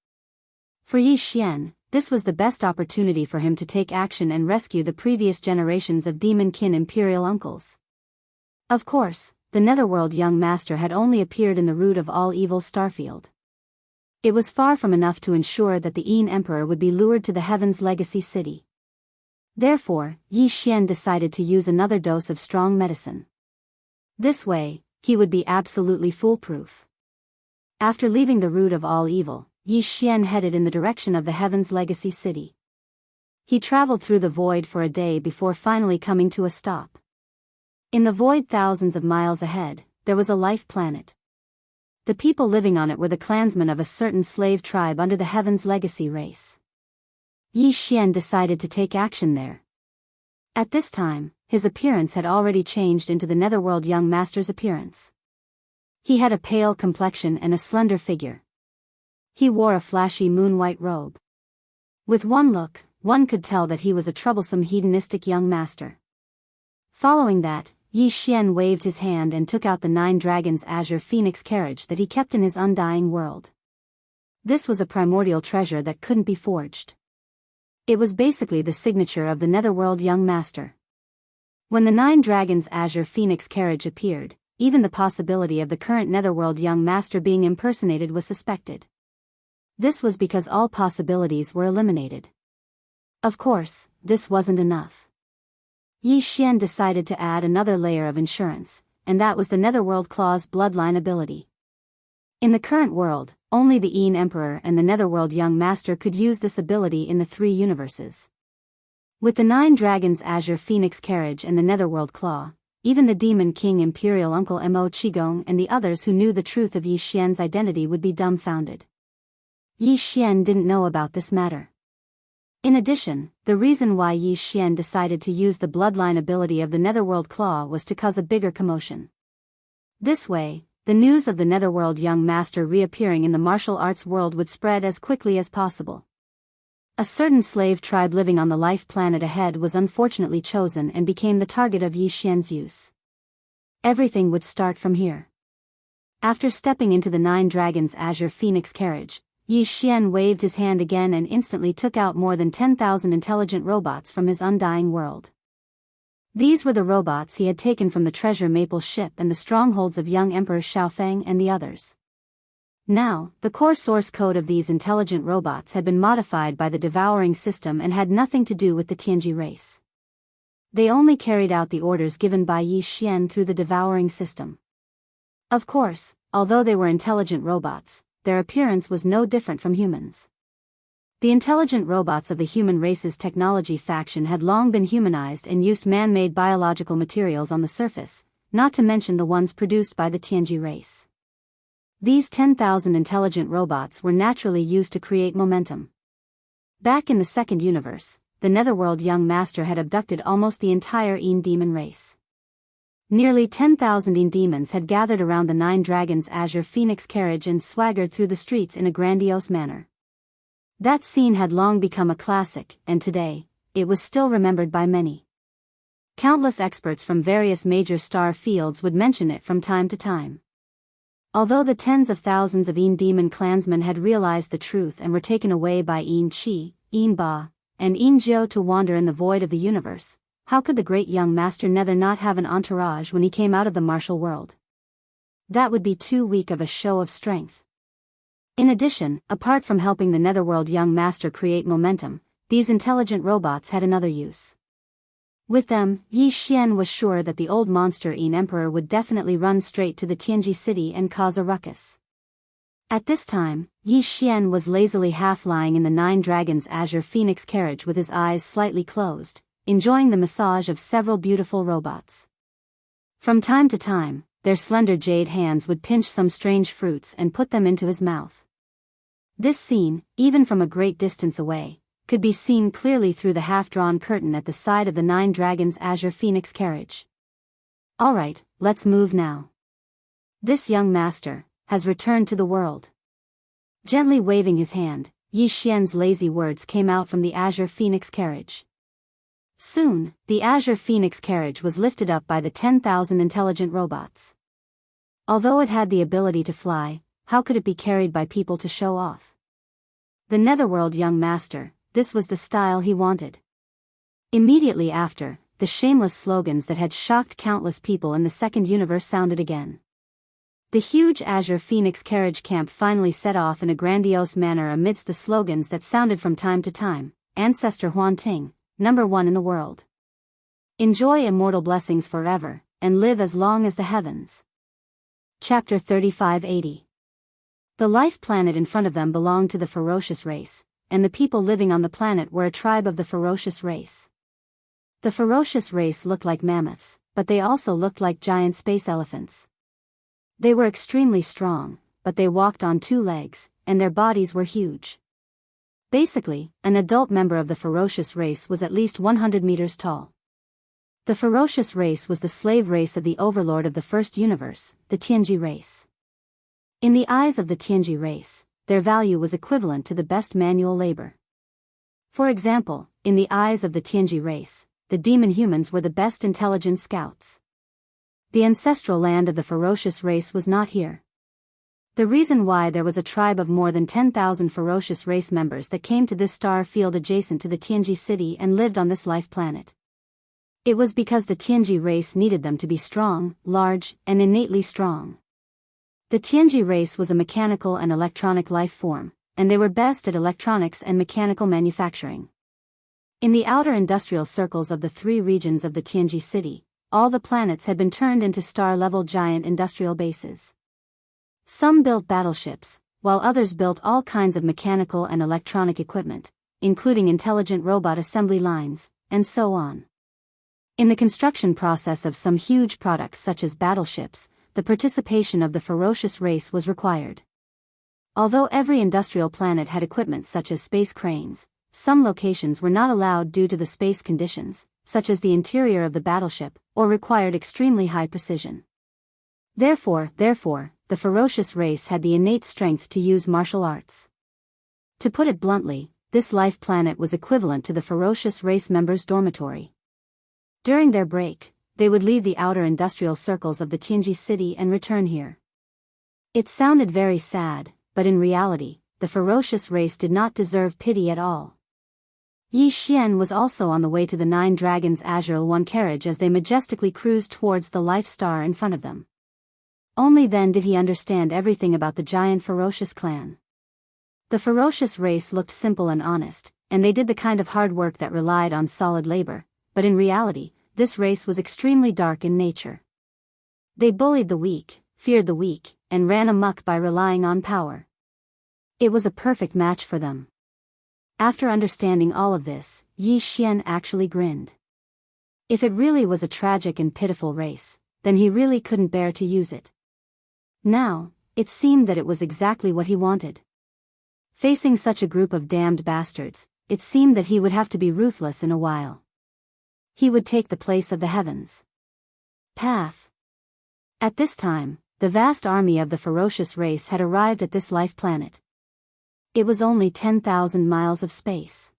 A: For Yi Xian, this was the best opportunity for him to take action and rescue the previous generations of Demonkin Imperial uncles. Of course, the Netherworld young master had only appeared in the root of all evil Starfield. It was far from enough to ensure that the Yin Emperor would be lured to the Heaven's Legacy City. Therefore, Yi Xian decided to use another dose of strong medicine. This way, he would be absolutely foolproof. After leaving the root of all evil, Yi Xian headed in the direction of the Heaven's Legacy City. He traveled through the void for a day before finally coming to a stop. In the void thousands of miles ahead, there was a life planet. The people living on it were the clansmen of a certain slave tribe under the Heaven's Legacy race. Yi Xian decided to take action there. At this time, his appearance had already changed into the Netherworld young master's appearance. He had a pale complexion and a slender figure. He wore a flashy moon-white robe. With one look, one could tell that he was a troublesome hedonistic young master. Following that, Yi Xian waved his hand and took out the 9 dragons' azure phoenix carriage that he kept in his undying world. This was a primordial treasure that couldn't be forged. It was basically the signature of the Netherworld young master. When the 9 dragons' azure phoenix carriage appeared, even the possibility of the current Netherworld young master being impersonated was suspected. This was because all possibilities were eliminated. Of course, this wasn't enough. Yi Xian decided to add another layer of insurance, and that was the Netherworld Claw's bloodline ability. In the current world, only the Yin Emperor and the Netherworld young master could use this ability in the 3 universes. With the 9 dragons' azure phoenix carriage and the Netherworld Claw, even the Demon King Imperial Uncle Mo Qigong and the others who knew the truth of Yi Xian's identity would be dumbfounded. Yi Xian didn't know about this matter. In addition, the reason why Yi Xian decided to use the bloodline ability of the Netherworld Claw was to cause a bigger commotion. This way, the news of the Netherworld young master reappearing in the martial arts world would spread as quickly as possible. A certain slave tribe living on the life planet ahead was unfortunately chosen and became the target of Yi Xian's use. Everything would start from here. After stepping into the 9 dragons' azure phoenix carriage, Yi Xian waved his hand again and instantly took out more than 10,000 intelligent robots from his undying world. These were the robots he had taken from the treasure maple ship and the strongholds of young Emperor Xiaofeng and the others. Now, the core source code of these intelligent robots had been modified by the devouring system and had nothing to do with the Tianji race. They only carried out the orders given by Yi Xian through the devouring system. Of course, although they were intelligent robots, their appearance was no different from humans. The intelligent robots of the human race's technology faction had long been humanized and used man-made biological materials on the surface, not to mention the ones produced by the Tianji race. These 10,000 intelligent robots were naturally used to create momentum. Back in the second universe, the Netherworld young master had abducted almost the entire Een demon race. Nearly 10,000 Een demons had gathered around the Nine Dragons' Azure Phoenix carriage and swaggered through the streets in a grandiose manner. That scene had long become a classic, and today, it was still remembered by many. Countless experts from various major star fields would mention it from time to time. Although the tens of thousands of Een demon clansmen had realized the truth and were taken away by Een Chi, Een Ba, and Een Jiao to wander in the void of the universe, how could the great young master Nether not have an entourage when he came out of the martial world? That would be too weak of a show of strength. In addition, apart from helping the Netherworld young master create momentum, these intelligent robots had another use. With them, Yi Xian was sure that the old monster Een Emperor would definitely run straight to the Tianji city and cause a ruckus. At this time, Yi Xian was lazily half-lying in the Nine Dragons' Azure Phoenix carriage with his eyes slightly closed, enjoying the massage of several beautiful robots. From time to time, their slender jade hands would pinch some strange fruits and put them into his mouth. This scene, even from a great distance away, could be seen clearly through the half-drawn curtain at the side of the Nine Dragons' Azure Phoenix carriage. Alright, let's move now. This young master has returned to the world. Gently waving his hand, Yi Xian's lazy words came out from the Azure Phoenix carriage. Soon, the Azure Phoenix carriage was lifted up by the 10,000 intelligent robots. Although it had the ability to fly, how could it be carried by people to show off? The Netherworld young master, this was the style he wanted. Immediately after, the shameless slogans that had shocked countless people in the second universe sounded again. The huge Azure Phoenix carriage camp finally set off in a grandiose manner amidst the slogans that sounded from time to time. Ancestor Huan Ting, #1 in the world. Enjoy immortal blessings forever, and live as long as the heavens. Chapter 3580. The life planet in front of them belonged to the ferocious race, and the people living on the planet were a tribe of the ferocious race. The ferocious race looked like mammoths, but they also looked like giant space elephants. They were extremely strong, but they walked on two legs, and their bodies were huge. Basically, an adult member of the ferocious race was at least 100 meters tall. The ferocious race was the slave race of the overlord of the first universe, the Tianji race. In the eyes of the Tianji race, their value was equivalent to the best manual labor. For example, in the eyes of the Tianji race, the demon humans were the best intelligent scouts. The ancestral land of the ferocious race was not here. The reason why there was a tribe of more than 10,000 ferocious race members that came to this star field adjacent to the Tianji city and lived on this life planet. It was because the Tianji race needed them to be strong, large, and innately strong. The Tianji race was a mechanical and electronic life form, and they were best at electronics and mechanical manufacturing. In the outer industrial circles of the three regions of the Tianji city, all the planets had been turned into star-level giant industrial bases. Some built battleships, while others built all kinds of mechanical and electronic equipment, including intelligent robot assembly lines, and so on. In the construction process of some huge products such as battleships, the participation of the ferocious race was required. Although every industrial planet had equipment such as space cranes, some locations were not allowed due to the space conditions, such as the interior of the battleship, or required extremely high precision. Therefore, the ferocious race had the innate strength to use martial arts. To put it bluntly, this life planet was equivalent to the ferocious race members' dormitory. During their break, they would leave the outer industrial circles of the Tianji city and return here. It sounded very sad, but in reality, the ferocious race did not deserve pity at all. Yi Xian was also on the way to the Nine Dragons' Azure One carriage as they majestically cruised towards the life star in front of them. Only then did he understand everything about the giant ferocious clan. The ferocious race looked simple and honest, and they did the kind of hard work that relied on solid labor, but in reality, this race was extremely dark in nature. They bullied the weak, feared the weak, and ran amok by relying on power. It was a perfect match for them. After understanding all of this, Yi Xian actually grinned. If it really was a tragic and pitiful race, then he really couldn't bear to use it. Now, it seemed that it was exactly what he wanted. Facing such a group of damned bastards, it seemed that he would have to be ruthless in a while. He would take the place of the heavens. Path. At this time, the vast army of the ferocious race had arrived at this life planet. It was only 10,000 miles of space.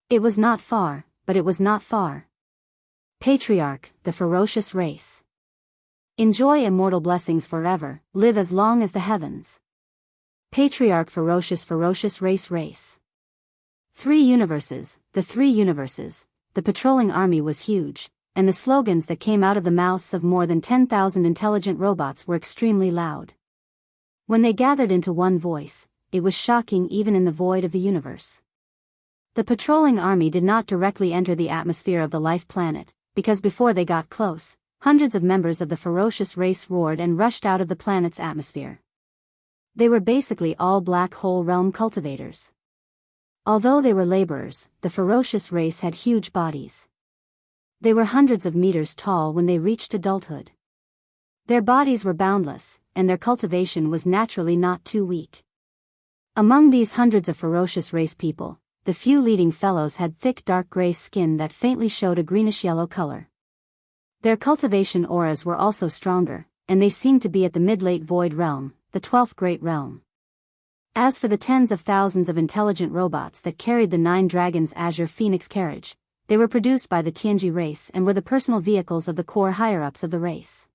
A: It was not far, but it was not far. Patriarch, the ferocious race. Enjoy immortal blessings forever, live as long as the heavens. Patriarch ferocious race. 3 universes, the patrolling army was huge, and the slogans that came out of the mouths of more than 10,000 intelligent robots were extremely loud. When they gathered into one voice, it was shocking even in the void of the universe. The patrolling army did not directly enter the atmosphere of the life planet, because before they got close, hundreds of members of the ferocious race roared and rushed out of the planet's atmosphere. They were basically all black hole realm cultivators. Although they were laborers, the ferocious race had huge bodies. They were hundreds of meters tall when they reached adulthood. Their bodies were boundless, and their cultivation was naturally not too weak. Among these hundreds of ferocious race people, the few leading fellows had thick dark gray skin that faintly showed a greenish-yellow color. Their cultivation auras were also stronger, and they seemed to be at the mid-late void realm, the 12th great realm. As for the tens of thousands of intelligent robots that carried the 9 Dragons' Azure Phoenix carriage, they were produced by the Tianji race and were the personal vehicles of the core higher-ups of the race.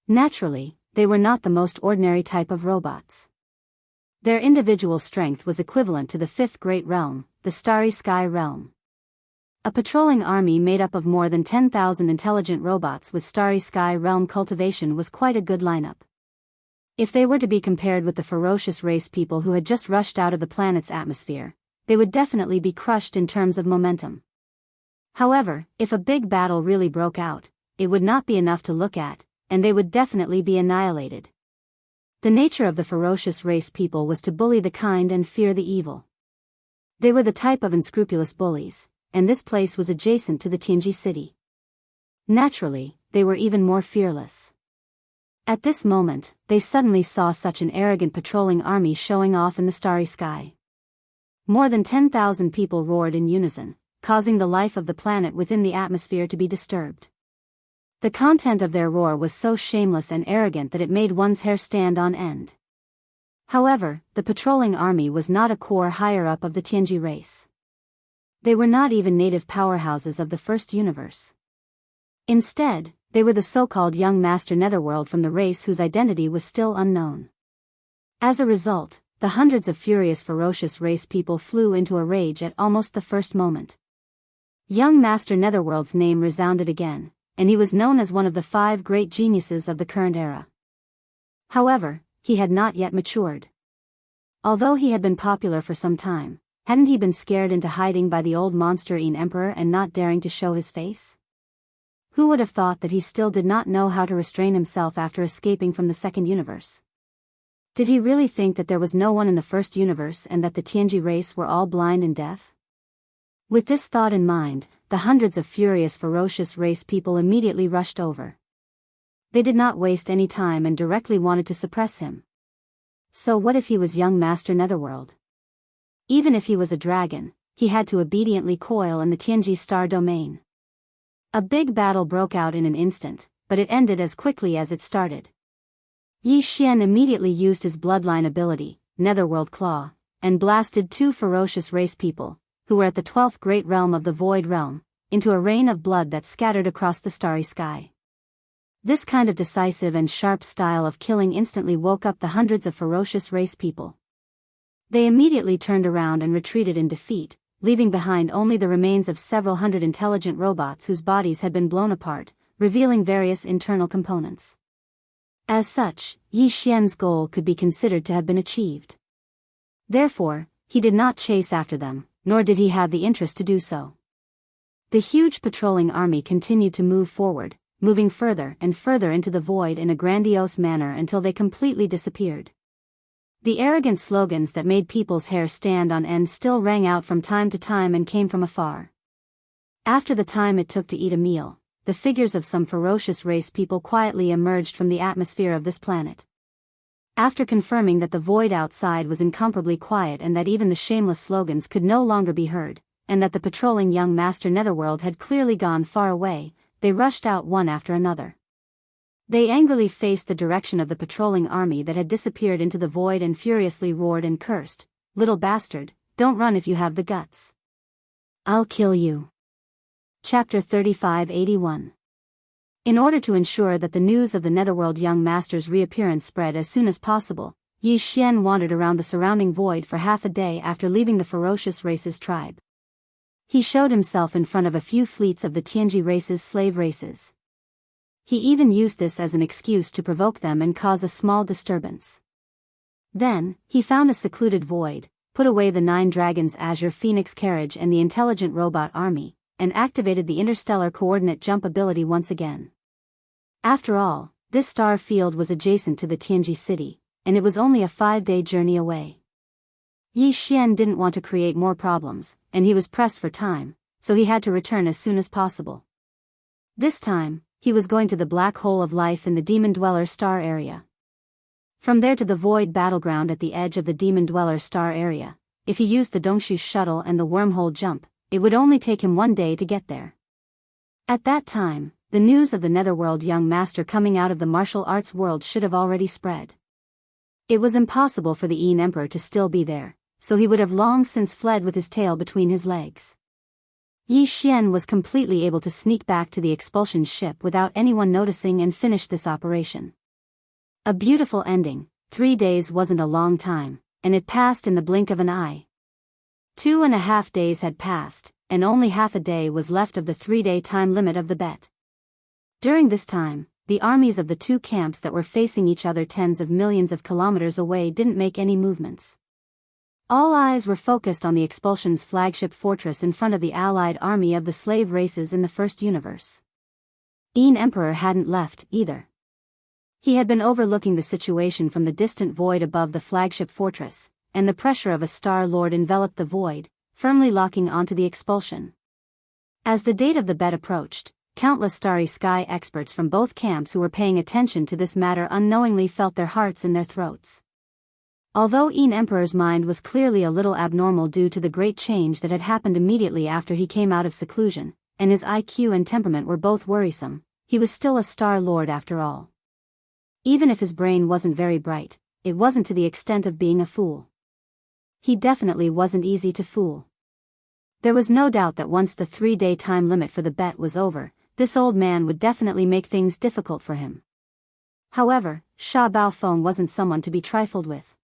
A: Naturally, they were not the most ordinary type of robots. Their individual strength was equivalent to the 5th great realm, the Starry Sky realm. A patrolling army made up of more than 10,000 intelligent robots with Starry Sky realm cultivation was quite a good lineup. If they were to be compared with the ferocious race people who had just rushed out of the planet's atmosphere, they would definitely be crushed in terms of momentum. However, if a big battle really broke out, it would not be enough to look at, and they would definitely be annihilated. The nature of the ferocious race people was to bully the kind and fear the evil. They were the type of unscrupulous bullies, and this place was adjacent to the Tianji city. Naturally, they were even more fearless. At this moment, they suddenly saw such an arrogant patrolling army showing off in the starry sky. More than 10,000 people roared in unison, causing the life of the planet within the atmosphere to be disturbed. The content of their roar was so shameless and arrogant that it made one's hair stand on end. However, the patrolling army was not a core higher-up of the Tianji race. They were not even native powerhouses of the first universe. Instead, they were the so-called young master netherworld from the race whose identity was still unknown. As a result, the hundreds of furious ferocious race people flew into a rage at almost the first moment. Young master netherworld's name resounded again, and he was known as one of the 5 great geniuses of the current era. However, he had not yet matured. Although he had been popular for some time, hadn't he been scared into hiding by the old monster-eaten emperor and not daring to show his face? Who would have thought that he still did not know how to restrain himself after escaping from the second universe? Did he really think that there was no one in the first universe and that the Tianji race were all blind and deaf? With this thought in mind, the hundreds of furious ferocious race people immediately rushed over. They did not waste any time and directly wanted to suppress him. So what if he was young master netherworld? Even if he was a dragon, he had to obediently coil in the Tianji star domain. A big battle broke out in an instant, but it ended as quickly as it started. Yi Xian immediately used his bloodline ability, Netherworld Claw, and blasted 2 ferocious race people, who were at the 12th great realm of the Void Realm, into a rain of blood that scattered across the starry sky. This kind of decisive and sharp style of killing instantly woke up the hundreds of ferocious race people. They immediately turned around and retreated in defeat, leaving behind only the remains of several hundred intelligent robots whose bodies had been blown apart, revealing various internal components. As such, Yi Xian's goal could be considered to have been achieved. Therefore, he did not chase after them, nor did he have the interest to do so. The huge patrolling army continued to move forward, moving further and further into the void in a grandiose manner until they completely disappeared. The arrogant slogans that made people's hair stand on end still rang out from time to time and came from afar. After the time it took to eat a meal, the figures of some ferocious race people quietly emerged from the atmosphere of this planet. After confirming that the void outside was incomparably quiet and that even the shameless slogans could no longer be heard, and that the patrolling young master Netherworld had clearly gone far away, they rushed out one after another. They angrily faced the direction of the patrolling army that had disappeared into the void and furiously roared and cursed, "Little bastard, don't run if you have the guts. I'll kill you." Chapter 3581. In order to ensure that the news of the Netherworld young master's reappearance spread as soon as possible, Yi Xian wandered around the surrounding void for half a day after leaving the ferocious race's tribe. He showed himself in front of a few fleets of the Tianji race's slave races. He even used this as an excuse to provoke them and cause a small disturbance. Then, he found a secluded void, put away the 9 Dragons Azure Phoenix carriage and the intelligent robot army, and activated the interstellar coordinate jump ability once again. After all, this star field was adjacent to the Tianji city, and it was only a 5-day journey away. Yi Xian didn't want to create more problems, and he was pressed for time, so he had to return as soon as possible. This time, he was going to the black hole of life in the Demon Dweller star area. From there to the void battleground at the edge of the Demon Dweller star area, if he used the Dongshu shuttle and the wormhole jump, it would only take him 1 day to get there. At that time, the news of the Netherworld young master coming out of the martial arts world should have already spread. It was impossible for the Yin Emperor to still be there, so he would have long since fled with his tail between his legs. Yi Xian was completely able to sneak back to the expulsion ship without anyone noticing and finish this operation. A beautiful ending. 3 days wasn't a long time, and it passed in the blink of an eye. 2.5 days had passed, and only half a day was left of the 3-day time limit of the bet. During this time, the armies of the 2 camps that were facing each other tens of millions of kilometers away didn't make any movements. All eyes were focused on the expulsion's flagship fortress in front of the allied army of the slave races in the first universe. Yin Emperor hadn't left, either. He had been overlooking the situation from the distant void above the flagship fortress, and the pressure of a Star Lord enveloped the void, firmly locking onto the expulsion. As the date of the bet approached, countless starry sky experts from both camps who were paying attention to this matter unknowingly felt their hearts in their throats. Although Yin Emperor's mind was clearly a little abnormal due to the great change that had happened immediately after he came out of seclusion, and his IQ and temperament were both worrisome, he was still a Star Lord after all. Even if his brain wasn't very bright, it wasn't to the extent of being a fool. He definitely wasn't easy to fool. There was no doubt that once the 3-day time limit for the bet was over, this old man would definitely make things difficult for him. However, Sha Baofeng wasn't someone to be trifled with.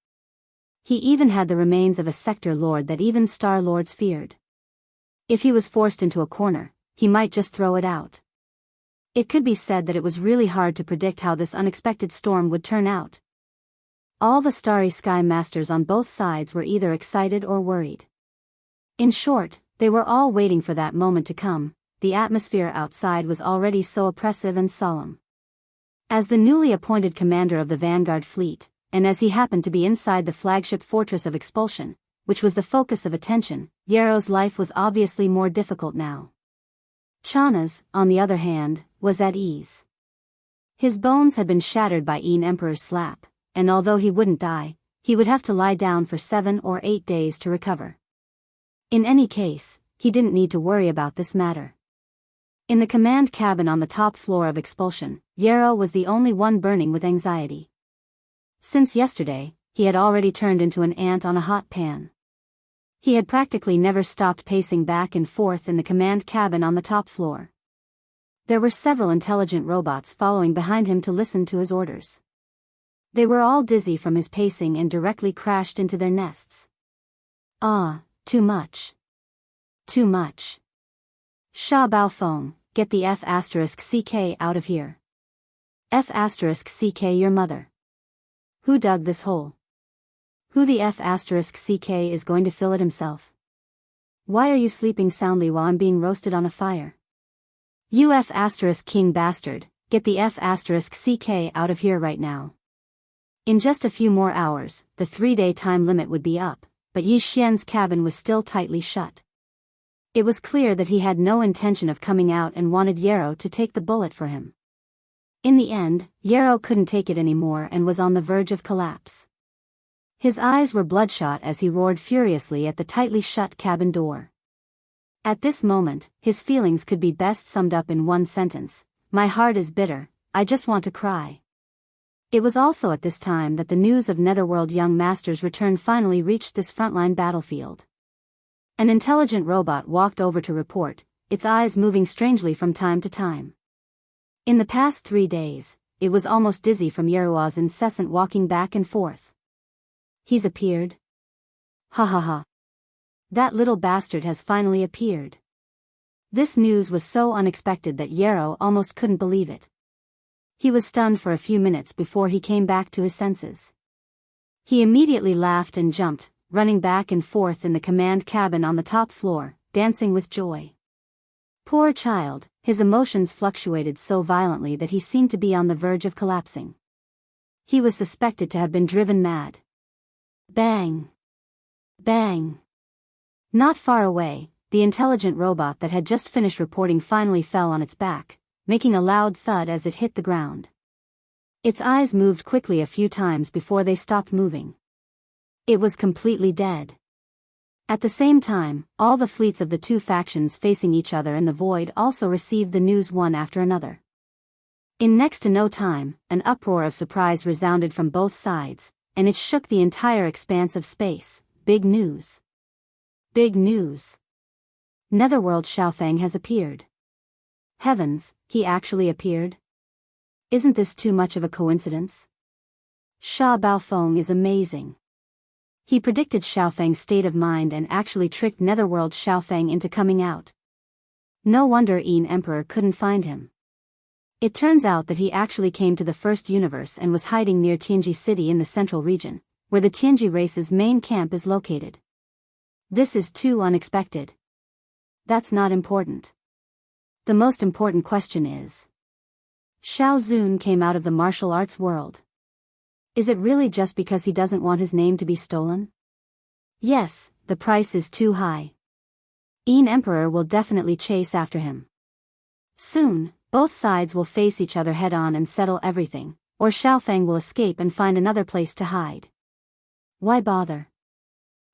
A: He even had the remains of a sector lord that even Star Lords feared. If he was forced into a corner, he might just throw it out. It could be said that it was really hard to predict how this unexpected storm would turn out. All the starry sky masters on both sides were either excited or worried. In short, they were all waiting for that moment to come. The atmosphere outside was already so oppressive and solemn. As the newly appointed commander of the Vanguard fleet, and as he happened to be inside the flagship fortress of expulsion, which was the focus of attention, Yarrow's life was obviously more difficult now. Chana's, on the other hand, was at ease. His bones had been shattered by Yin Emperor's slap, and although he wouldn't die, he would have to lie down for 7 or 8 days to recover. In any case, he didn't need to worry about this matter. In the command cabin on the top floor of expulsion, Yarrow was the only one burning with anxiety. Since yesterday, he had already turned into an ant on a hot pan. He had practically never stopped pacing back and forth in the command cabin on the top floor. There were several intelligent robots following behind him to listen to his orders. They were all dizzy from his pacing and directly crashed into their nests. Too much. Too much. Sha Baofeng, get the F***CK out of here. F***CK your mother. Who dug this hole? Who the F***CK is going to fill it himself? Why are you sleeping soundly while I'm being roasted on a fire? You F***king bastard, get the F***CK out of here right now. In just a few more hours, the 3-day time limit would be up, but Yi Xian's cabin was still tightly shut. It was clear that he had no intention of coming out and wanted Yarrow to take the bullet for him. In the end, Yarrow couldn't take it anymore and was on the verge of collapse. His eyes were bloodshot as he roared furiously at the tightly shut cabin door. At this moment, his feelings could be best summed up in one sentence: "My heart is bitter, I just want to cry." It was also at this time that the news of Netherworld Young Master's return finally reached this frontline battlefield. An intelligent robot walked over to report, its eyes moving strangely from time to time. In the past 3 days, it was almost dizzy from Yerua's incessant walking back and forth. "He's appeared? Ha ha ha. That little bastard has finally appeared." This news was so unexpected that Yarrow almost couldn't believe it. He was stunned for a few minutes before he came back to his senses. He immediately laughed and jumped, running back and forth in the command cabin on the top floor, dancing with joy. Poor child, his emotions fluctuated so violently that he seemed to be on the verge of collapsing. He was suspected to have been driven mad. Bang! Bang! Not far away, the intelligent robot that had just finished reporting finally fell on its back, making a loud thud as it hit the ground. Its eyes moved quickly a few times before they stopped moving. It was completely dead. At the same time, all the fleets of the two factions facing each other in the void also received the news one after another. In next to no time, an uproar of surprise resounded from both sides, and it shook the entire expanse of space. Big news! Big news! Netherworld Xiaofeng has appeared. Heavens, he actually appeared? Isn't this too much of a coincidence? Sha Baofeng is amazing. He predicted Xiaofeng's state of mind and actually tricked Netherworld Xiaofeng into coming out. No wonder Yin Emperor couldn't find him. It turns out that he actually came to the first universe and was hiding near Tianji City in the central region, where the Tianji race's main camp is located. This is too unexpected. That's not important. The most important question is: Xiao Zun came out of the martial arts world. Is it really just because he doesn't want his name to be stolen? Yes, the price is too high. Yin Emperor will definitely chase after him. Soon, both sides will face each other head-on and settle everything, or Xiaofeng will escape and find another place to hide. Why bother?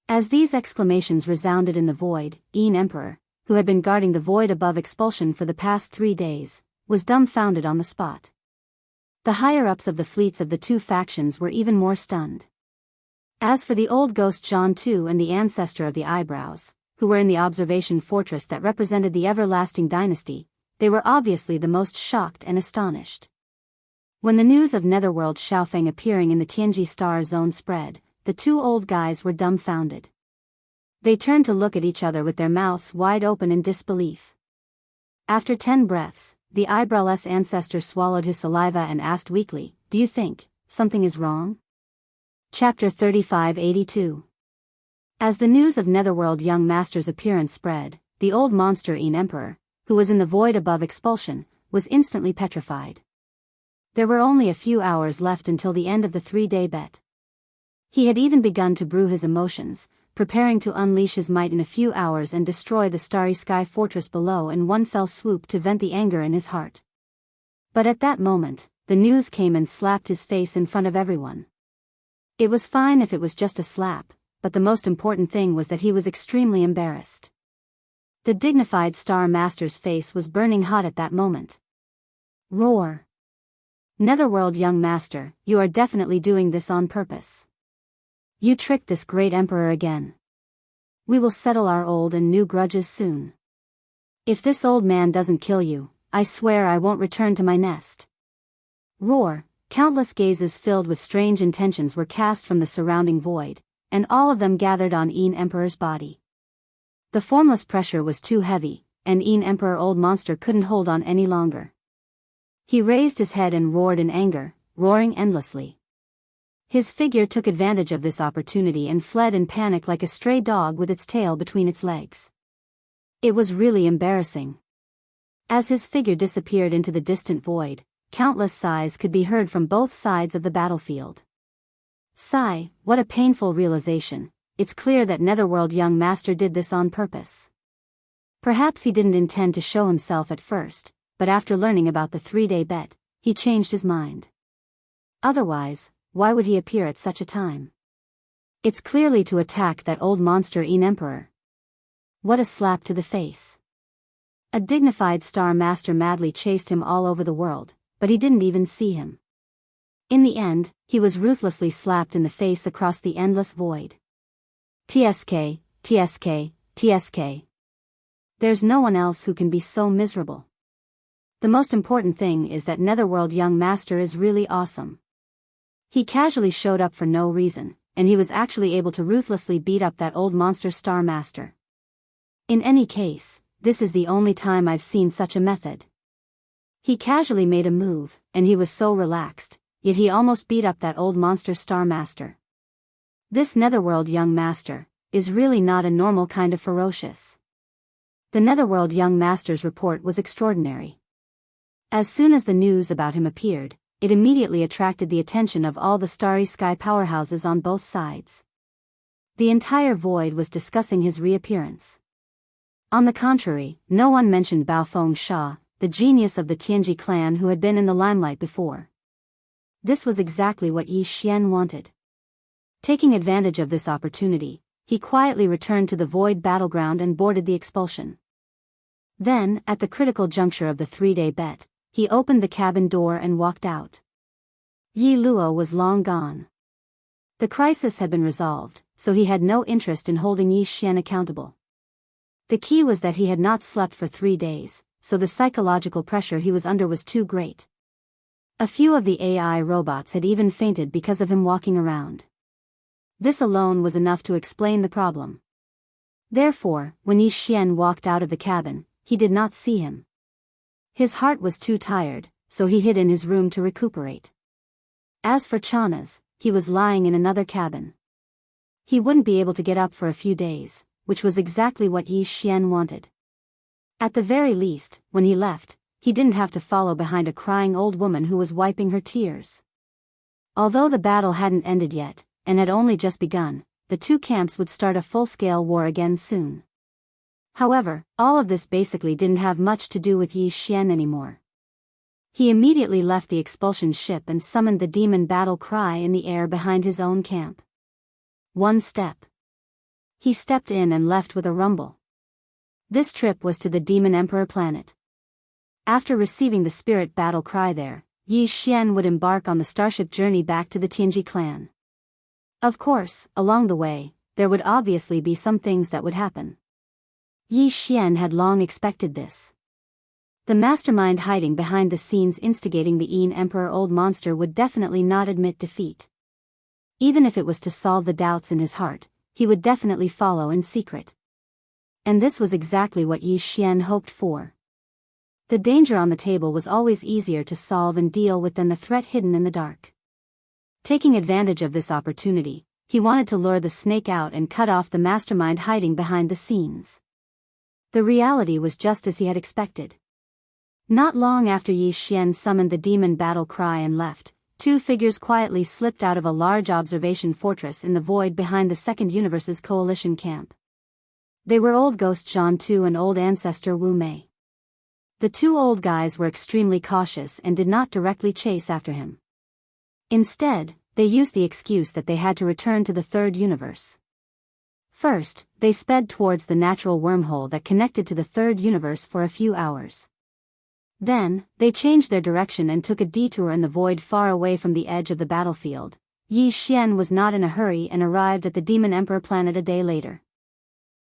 A: As these exclamations resounded in the void, Yin Emperor, who had been guarding the void above expulsion for the past 3 days, was dumbfounded on the spot. The higher-ups of the fleets of the two factions were even more stunned. As for the old ghost John II and the ancestor of the eyebrows, who were in the observation fortress that represented the everlasting dynasty, they were obviously the most shocked and astonished. When the news of Netherworld Xiaofeng appearing in the Tianji Star Zone spread, the two old guys were dumbfounded. They turned to look at each other with their mouths wide open in disbelief. After 10 breaths, the eyebrowless ancestor swallowed his saliva and asked weakly, "Do you think something is wrong?" Chapter 3582. As the news of Netherworld Young Master's appearance spread, the old monster Yin Emperor, who was in the void above expulsion, was instantly petrified. There were only a few hours left until the end of the 3-day bet. He had even begun to brew his emotions, preparing to unleash his might in a few hours and destroy the starry sky fortress below in one fell swoop to vent the anger in his heart. But at that moment, the news came and slapped his face in front of everyone. It was fine if it was just a slap, but the most important thing was that he was extremely embarrassed. The dignified Star Master's face was burning hot at that moment. Roar! Netherworld Young Master, you are definitely doing this on purpose. You tricked this great emperor again. We will settle our old and new grudges soon. If this old man doesn't kill you, I swear I won't return to my nest. Roar! Countless gazes filled with strange intentions were cast from the surrounding void, and all of them gathered on Yin Emperor's body. The formless pressure was too heavy, and Yin Emperor Old Monster couldn't hold on any longer. He raised his head and roared in anger, roaring endlessly. His figure took advantage of this opportunity and fled in panic like a stray dog with its tail between its legs. It was really embarrassing. As his figure disappeared into the distant void, countless sighs could be heard from both sides of the battlefield. Sigh, what a painful realization. It's clear that Netherworld young master did this on purpose. Perhaps he didn't intend to show himself at first, but after learning about the 3-day bet, he changed his mind. Otherwise, why would he appear at such a time? It's clearly to attack that old monster Emperor. What a slap to the face. A dignified Star Master madly chased him all over the world, but he didn't even see him. In the end, he was ruthlessly slapped in the face across the endless void. TSK, TSK, TSK. There's no one else who can be so miserable. The most important thing is that Netherworld young master is really awesome. He casually showed up for no reason, and he was actually able to ruthlessly beat up that old monster Star Master. In any case, this is the only time I've seen such a method. He casually made a move, and he was so relaxed, yet he almost beat up that old monster Star Master. This Netherworld young master is really not a normal kind of ferocious. The Netherworld young master's report was extraordinary. As soon as the news about him appeared, it immediately attracted the attention of all the starry sky powerhouses on both sides. The entire void was discussing his reappearance. On the contrary, no one mentioned Baofeng Sha, the genius of the Tianji clan who had been in the limelight before. This was exactly what Yi Xian wanted. Taking advantage of this opportunity, he quietly returned to the void battleground and boarded the expulsion. Then, at the critical juncture of the 3-day bet, he opened the cabin door and walked out. Yi Luo was long gone. The crisis had been resolved, so he had no interest in holding Yi Xian accountable. The key was that he had not slept for 3 days, so the psychological pressure he was under was too great. A few of the AI robots had even fainted because of him walking around. This alone was enough to explain the problem. Therefore, when Yi Xian walked out of the cabin, he did not see him. His heart was too tired, so he hid in his room to recuperate. As for Chana's, he was lying in another cabin. He wouldn't be able to get up for a few days, which was exactly what Yi Xian wanted. At the very least, when he left, he didn't have to follow behind a crying old woman who was wiping her tears. Although the battle hadn't ended yet, and had only just begun, the two camps would start a full-scale war again soon. However, all of this basically didn't have much to do with Yi Xian anymore. He immediately left the expulsion ship and summoned the demon battle cry in the air behind his own camp. One step. He stepped in and left with a rumble. This trip was to the Demon Emperor planet. After receiving the spirit battle cry there, Yi Xian would embark on the starship journey back to the Tianji clan. Of course, along the way, there would obviously be some things that would happen. Yi Xian had long expected this. The mastermind hiding behind the scenes instigating the Emperor old monster would definitely not admit defeat. Even if it was to solve the doubts in his heart, he would definitely follow in secret. And this was exactly what Yi Xian hoped for. The danger on the table was always easier to solve and deal with than the threat hidden in the dark. Taking advantage of this opportunity, he wanted to lure the snake out and cut off the mastermind hiding behind the scenes. The reality was just as he had expected. Not long after Yi Xian summoned the demon battle cry and left, two figures quietly slipped out of a large observation fortress in the void behind the Second Universe's coalition camp. They were Old Ghost Zhan Tu and Old Ancestor Wu Mei. The two old guys were extremely cautious and did not directly chase after him. Instead, they used the excuse that they had to return to the Third Universe. First, they sped towards the natural wormhole that connected to the Third Universe for a few hours. Then, they changed their direction and took a detour in the void far away from the edge of the battlefield. Yi Xian was not in a hurry and arrived at the Demon Emperor planet a day later.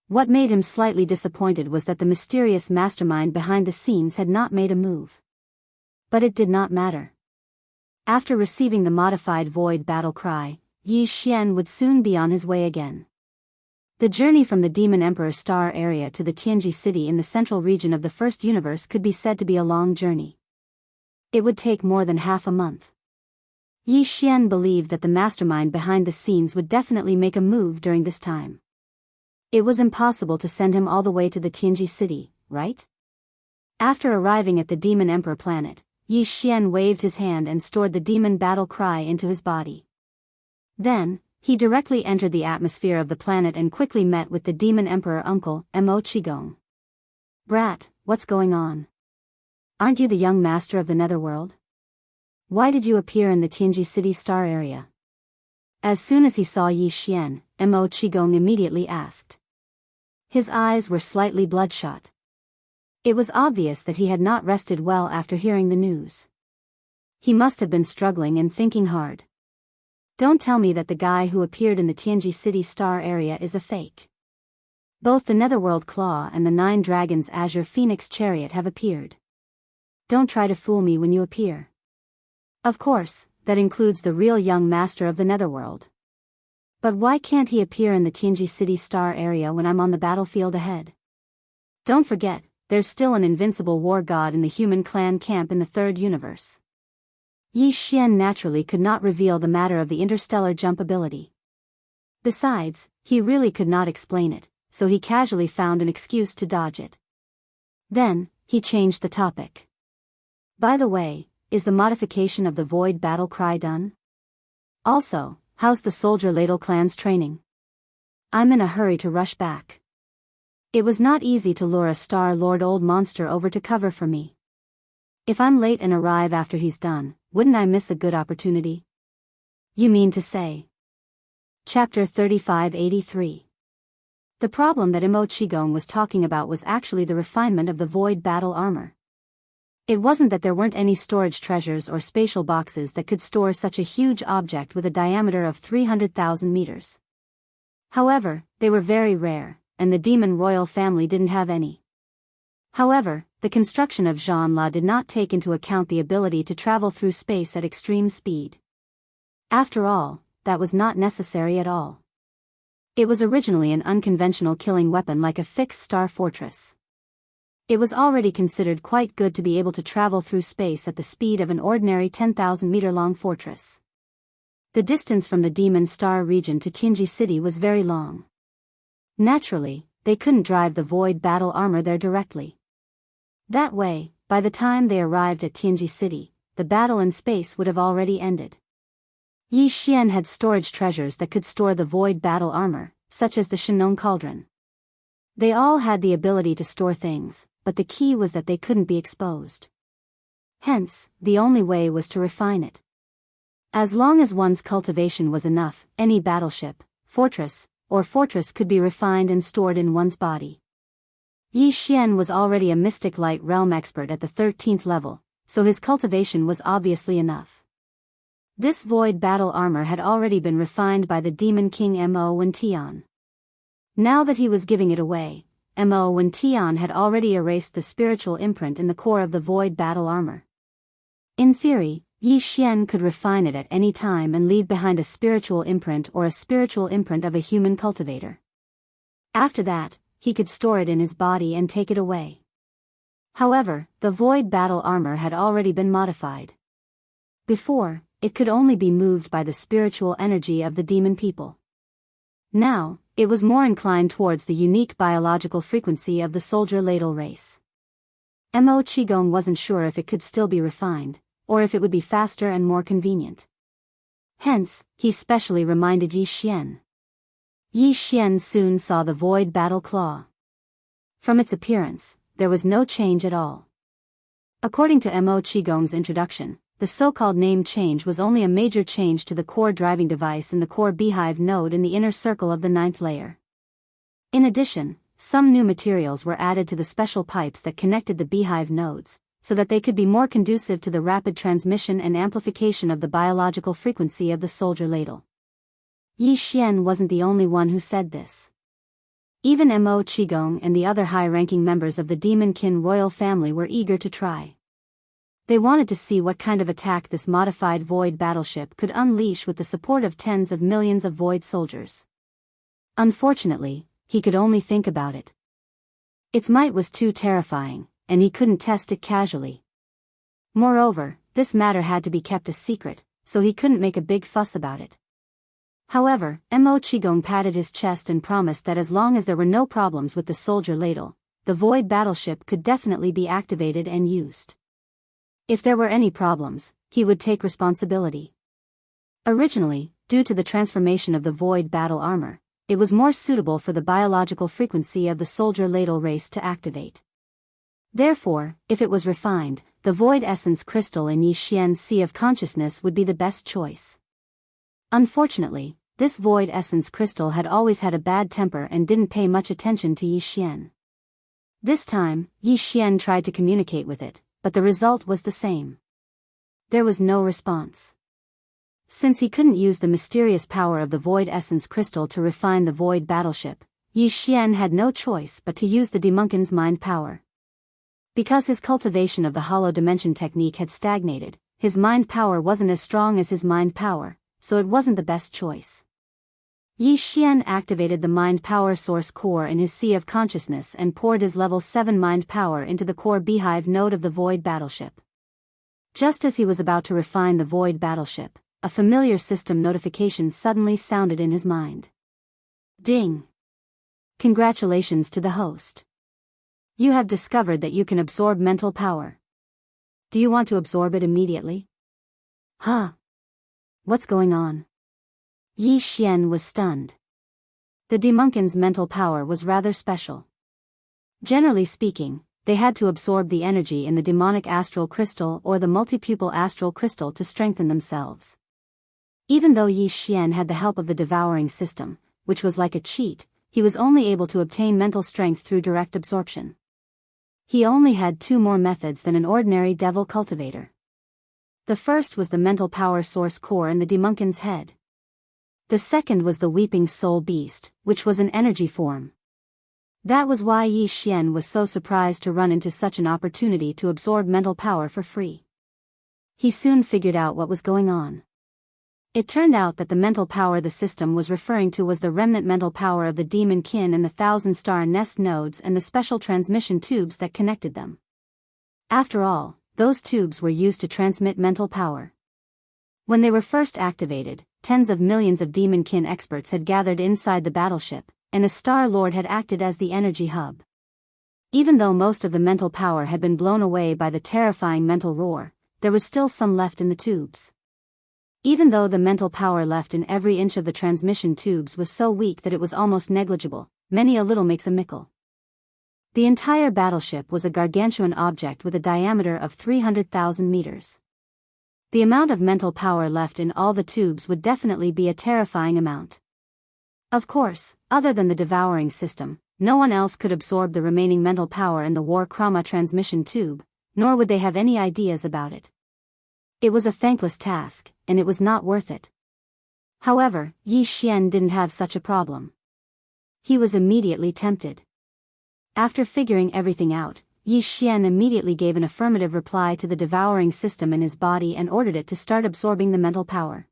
A: What made him slightly disappointed was that the mysterious mastermind behind the scenes had not made a move. But it did not matter. After receiving the modified void battle cry, Yi Xian would soon be on his way again. The journey from the Demon Emperor star area to the Tianji city in the central region of the First Universe could be said to be a long journey. It would take more than half a month. Yi Xian believed that the mastermind behind the scenes would definitely make a move during this time. It was impossible to send him all the way to the Tianji city, right? After arriving at the Demon Emperor planet, Yi Xian waved his hand and stored the demon battle cry into his body. Then, he directly entered the atmosphere of the planet and quickly met with the Demon Emperor Uncle, Mo Qigong. "Brat, what's going on? Aren't you the young master of the Netherworld? Why did you appear in the Tianji City Star area?" As soon as he saw Yi Xian, Mo Qigong immediately asked. His eyes were slightly bloodshot. It was obvious that he had not rested well after hearing the news. He must have been struggling and thinking hard. Don't tell me that the guy who appeared in the Tianji City Star area is a fake. Both the Netherworld Claw and the Nine Dragons Azure Phoenix Chariot have appeared. Don't try to fool me when you appear. Of course, that includes the real young master of the Netherworld. But why can't he appear in the Tianji City Star area when I'm on the battlefield ahead? Don't forget, there's still an invincible war god in the human clan camp in the third universe. Yi Xian naturally could not reveal the matter of the interstellar jump ability. Besides, he really could not explain it, so he casually found an excuse to dodge it. Then, he changed the topic. By the way, is the modification of the Void battle cry done? Also, how's the Soldier Ladle clan's training? I'm in a hurry to rush back. It was not easy to lure a Star Lord old monster over to cover for me. If I'm late and arrive after he's done, wouldn't I miss a good opportunity? You mean to say? Chapter 3583. The problem that Mo Qigong was talking about was actually the refinement of the Void battle armor. It wasn't that there weren't any storage treasures or spatial boxes that could store such a huge object with a diameter of 300,000 meters. However, they were very rare, and the demon royal family didn't have any. However, the construction of Jean La did not take into account the ability to travel through space at extreme speed. After all, that was not necessary at all. It was originally an unconventional killing weapon like a fixed star fortress. It was already considered quite good to be able to travel through space at the speed of an ordinary 10,000-meter-long fortress. The distance from the Demon Star region to Tianji City was very long. Naturally, they couldn't drive the Void battle armor there directly. That way, by the time they arrived at Tianji City, the battle in space would have already ended. Yi Xian had storage treasures that could store the Void battle armor, such as the Shenong Cauldron. They all had the ability to store things, but the key was that they couldn't be exposed. Hence, the only way was to refine it. As long as one's cultivation was enough, any battleship, fortress could be refined and stored in one's body. Yi Xian was already a mystic light realm expert at the 13th level, so his cultivation was obviously enough. This Void battle armor had already been refined by the Demon King Mo Wentian. Now that he was giving it away, Mo Wentian had already erased the spiritual imprint in the core of the Void battle armor. In theory, Yi Xian could refine it at any time and leave behind a spiritual imprint or a spiritual imprint of a human cultivator. After that, he could store it in his body and take it away. However, the Void battle armor had already been modified. Before, it could only be moved by the spiritual energy of the demon people. Now, it was more inclined towards the unique biological frequency of the Soldier Ladle race. Mo Qigong wasn't sure if it could still be refined, or if it would be faster and more convenient. Hence, he specially reminded Yi Xian. Yi Xian soon saw the Void battle claw. From its appearance, there was no change at all. According to Mo Qigong's introduction, the so-called name change was only a major change to the core driving device in the core beehive node in the inner circle of the 9th layer. In addition, some new materials were added to the special pipes that connected the beehive nodes, so that they could be more conducive to the rapid transmission and amplification of the biological frequency of the Soldier Ladle. Yi Xian wasn't the only one who said this. Even Mo Qigong and the other high-ranking members of the Demon Kin royal family were eager to try. They wanted to see what kind of attack this modified Void battleship could unleash with the support of tens of millions of Void soldiers. Unfortunately, he could only think about it. Its might was too terrifying, and he couldn't test it casually. Moreover, this matter had to be kept a secret, so he couldn't make a big fuss about it. However, Mo Qigong patted his chest and promised that as long as there were no problems with the Soldier Ladle, the Void battleship could definitely be activated and used. If there were any problems, he would take responsibility. Originally, due to the transformation of the void battle armor, it was more suitable for the biological frequency of the soldier ladle race to activate. Therefore, if it was refined, the void essence crystal in Yi Xian's sea of consciousness would be the best choice. Unfortunately, this void essence crystal had always had a bad temper and didn't pay much attention to Yi Xian. This time, Yi Xian tried to communicate with it, but the result was the same. There was no response. Since he couldn't use the mysterious power of the void essence crystal to refine the void battleship, Yi Xian had no choice but to use the demonkin's mind power. Because his cultivation of the hollow dimension technique had stagnated, his mind power wasn't as strong as his mind power, so it wasn't the best choice. Yi Xian activated the mind power source core in his sea of consciousness and poured his level 7 mind power into the core beehive node of the void battleship. Just as he was about to refine the void battleship, a familiar system notification suddenly sounded in his mind. Ding! Congratulations to the host. You have discovered that you can absorb mental power. Do you want to absorb it immediately? Huh? What's going on? Yi Xian was stunned. The demonkin's mental power was rather special. Generally speaking, they had to absorb the energy in the demonic astral crystal or the multipupil astral crystal to strengthen themselves. Even though Yi Xian had the help of the devouring system, which was like a cheat, he was only able to obtain mental strength through direct absorption. He only had 2 more methods than an ordinary devil cultivator. The first was the mental power source core in the demonkin's head. The second was the weeping soul beast, which was an energy form. That was why Yi Xian was so surprised to run into such an opportunity to absorb mental power for free. He soon figured out what was going on. It turned out that the mental power the system was referring to was the remnant mental power of the demon kin and the 1,000-star nest nodes and the special transmission tubes that connected them. After all, those tubes were used to transmit mental power. When they were first activated, tens of millions of demon kin experts had gathered inside the battleship, and the Star Lord had acted as the energy hub. Even though most of the mental power had been blown away by the terrifying mental roar, there was still some left in the tubes. Even though the mental power left in every inch of the transmission tubes was so weak that it was almost negligible, many a little makes a mickle. The entire battleship was a gargantuan object with a diameter of 300,000 meters. The amount of mental power left in all the tubes would definitely be a terrifying amount. Of course, other than the devouring system, no one else could absorb the remaining mental power in the War Krama transmission tube, nor would they have any ideas about it. It was a thankless task, and it was not worth it. However, Yi Xian didn't have such a problem. He was immediately tempted. After figuring everything out, Yi Xian immediately gave an affirmative reply to the devouring system in his body and ordered it to start absorbing the mental power.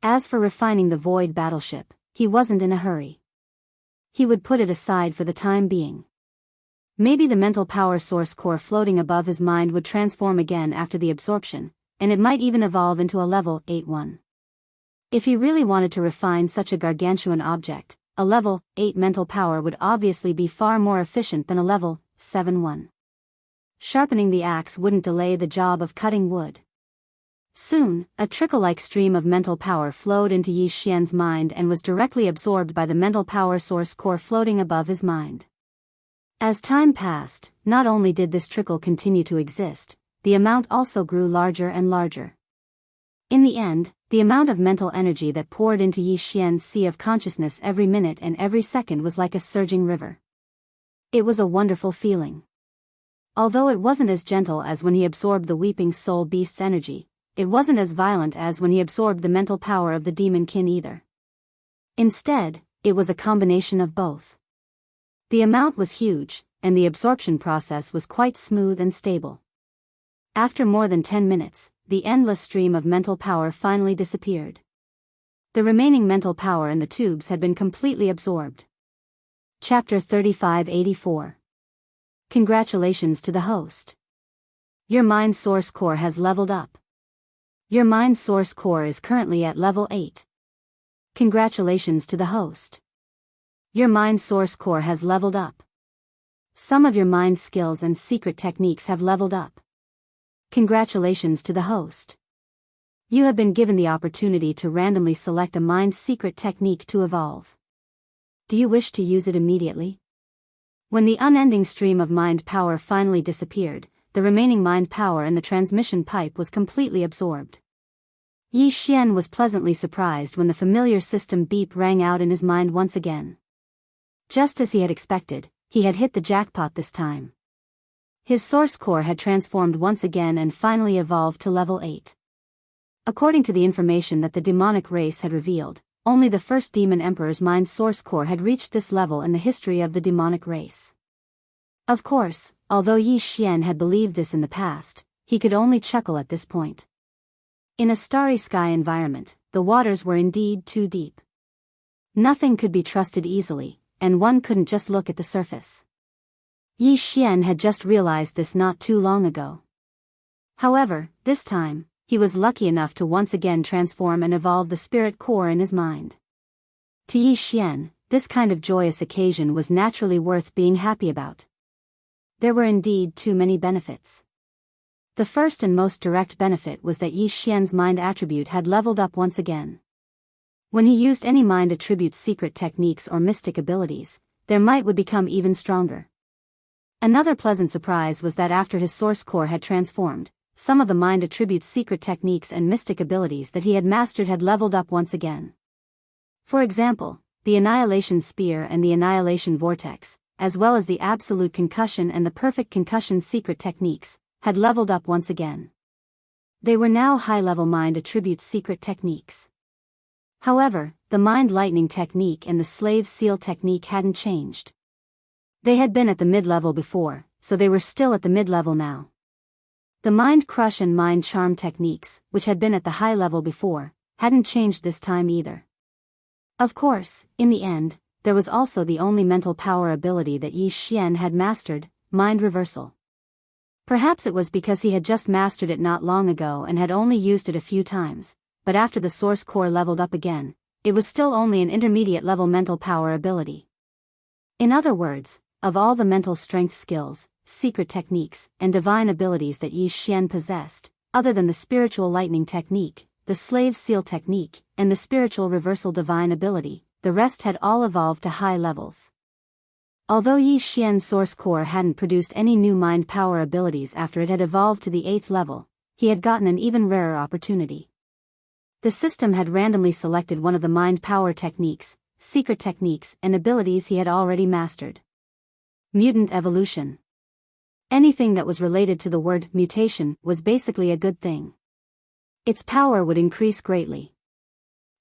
A: As for refining the void battleship, he wasn't in a hurry. He would put it aside for the time being. Maybe the mental power source core floating above his mind would transform again after the absorption, and it might even evolve into a level 8-1. If he really wanted to refine such a gargantuan object, a level 8 mental power would obviously be far more efficient than a level 7-1. Sharpening the axe wouldn't delay the job of cutting wood. Soon, a trickle-like stream of mental power flowed into Yi Xian's mind and was directly absorbed by the mental power source core floating above his mind. As time passed, not only did this trickle continue to exist, the amount also grew larger and larger. In the end, the amount of mental energy that poured into Yi Xian's sea of consciousness every minute and every second was like a surging river. It was a wonderful feeling. Although it wasn't as gentle as when he absorbed the weeping soul beast's energy, it wasn't as violent as when he absorbed the mental power of the demon kin either. Instead, it was a combination of both. The amount was huge, and the absorption process was quite smooth and stable. After more than 10 minutes, the endless stream of mental power finally disappeared. The remaining mental power in the tubes had been completely absorbed. Chapter 3584. Congratulations to the host. Your mind source core has leveled up. Your mind source core is currently at level 8. Congratulations to the host. Your mind source core has leveled up. Some of your mind skills and secret techniques have leveled up. Congratulations to the host. You have been given the opportunity to randomly select a mind secret technique to evolve. Do you wish to use it immediately? When the unending stream of mind power finally disappeared, the remaining mind power in the transmission pipe was completely absorbed. Yi Xian was pleasantly surprised when the familiar system beep rang out in his mind once again. Just as he had expected, he had hit the jackpot this time. His source core had transformed once again and finally evolved to level 8. According to the information that the demonic race had revealed, only the first demon emperor's mind source core had reached this level in the history of the demonic race. Of course, although Yi Xian had believed this in the past, he could only chuckle at this point. In a starry sky environment, the waters were indeed too deep. Nothing could be trusted easily, and one couldn't just look at the surface. Yi Xian had just realized this not too long ago. However, this time, he was lucky enough to once again transform and evolve the spirit core in his mind. To Yi Xian, this kind of joyous occasion was naturally worth being happy about. There were indeed too many benefits. The first and most direct benefit was that Yi Xian's mind attribute had leveled up once again. When he used any mind attribute's secret techniques or mystic abilities, their might would become even stronger. Another pleasant surprise was that after his source core had transformed, some of the mind attribute's secret techniques and mystic abilities that he had mastered had leveled up once again. For example, the Annihilation Spear and the Annihilation Vortex, as well as the Absolute Concussion and the Perfect Concussion secret techniques, had leveled up once again. They were now high-level mind attribute secret techniques. However, the Mind Lightning technique and the Slave Seal technique hadn't changed. They had been at the mid-level before, so they were still at the mid-level now. The Mind Crush and Mind Charm techniques, which had been at the high level before, hadn't changed this time either. Of course, in the end, there was also the only mental power ability that Yi Xian had mastered, Mind Reversal. Perhaps it was because he had just mastered it not long ago and had only used it a few times, but after the source core leveled up again, it was still only an intermediate level mental power ability. In other words, of all the mental strength skills, secret techniques, and divine abilities that Yi Xian possessed, other than the spiritual lightning technique, the slave seal technique, and the spiritual reversal divine ability, the rest had all evolved to high levels. Although Yi Xian's source core hadn't produced any new mind power abilities after it had evolved to the 8th level, he had gotten an even rarer opportunity. The system had randomly selected one of the mind power techniques, secret techniques, and abilities he had already mastered. Mutant evolution. Anything that was related to the word mutation was basically a good thing. Its power would increase greatly.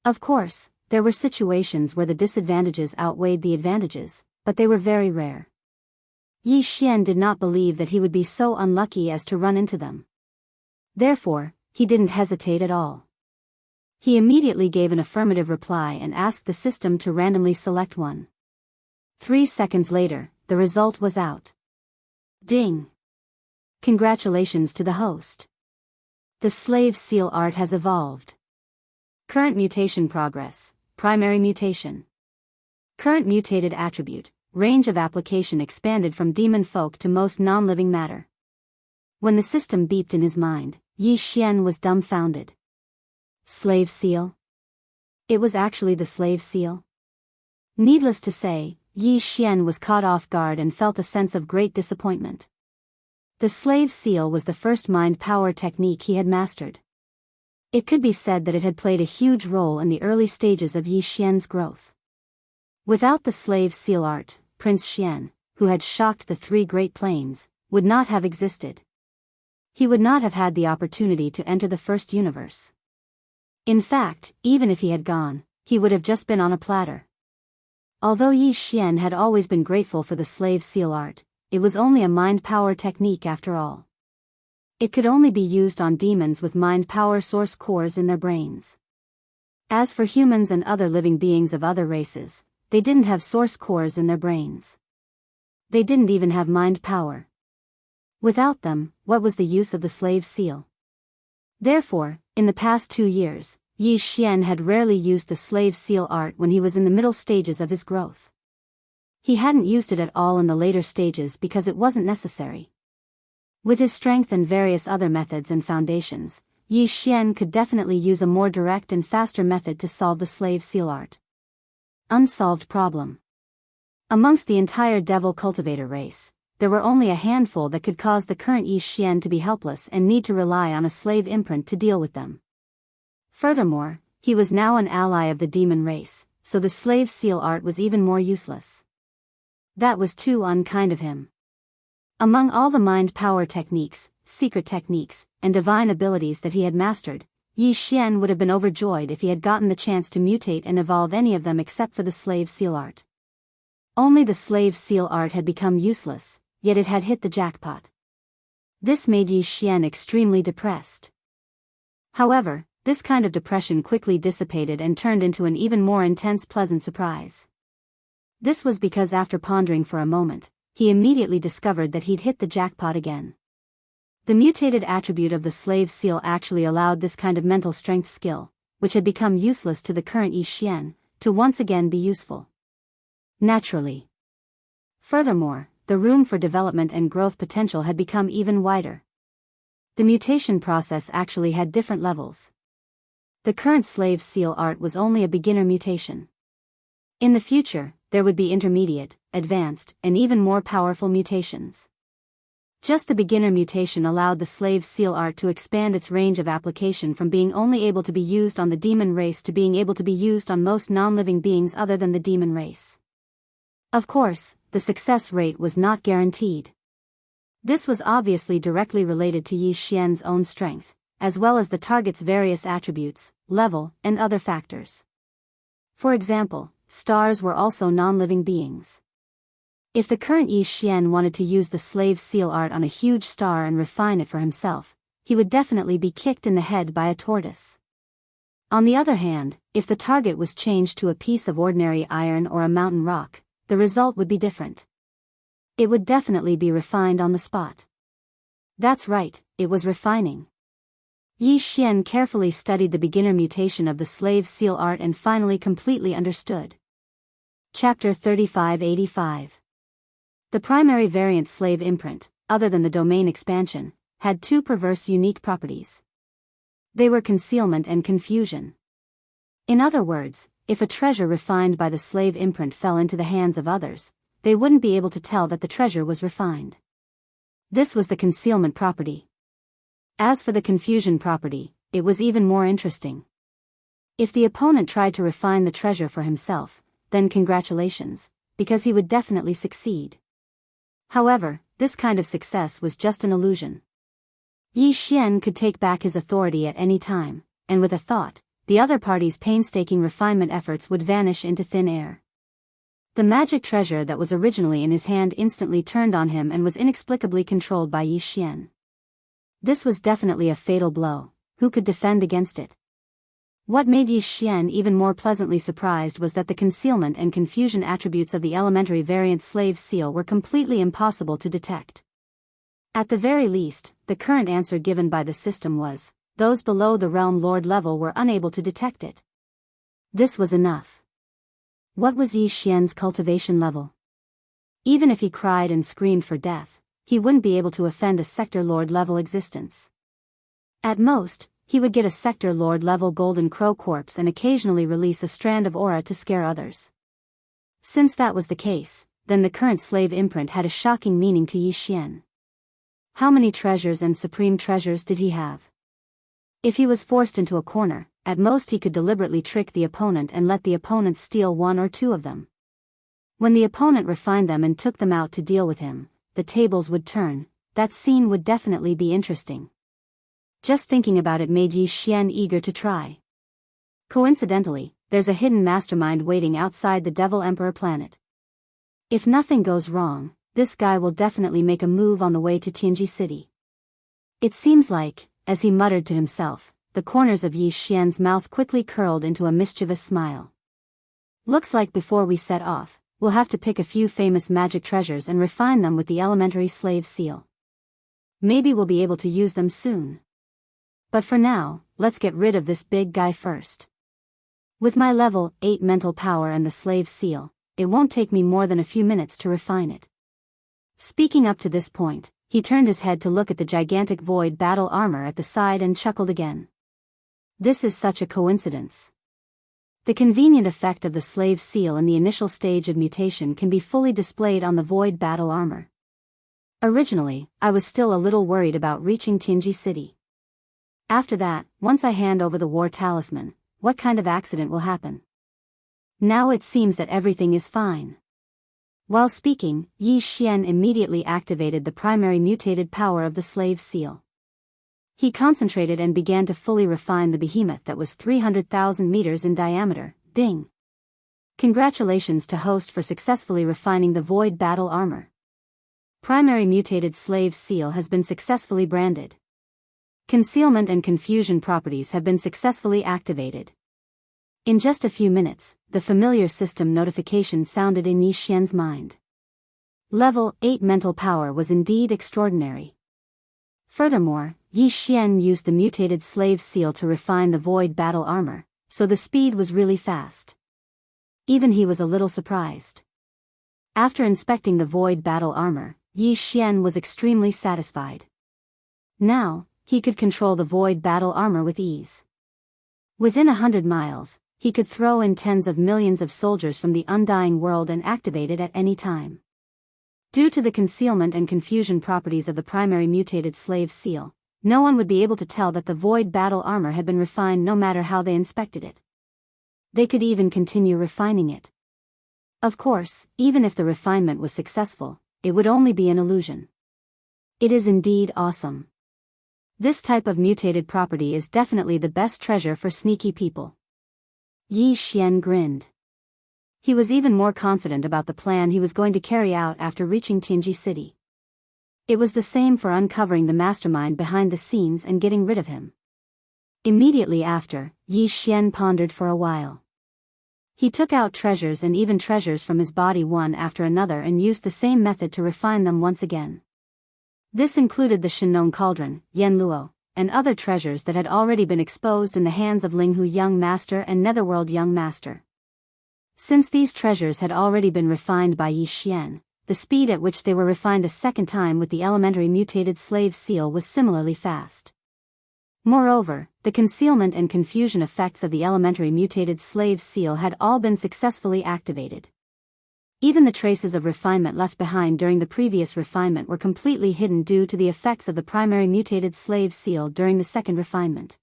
A: Of course, there were situations where the disadvantages outweighed the advantages, but they were very rare. Yi Xian did not believe that he would be so unlucky as to run into them. Therefore, he didn't hesitate at all. He immediately gave an affirmative reply and asked the system to randomly select one. 3 seconds later, the result was out. Ding! Congratulations to the host. The slave seal art has evolved. Current mutation progress, primary mutation. Current mutated attribute, range of application expanded from demon folk to most non-living matter. When the system beeped in his mind, Yi Xian was dumbfounded. Slave seal? It was actually the slave seal? Needless to say, Yi Xian was caught off guard and felt a sense of great disappointment. The slave seal was the first mind power technique he had mastered. It could be said that it had played a huge role in the early stages of Yi Xian's growth. Without the slave seal art, Prince Xian, who had shocked the 3 Great Plains, would not have existed. He would not have had the opportunity to enter the first universe. In fact, even if he had gone, he would have just been on a platter. Although Yi Xian had always been grateful for the slave seal art, it was only a mind power technique after all. It could only be used on demons with mind power source cores in their brains. As for humans and other living beings of other races, they didn't have source cores in their brains. They didn't even have mind power. Without them, what was the use of the slave seal? Therefore, in the past 2 years, Yi Xian had rarely used the slave seal art when he was in the middle stages of his growth. He hadn't used it at all in the later stages because it wasn't necessary. With his strength and various other methods and foundations, Yi Xian could definitely use a more direct and faster method to solve the slave seal art. Unsolved problem. Amongst the entire devil cultivator race, there were only a handful that could cause the current Yi Xian to be helpless and need to rely on a slave imprint to deal with them. Furthermore, he was now an ally of the demon race, so the slave seal art was even more useless. That was too unkind of him. Among all the mind power techniques, secret techniques, and divine abilities that he had mastered, Yi Xian would have been overjoyed if he had gotten the chance to mutate and evolve any of them except for the slave seal art. Only the slave seal art had become useless, yet it had hit the jackpot. This made Yi Xian extremely depressed. However, this kind of depression quickly dissipated and turned into an even more intense pleasant surprise. This was because after pondering for a moment, he immediately discovered that he'd hit the jackpot again. The mutated attribute of the slave seal actually allowed this kind of mental strength skill, which had become useless to the current Yi Xian, to once again be useful. Naturally. Furthermore, the room for development and growth potential had become even wider. The mutation process actually had different levels. The current slave seal art was only a beginner mutation. In the future, there would be intermediate, advanced, and even more powerful mutations. Just the beginner mutation allowed the slave seal art to expand its range of application from being only able to be used on the demon race to being able to be used on most non-living beings other than the demon race. Of course, the success rate was not guaranteed. This was obviously directly related to Yi Xian's own strength, as well as the target's various attributes, level, and other factors. For example, stars were also non-living beings. If the current Yi Xian wanted to use the slave seal art on a huge star and refine it for himself, he would definitely be kicked in the head by a tortoise. On the other hand, if the target was changed to a piece of ordinary iron or a mountain rock, the result would be different. It would definitely be refined on the spot. That's right, it was refining. Yi Xian carefully studied the beginner mutation of the slave seal art and finally completely understood. Chapter 3585. The primary variant slave imprint, other than the domain expansion, had two perverse unique properties. They were concealment and confusion. In other words, if a treasure refined by the slave imprint fell into the hands of others, they wouldn't be able to tell that the treasure was refined. This was the concealment property. As for the confusion property, it was even more interesting. If the opponent tried to refine the treasure for himself, then congratulations, because he would definitely succeed. However, this kind of success was just an illusion. Yi Xian could take back his authority at any time, and with a thought, the other party's painstaking refinement efforts would vanish into thin air. The magic treasure that was originally in his hand instantly turned on him and was inexplicably controlled by Yi Xian. This was definitely a fatal blow. Who could defend against it? What made Yi Xian even more pleasantly surprised was that the concealment and confusion attributes of the elementary variant slave seal were completely impossible to detect. At the very least, the current answer given by the system was, those below the realm lord level were unable to detect it. This was enough. What was Yi Xian's cultivation level? Even if he cried and screamed for death, he wouldn't be able to offend a sector lord level existence. At most, he would get a sector lord level golden crow corpse and occasionally release a strand of aura to scare others. Since that was the case, then the current slave imprint had a shocking meaning to Yi Xian. How many treasures and supreme treasures did he have? If he was forced into a corner, at most he could deliberately trick the opponent and let the opponent steal one or two of them. When the opponent refined them and took them out to deal with him, the tables would turn. That scene would definitely be interesting. Just thinking about it made Yi Xian eager to try. Coincidentally, there's a hidden mastermind waiting outside the Devil Emperor planet. If nothing goes wrong, this guy will definitely make a move on the way to Tianji City. It seems like, as he muttered to himself, the corners of Yi Xian's mouth quickly curled into a mischievous smile. Looks like before we set off, we'll have to pick a few famous magic treasures and refine them with the elementary slave seal. Maybe we'll be able to use them soon. But for now, let's get rid of this big guy first. With my level 8 mental power and the slave seal, it won't take me more than a few minutes to refine it. Speaking up to this point, he turned his head to look at the gigantic void battle armor at the side and chuckled again. This is such a coincidence. The convenient effect of the slave seal in the initial stage of mutation can be fully displayed on the void battle armor. Originally, I was still a little worried about reaching Tianji City. After that, once I hand over the war talisman, what kind of accident will happen? Now it seems that everything is fine. While speaking, Yi Xian immediately activated the primary mutated power of the slave seal. He concentrated and began to fully refine the behemoth that was 300,000 meters in diameter. Ding! Congratulations to host for successfully refining the void battle armor. Primary mutated slave seal has been successfully branded. Concealment and confusion properties have been successfully activated. In just a few minutes, the familiar system notification sounded in Yi Xian's mind. Level 8 mental power was indeed extraordinary. Furthermore, Yi Xian used the mutated slave seal to refine the void battle armor, so the speed was really fast. Even he was a little surprised. After inspecting the void battle armor, Yi Xian was extremely satisfied. Now, he could control the void battle armor with ease. Within 100 miles, he could throw in tens of millions of soldiers from the undying world and activate it at any time. Due to the concealment and confusion properties of the primary mutated slave seal, no one would be able to tell that the void battle armor had been refined no matter how they inspected it. They could even continue refining it. Of course, even if the refinement was successful, it would only be an illusion. It is indeed awesome. This type of mutated property is definitely the best treasure for sneaky people. Yi Xian grinned. He was even more confident about the plan he was going to carry out after reaching Tianji City. It was the same for uncovering the mastermind behind the scenes and getting rid of him. Immediately after, Yi Xian pondered for a while. He took out treasures and even treasures from his body one after another and used the same method to refine them once again. This included the Shenong Cauldron, Yen Luo, and other treasures that had already been exposed in the hands of Linghu Young Master and Netherworld Young Master. Since these treasures had already been refined by Yi Xian, the speed at which they were refined a second time with the elementary mutated slave seal was similarly fast. Moreover, the concealment and confusion effects of the elementary mutated slave seal had all been successfully activated. Even the traces of refinement left behind during the previous refinement were completely hidden due to the effects of the primary mutated slave seal during the second refinement.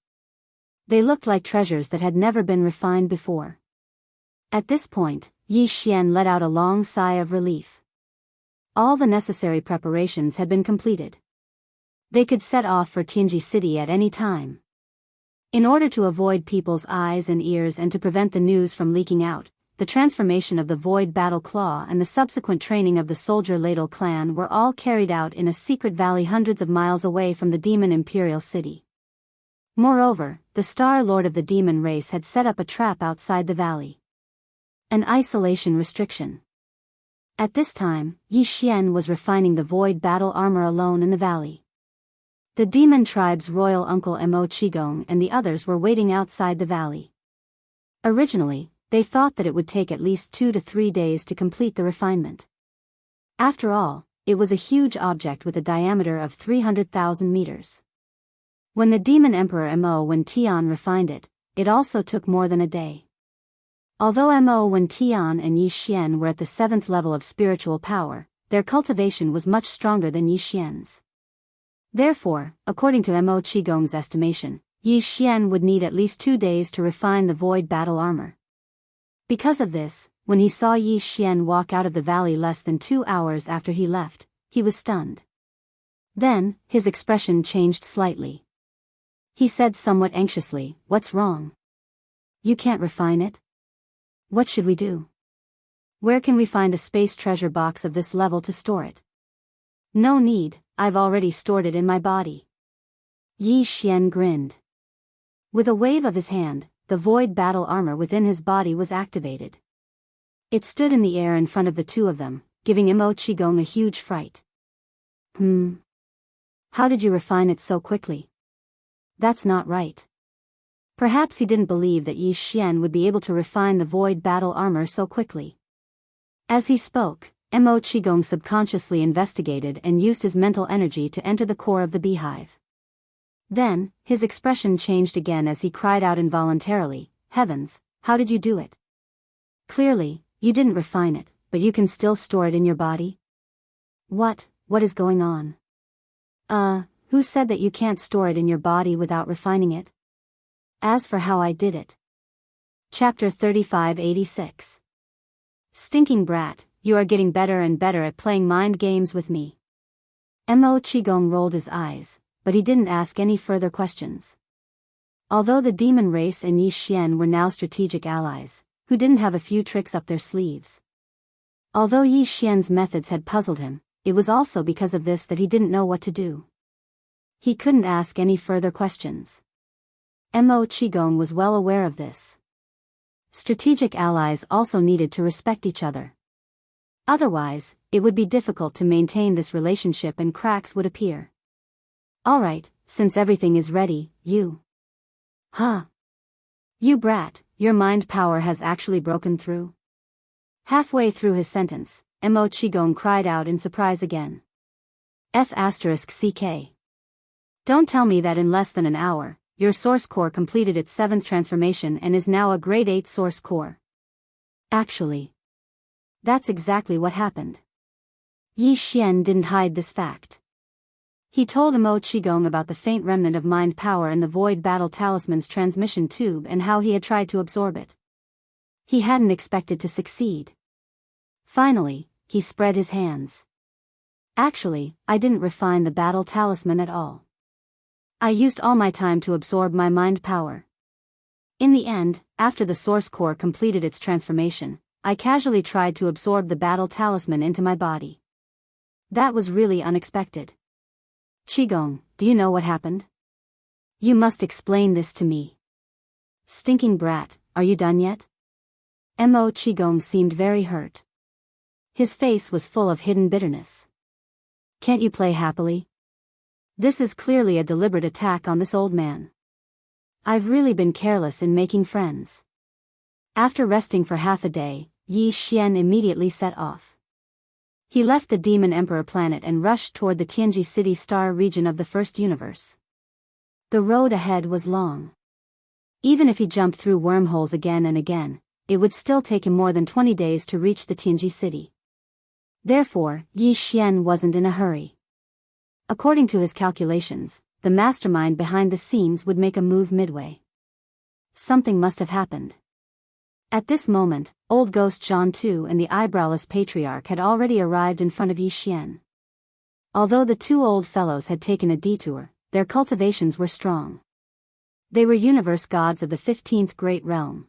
A: They looked like treasures that had never been refined before. At this point, Yi Xian let out a long sigh of relief. All the necessary preparations had been completed. They could set off for Tianji City at any time. In order to avoid people's eyes and ears and to prevent the news from leaking out, the transformation of the Void Battle Claw and the subsequent training of the Soldier Ladle clan were all carried out in a secret valley hundreds of miles away from the Demon Imperial City. Moreover, the Star Lord of the Demon race had set up a trap outside the valley. An isolation restriction. At this time, Yi Xian was refining the Void Battle armor alone in the valley. The Demon Tribe's royal uncle Mo Qigong and the others were waiting outside the valley. Originally, they thought that it would take at least 2 to 3 days to complete the refinement. After all, it was a huge object with a diameter of 300,000 meters. When the Demon Emperor Mo Wen Tian refined it, it also took more than a day. Although Mo Wen Tian and Yi Xian were at the 7th level of spiritual power, their cultivation was much stronger than Yi Xian's. Therefore, according to Mo Qigong's estimation, Yi Xian would need at least 2 days to refine the Void Battle armor. Because of this, when he saw Yi Xian walk out of the valley less than 2 hours after he left, he was stunned. Then, his expression changed slightly. He said somewhat anxiously, "What's wrong? You can't refine it? What should we do? Where can we find a space treasure box of this level to store it?" "No need, I've already stored it in my body." Yi Xian grinned. With a wave of his hand, the Void Battle armor within his body was activated. It stood in the air in front of the two of them, giving Mo Qigong a huge fright. How did you refine it so quickly? That's not right." Perhaps he didn't believe that Yi Xian would be able to refine the Void Battle armor so quickly. As he spoke, Mo Qigong subconsciously investigated and used his mental energy to enter the core of the beehive. Then, his expression changed again as he cried out involuntarily, "Heavens, how did you do it? Clearly, you didn't refine it, but you can still store it in your body? What is going on? Who said that you can't store it in your body without refining it? As for how I did it." Chapter 3586. Stinking brat, you are getting better and better at playing mind games with me. Mo Qigong rolled his eyes, but he didn't ask any further questions. Although the demon race and Yi Xian were now strategic allies, who didn't have a few tricks up their sleeves. Although Yi Xian's methods had puzzled him, it was also because of this that he didn't know what to do. He couldn't ask any further questions. Mo Qigong was well aware of this. Strategic allies also needed to respect each other. Otherwise, it would be difficult to maintain this relationship and cracks would appear. "Alright, since everything is ready, you." "Huh? You brat, your mind power has actually broken through?" Halfway through his sentence, Mo Qigong cried out in surprise again. F***ck. Don't tell me that in less than an hour, your source core completed its 7th transformation and is now a grade 8 source core. Actually, that's exactly what happened. Yi Xian didn't hide this fact. He told Mo Qigong about the faint remnant of mind power in the Void Battle Talisman's transmission tube and how he had tried to absorb it. He hadn't expected to succeed. Finally, he spread his hands. "Actually, I didn't refine the battle talisman at all. I used all my time to absorb my mind power. In the end, after the source core completed its transformation, I casually tried to absorb the battle talisman into my body. That was really unexpected." "Qigong, do you know what happened? You must explain this to me." "Stinking brat, are you done yet?" Mo Qigong seemed very hurt. His face was full of hidden bitterness. "Can't you play happily? This is clearly a deliberate attack on this old man. I've really been careless in making friends." After resting for half a day, Yi Xian immediately set off. He left the Demon Emperor planet and rushed toward the Tianji City star region of the first universe. The road ahead was long. Even if he jumped through wormholes again and again, it would still take him more than 20 days to reach the Tianji City. Therefore, Yi Xian wasn't in a hurry. According to his calculations, the mastermind behind the scenes would make a move midway. Something must have happened. At this moment, old ghost Zhang Tu and the eyebrowless patriarch had already arrived in front of Yi Xian. Although the two old fellows had taken a detour, their cultivations were strong. They were universe gods of the 15th Great Realm.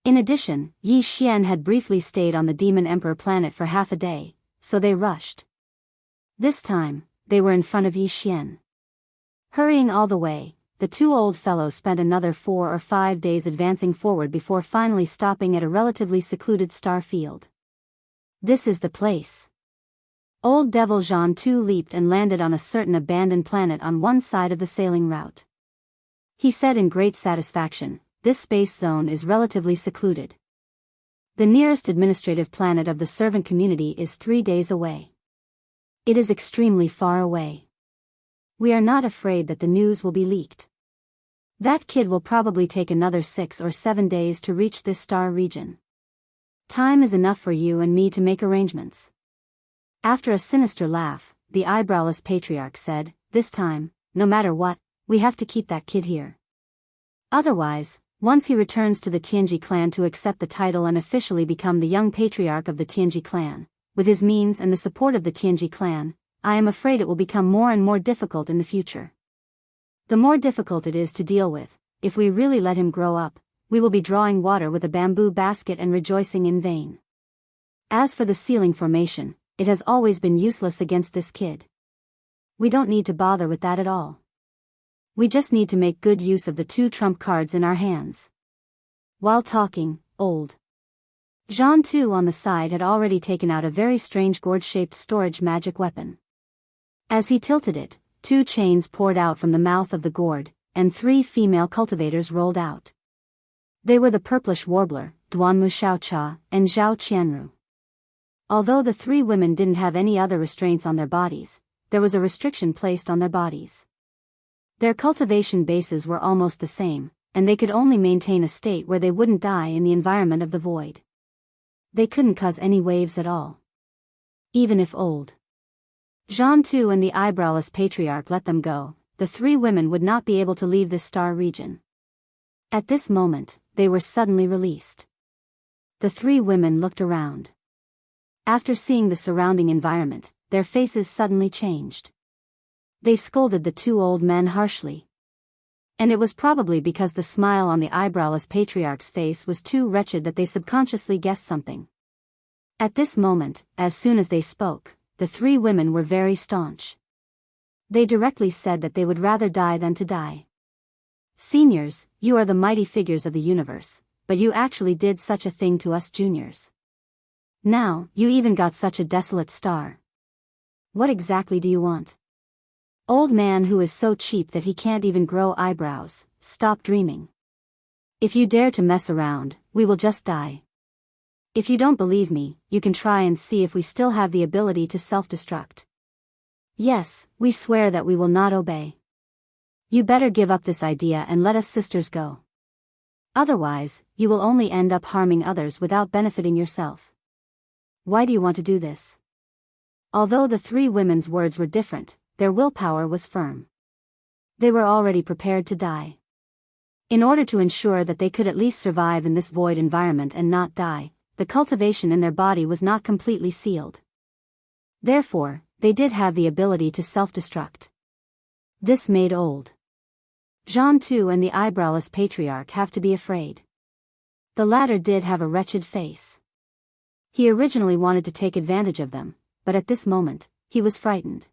A: In addition, Yi Xian had briefly stayed on the Demon Emperor planet for half a day, so they rushed. This time, they were in front of Yi Xian. Hurrying all the way, the two old fellows spent another 4 or 5 days advancing forward before finally stopping at a relatively secluded star field. "This is the place." Old Devil Zhang Tu leaped and landed on a certain abandoned planet on one side of the sailing route. He said in great satisfaction, "This space zone is relatively secluded. The nearest administrative planet of the servant community is 3 days away. It is extremely far away. We are not afraid that the news will be leaked. That kid will probably take another 6 or 7 days to reach this star region. Time is enough for you and me to make arrangements." After a sinister laugh, the eyebrowless patriarch said, "This time, no matter what, we have to keep that kid here. Otherwise, once he returns to the Tianji clan to accept the title and officially become the young patriarch of the Tianji clan, with his means and the support of the Tianji clan, I am afraid it will become more and more difficult in the future. The more difficult it is to deal with, if we really let him grow up, we will be drawing water with a bamboo basket and rejoicing in vain. As for the ceiling formation, it has always been useless against this kid. We don't need to bother with that at all. We just need to make good use of the 2 trump cards in our hands." While talking, old Zhang Tu on the side had already taken out a very strange gourd-shaped storage magic weapon. As he tilted it, 2 chains poured out from the mouth of the gourd, and 3 female cultivators rolled out. They were the purplish warbler, Duanmu Xiaocha, and Zhao Qianru. Although the three women didn't have any other restraints on their bodies, there was a restriction placed on their bodies. Their cultivation bases were almost the same, and they could only maintain a state where they wouldn't die in the environment of the void. They couldn't cause any waves at all. Even if old Jean too and the eyebrowless patriarch let them go, the three women would not be able to leave this star region. At this moment, they were suddenly released. The three women looked around. After seeing the surrounding environment, their faces suddenly changed. They scolded the two old men harshly. And it was probably because the smile on the eyebrowless patriarch's face was too wretched that they subconsciously guessed something. At this moment, as soon as they spoke, the three women were very staunch. They directly said that they would rather die than to die. Seniors, you are the mighty figures of the universe, but you actually did such a thing to us juniors. Now, you even got such a desolate star. What exactly do you want? Old man who is so cheap that he can't even grow eyebrows, stop dreaming. If you dare to mess around, we will just die. If you don't believe me, you can try and see if we still have the ability to self-destruct. Yes, we swear that we will not obey. You better give up this idea and let us sisters go. Otherwise, you will only end up harming others without benefiting yourself. Why do you want to do this? Although the three women's words were different, their willpower was firm. They were already prepared to die. In order to ensure that they could at least survive in this void environment and not die, the cultivation in their body was not completely sealed. Therefore, they did have the ability to self-destruct. This made old Jean too and the eyebrowless patriarch have to be afraid. The latter did have a wretched face. He originally wanted to take advantage of them, but at this moment, he was frightened.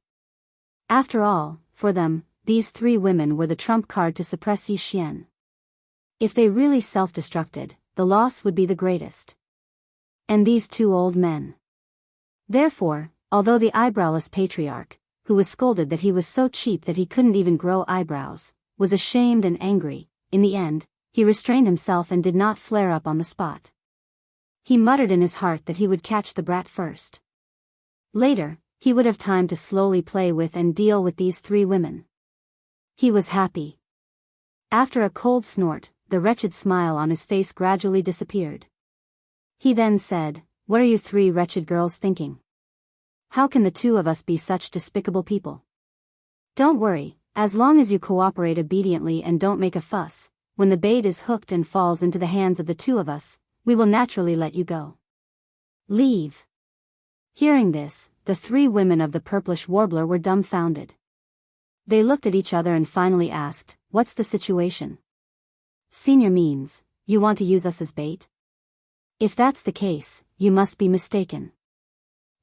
A: After all, for them, these three women were the trump card to suppress Yi Xian. If they really self-destructed, the loss would be the greatest. And these two old men. Therefore, although the eyebrowless patriarch, who was scolded that he was so cheap that he couldn't even grow eyebrows, was ashamed and angry, in the end, he restrained himself and did not flare up on the spot. He muttered in his heart that he would catch the brat first. Later, he would have time to slowly play with and deal with these three women. He was happy. After a cold snort, the wretched smile on his face gradually disappeared. He then said, "What are you three wretched girls thinking? How can the two of us be such despicable people? Don't worry, as long as you cooperate obediently and don't make a fuss, when the bait is hooked and falls into the hands of the two of us, we will naturally let you go. Leave." Hearing this, the three women of the purplish warbler were dumbfounded. They looked at each other and finally asked, "What's the situation?" "Senior means, you want to use us as bait? If that's the case, you must be mistaken.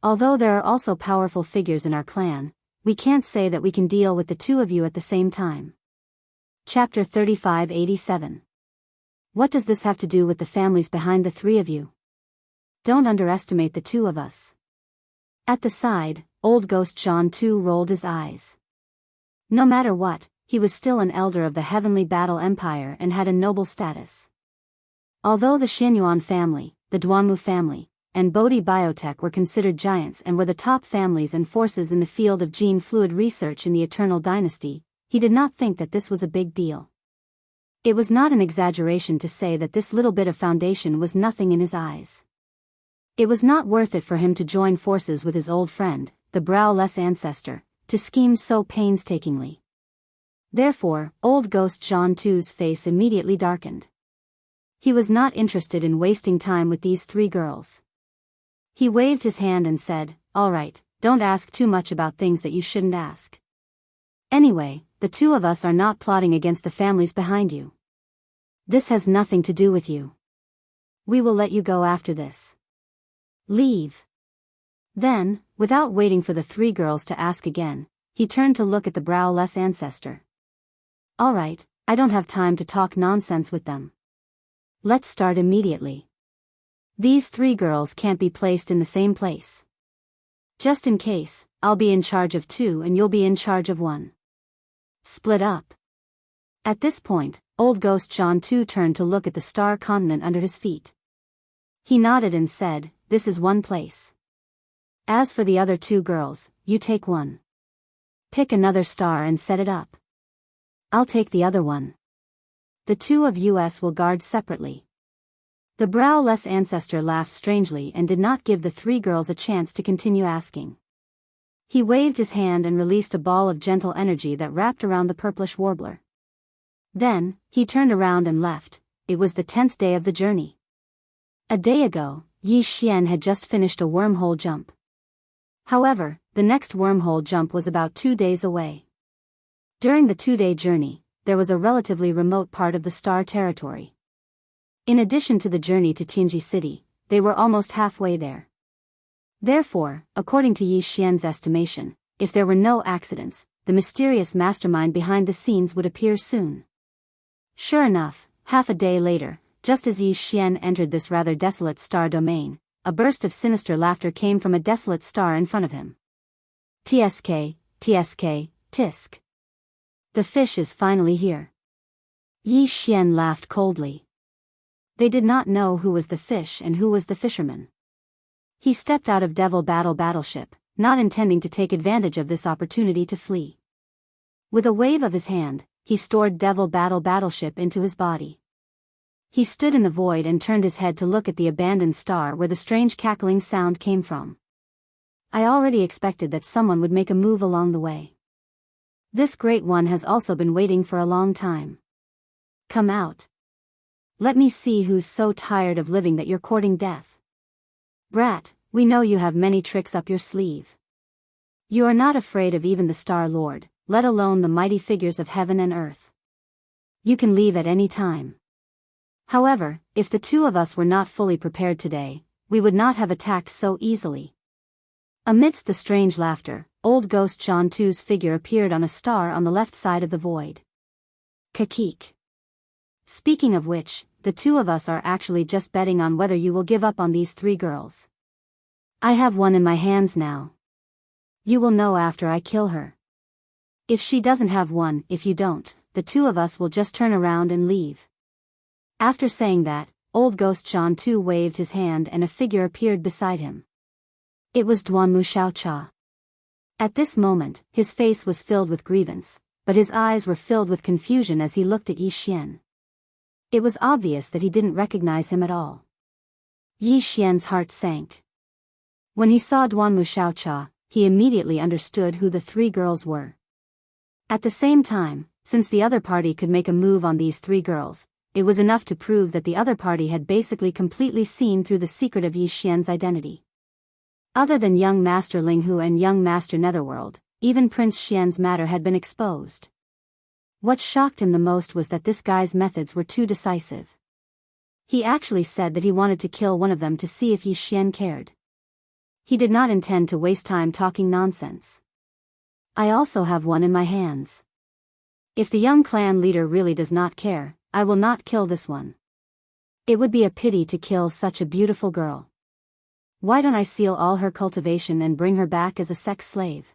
A: Although there are also powerful figures in our clan, we can't say that we can deal with the two of you at the same time." Chapter 3587. What does this have to do with the families behind the three of you? Don't underestimate the two of us. At the side, old ghost John too rolled his eyes. No matter what, he was still an elder of the Heavenly Battle Empire and had a noble status. Although the Xinyuan family, the Duanmu family, and Bodhi Biotech were considered giants and were the top families and forces in the field of gene fluid research in the Eternal Dynasty, he did not think that this was a big deal. It was not an exaggeration to say that this little bit of foundation was nothing in his eyes. It was not worth it for him to join forces with his old friend, the browless ancestor, to scheme so painstakingly. Therefore, old ghost Jean Tu's face immediately darkened. He was not interested in wasting time with these three girls. He waved his hand and said, "All right, don't ask too much about things that you shouldn't ask. Anyway, the two of us are not plotting against the families behind you. This has nothing to do with you. We will let you go after this. Leave." Then, without waiting for the three girls to ask again, he turned to look at the browless ancestor. "All right, I don't have time to talk nonsense with them. Let's start immediately. These three girls can't be placed in the same place. Just in case, I'll be in charge of two and you'll be in charge of one. Split up." At this point, old ghost John too turned to look at the star continent under his feet. He nodded and said, "This is one place. As for the other two girls, you take one. Pick another star and set it up. I'll take the other one. The two of us will guard separately. The browless ancestor laughed strangely and did not give the three girls a chance to continue asking. He waved his hand and released a ball of gentle energy that wrapped around the purplish warbler. Then, he turned around and left. It was the 10th day of the journey. A day ago, Yi Xian had just finished a wormhole jump. However, the next wormhole jump was about 2 days away. During the 2-day journey, there was a relatively remote part of the star territory. In addition to the journey to Tianji City, they were almost halfway there. Therefore, according to Yi Xian's estimation, if there were no accidents, the mysterious mastermind behind the scenes would appear soon. Sure enough, half a day later, just as Yi Xian entered this rather desolate star domain, a burst of sinister laughter came from a desolate star in front of him. TSK, TSK, tisk. The fish is finally here. Yi Xian laughed coldly. They did not know who was the fish and who was the fisherman. He stepped out of Devil Battleship, not intending to take advantage of this opportunity to flee. With a wave of his hand, he stored Devil Battleship into his body. He stood in the void and turned his head to look at the abandoned star where the strange cackling sound came from. I already expected that someone would make a move along the way. This great one has also been waiting for a long time. Come out. Let me see who's so tired of living that you're courting death. Brat, we know you have many tricks up your sleeve. You are not afraid of even the Star Lord, let alone the mighty figures of heaven and earth. You can leave at any time. However, if the two of us were not fully prepared today, we would not have attacked so easily. Amidst the strange laughter, old ghost John Tu's figure appeared on a star on the left side of the void. Kakik. Speaking of which, the two of us are actually just betting on whether you will give up on these three girls. I have one in my hands now. You will know after I kill her. If she doesn't have one, if you don't, the two of us will just turn around and leave. After saying that, old ghost John Tu waved his hand and a figure appeared beside him. It was Duanmu Xiaocha. At this moment, his face was filled with grievance, but his eyes were filled with confusion as he looked at Yi Xian. It was obvious that he didn't recognize him at all. Yi Xian's heart sank. When he saw Duanmu Xiaocha, he immediately understood who the three girls were. At the same time, since the other party could make a move on these three girls, it was enough to prove that the other party had basically completely seen through the secret of Yi Xian's identity. Other than young Master Linghu and young Master Netherworld, even Prince Xian's matter had been exposed. What shocked him the most was that this guy's methods were too decisive. He actually said that he wanted to kill one of them to see if Yi Xian cared. He did not intend to waste time talking nonsense. I also have one in my hands. If the young clan leader really does not care, I will not kill this one. It would be a pity to kill such a beautiful girl. Why don't I seal all her cultivation and bring her back as a sex slave?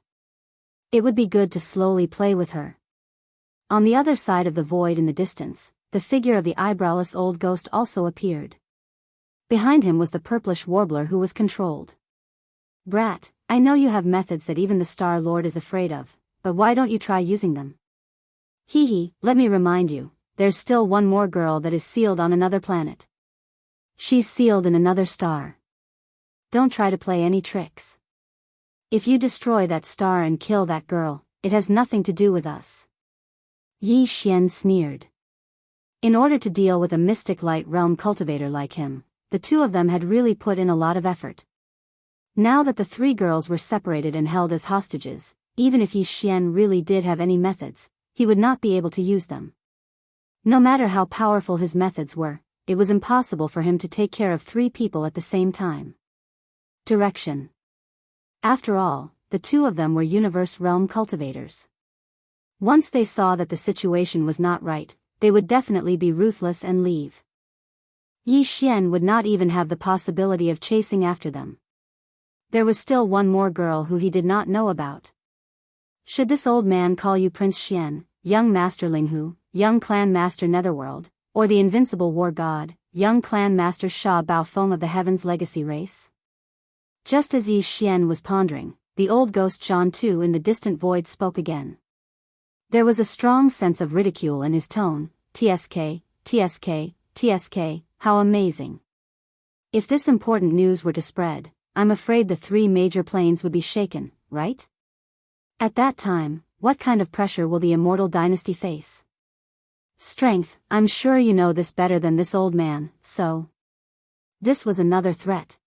A: It would be good to slowly play with her. On the other side of the void in the distance, the figure of the eyebrowless old ghost also appeared. Behind him was the purplish warbler who was controlled. Brat, I know you have methods that even the Star Lord is afraid of, but why don't you try using them? Hee, let me remind you, there's still one more girl that is sealed on another planet. She's sealed in another star. Don't try to play any tricks. If you destroy that star and kill that girl, it has nothing to do with us. Yi Xian sneered. In order to deal with a mystic light realm cultivator like him, the two of them had really put in a lot of effort. Now that the three girls were separated and held as hostages, even if Yi Xian really did have any methods, he would not be able to use them. No matter how powerful his methods were, it was impossible for him to take care of three people at the same time. Direction. After all, the two of them were universe realm cultivators. Once they saw that the situation was not right, they would definitely be ruthless and leave. Yi Xian would not even have the possibility of chasing after them. There was still one more girl who he did not know about. Should this old man call you Prince Xian, young Master Linghu, young Clan Master Netherworld, or the invincible war god, young Clan Master Sha Baofeng of the Heavens Legacy race? Just as Yi Xian was pondering, the old ghost Zhang Tu in the distant void spoke again. There was a strong sense of ridicule in his tone. "TSK, TSK, TSK, how amazing. If this important news were to spread, I'm afraid the three major planes would be shaken, right? At that time, what kind of pressure will the immortal dynasty face? Strength, I'm sure you know this better than this old man, so." This was another threat.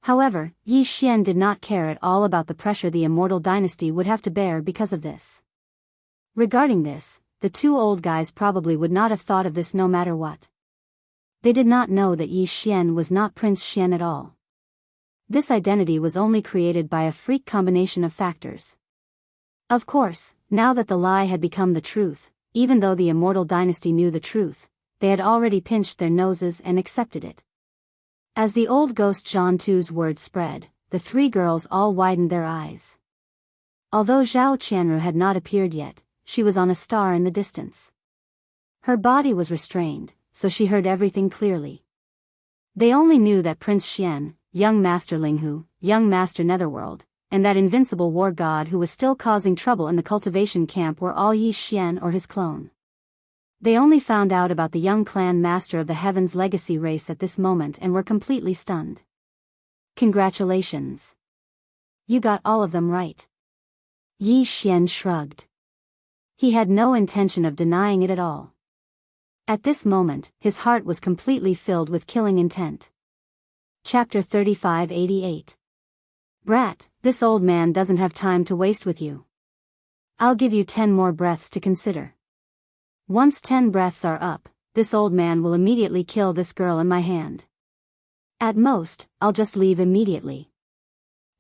A: However, Yi Xian did not care at all about the pressure the immortal dynasty would have to bear because of this. Regarding this, the two old guys probably would not have thought of this no matter what. They did not know that Yi Xian was not Prince Xian at all. This identity was only created by a freak combination of factors. Of course, now that the lie had become the truth, even though the immortal dynasty knew the truth, they had already pinched their noses and accepted it. As the old ghost Zhang Tu's words spread, the three girls all widened their eyes. Although Zhao Qianru had not appeared yet, she was on a star in the distance. Her body was restrained, so she heard everything clearly. They only knew that Prince Xian, young Master Linghu, young Master Netherworld, and that invincible war god who was still causing trouble in the cultivation camp were all Yi Xian or his clone. They only found out about the young clan master of the Heaven's legacy race at this moment and were completely stunned. "Congratulations. You got all of them right." Yi Xian shrugged. He had no intention of denying it at all. At this moment, his heart was completely filled with killing intent. Chapter 3588. "Brat, this old man doesn't have time to waste with you. I'll give you 10 more breaths to consider. Once 10 breaths are up, this old man will immediately kill this girl in my hand. At most, I'll just leave immediately."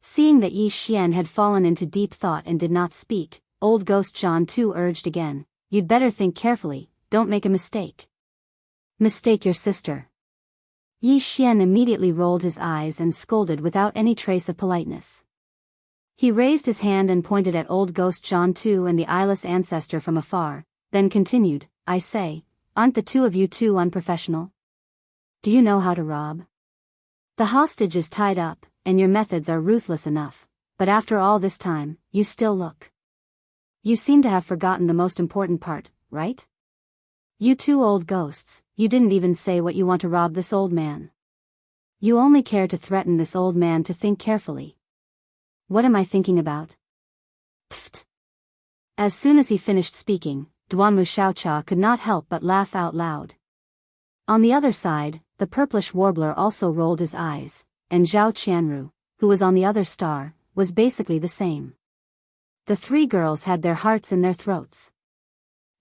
A: Seeing that Yi Xian had fallen into deep thought and did not speak, old ghost Zhang Tu urged again, "You'd better think carefully, don't make a mistake." "Mistake your sister." Yi Xian immediately rolled his eyes and scolded without any trace of politeness. He raised his hand and pointed at old ghost Zhang Tu and the eyeless ancestor from afar, then continued, "I say, aren't the two of you too unprofessional? Do you know how to rob? The hostage is tied up, and your methods are ruthless enough, but after all this time, you still look. You seem to have forgotten the most important part, right? You two old ghosts, you didn't even say what you want to rob this old man. You only care to threaten this old man to think carefully. What am I thinking about?" Pfft. As soon as he finished speaking, Duanmu Xiaocha could not help but laugh out loud. On the other side, the purplish warbler also rolled his eyes, and Zhao Qianru, who was on the other star, was basically the same. The three girls had their hearts in their throats.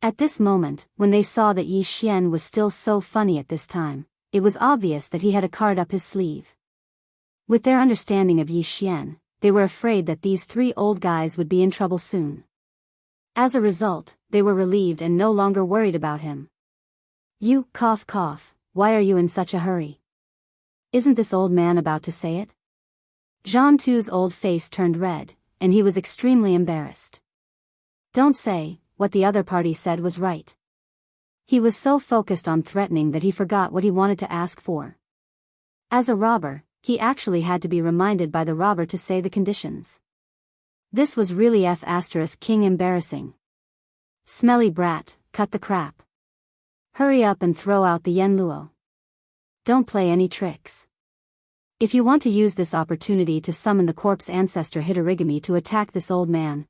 A: At this moment, when they saw that Yi Xian was still so funny at this time, it was obvious that he had a card up his sleeve. With their understanding of Yi Xian, they were afraid that these three old guys would be in trouble soon. As a result, they were relieved and no longer worried about him. "You, cough cough, why are you in such a hurry? Isn't this old man about to say it?" Zhang Tu's old face turned red, and he was extremely embarrassed. Don't say, what the other party said was right. He was so focused on threatening that he forgot what he wanted to ask for. As a robber, he actually had to be reminded by the robber to say the conditions. This was really King embarrassing. "Smelly brat, cut the crap. Hurry up and throw out the yen luo. Don't play any tricks. If you want to use this opportunity to summon the corpse ancestor Hitorigami to attack this old man,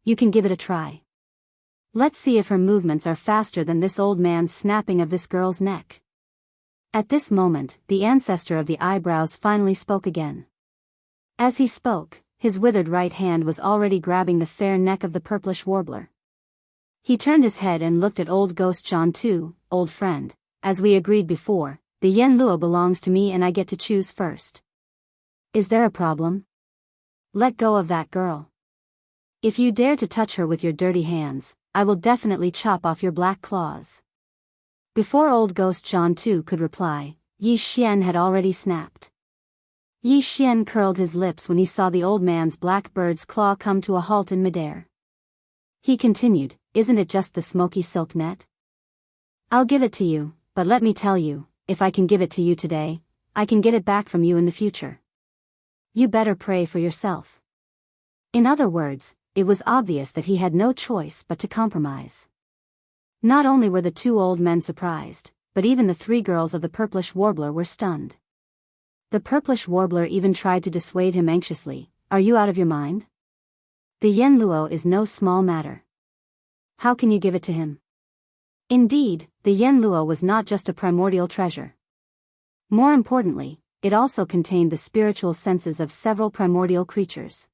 A: you can give it a try. Let's see if her movements are faster than this old man's snapping of this girl's neck." At this moment, the ancestor of the eyebrows finally spoke again. As he spoke, his withered right hand was already grabbing the fair neck of the purplish warbler. He turned his head and looked at old ghost Zhang Tu. "Old friend, as we agreed before, the yen luo belongs to me and I get to choose first. Is there a problem? Let go of that girl. If you dare to touch her with your dirty hands, I will definitely chop off your black claws." Before old ghost Zhang Tu could reply, Yi Xian had already snapped. Yi Xian curled his lips when he saw the old man's black bird's claw come to a halt in midair. He continued, "Isn't it just the smoky silk net? I'll give it to you, but let me tell you, if I can give it to you today, I can get it back from you in the future. You better pray for yourself. In other words, it was obvious that he had no choice but to compromise. Not only were the two old men surprised, but even the three girls of the purplish warbler were stunned. The purplish warbler even tried to dissuade him anxiously. Are you out of your mind? The yen luo is no small matter. How can you give it to him? Indeed, the yen luo was not just a primordial treasure. More importantly, it also contained the spiritual senses of several primordial creatures.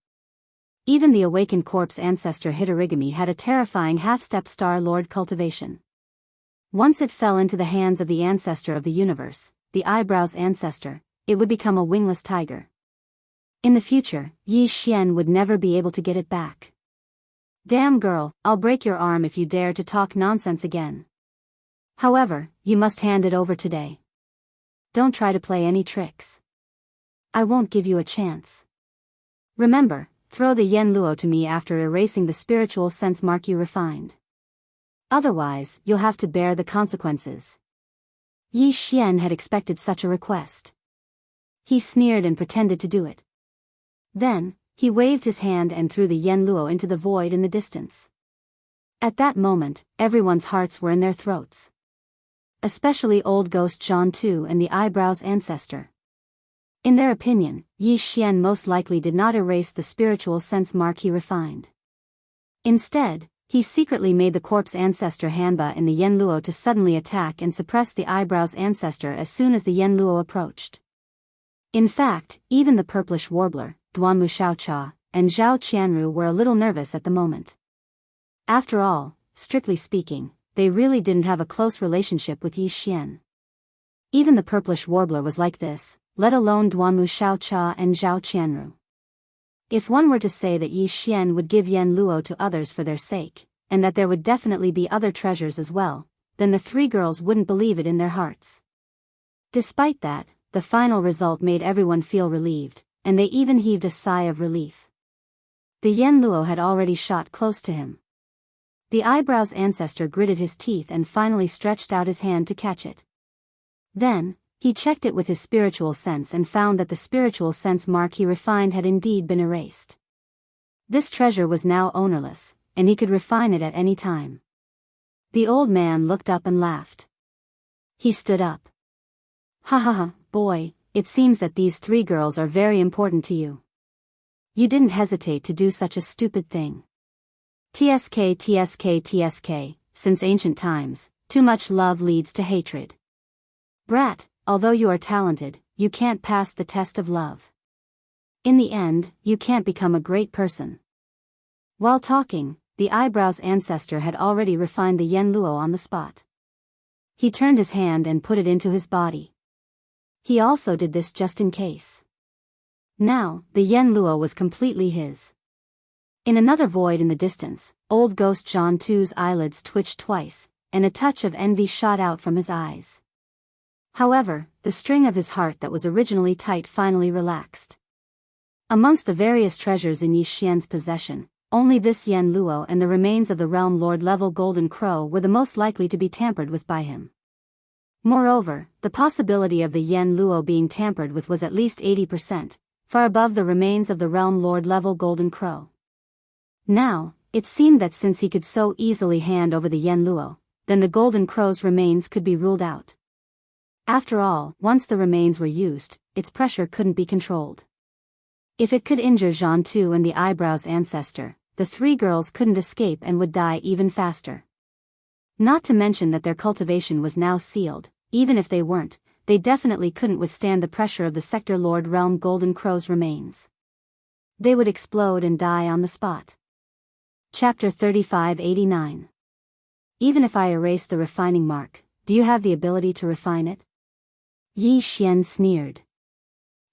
A: Even the awakened corpse ancestor Hitorigami had a terrifying half-step Star Lord cultivation. Once it fell into the hands of the ancestor of the universe, the eyebrows ancestor, it would become a wingless tiger. In the future, Yi Xian would never be able to get it back. Damn girl, I'll break your arm if you dare to talk nonsense again. However, you must hand it over today. Don't try to play any tricks. I won't give you a chance. Remember, throw the yen luo to me after erasing the spiritual sense mark you refined. Otherwise, you'll have to bear the consequences. Yi Xian had expected such a request. He sneered and pretended to do it. Then, he waved his hand and threw the yen luo into the void in the distance. At that moment, everyone's hearts were in their throats. Especially old ghost Zhang Tu and the eyebrows ancestor. In their opinion, Yi Xian most likely did not erase the spiritual sense mark he refined. Instead, he secretly made the corpse ancestor Hanba and the yen luo to suddenly attack and suppress the eyebrows ancestor as soon as the yen luo approached. In fact, even the purplish warbler, Duanmu Xiaocha, and Zhao Qianru were a little nervous at the moment. After all, strictly speaking, they really didn't have a close relationship with Yi Xian. Even the purplish warbler was like this, let alone Duanmu Xiaocha and Zhao Qianru. If one were to say that Yi Xian would give yen luo to others for their sake, and that there would definitely be other treasures as well, then the three girls wouldn't believe it in their hearts. Despite that, the final result made everyone feel relieved, and they even heaved a sigh of relief. The yen luo had already shot close to him. The eyebrows ancestor gritted his teeth and finally stretched out his hand to catch it. Then, he checked it with his spiritual sense and found that the spiritual sense mark he refined had indeed been erased. This treasure was now ownerless, and he could refine it at any time. The old man looked up and laughed. He stood up. Ha ha ha, boy, it seems that these three girls are very important to you. You didn't hesitate to do such a stupid thing. TSK TSK TSK, since ancient times, too much love leads to hatred. Brat, although you are talented, you can't pass the test of love. In the end, you can't become a great person. While talking, the eyebrows ancestor had already refined the yen luo on the spot. He turned his hand and put it into his body. He also did this just in case. Now, the yen luo was completely his. In another void in the distance, old ghost Zhang Tu's eyelids twitched twice, and a touch of envy shot out from his eyes. However, the string of his heart that was originally tight finally relaxed. Amongst the various treasures in Yi Xian's possession, only this yen luo and the remains of the realm lord level golden crow were the most likely to be tampered with by him. Moreover, the possibility of the yen luo being tampered with was at least 80%, far above the remains of the realm lord level golden crow. Now, it seemed that since he could so easily hand over the yen luo, then the golden crow's remains could be ruled out. After all, once the remains were used, its pressure couldn't be controlled. If it could injure Zhang Tu and the eyebrows ancestor, the three girls couldn't escape and would die even faster. Not to mention that their cultivation was now sealed. Even if they weren't, they definitely couldn't withstand the pressure of the Sector Lord Realm Golden Crow's remains. They would explode and die on the spot. Chapter 3589. Even if I erase the refining mark, do you have the ability to refine it? Yi Xian sneered.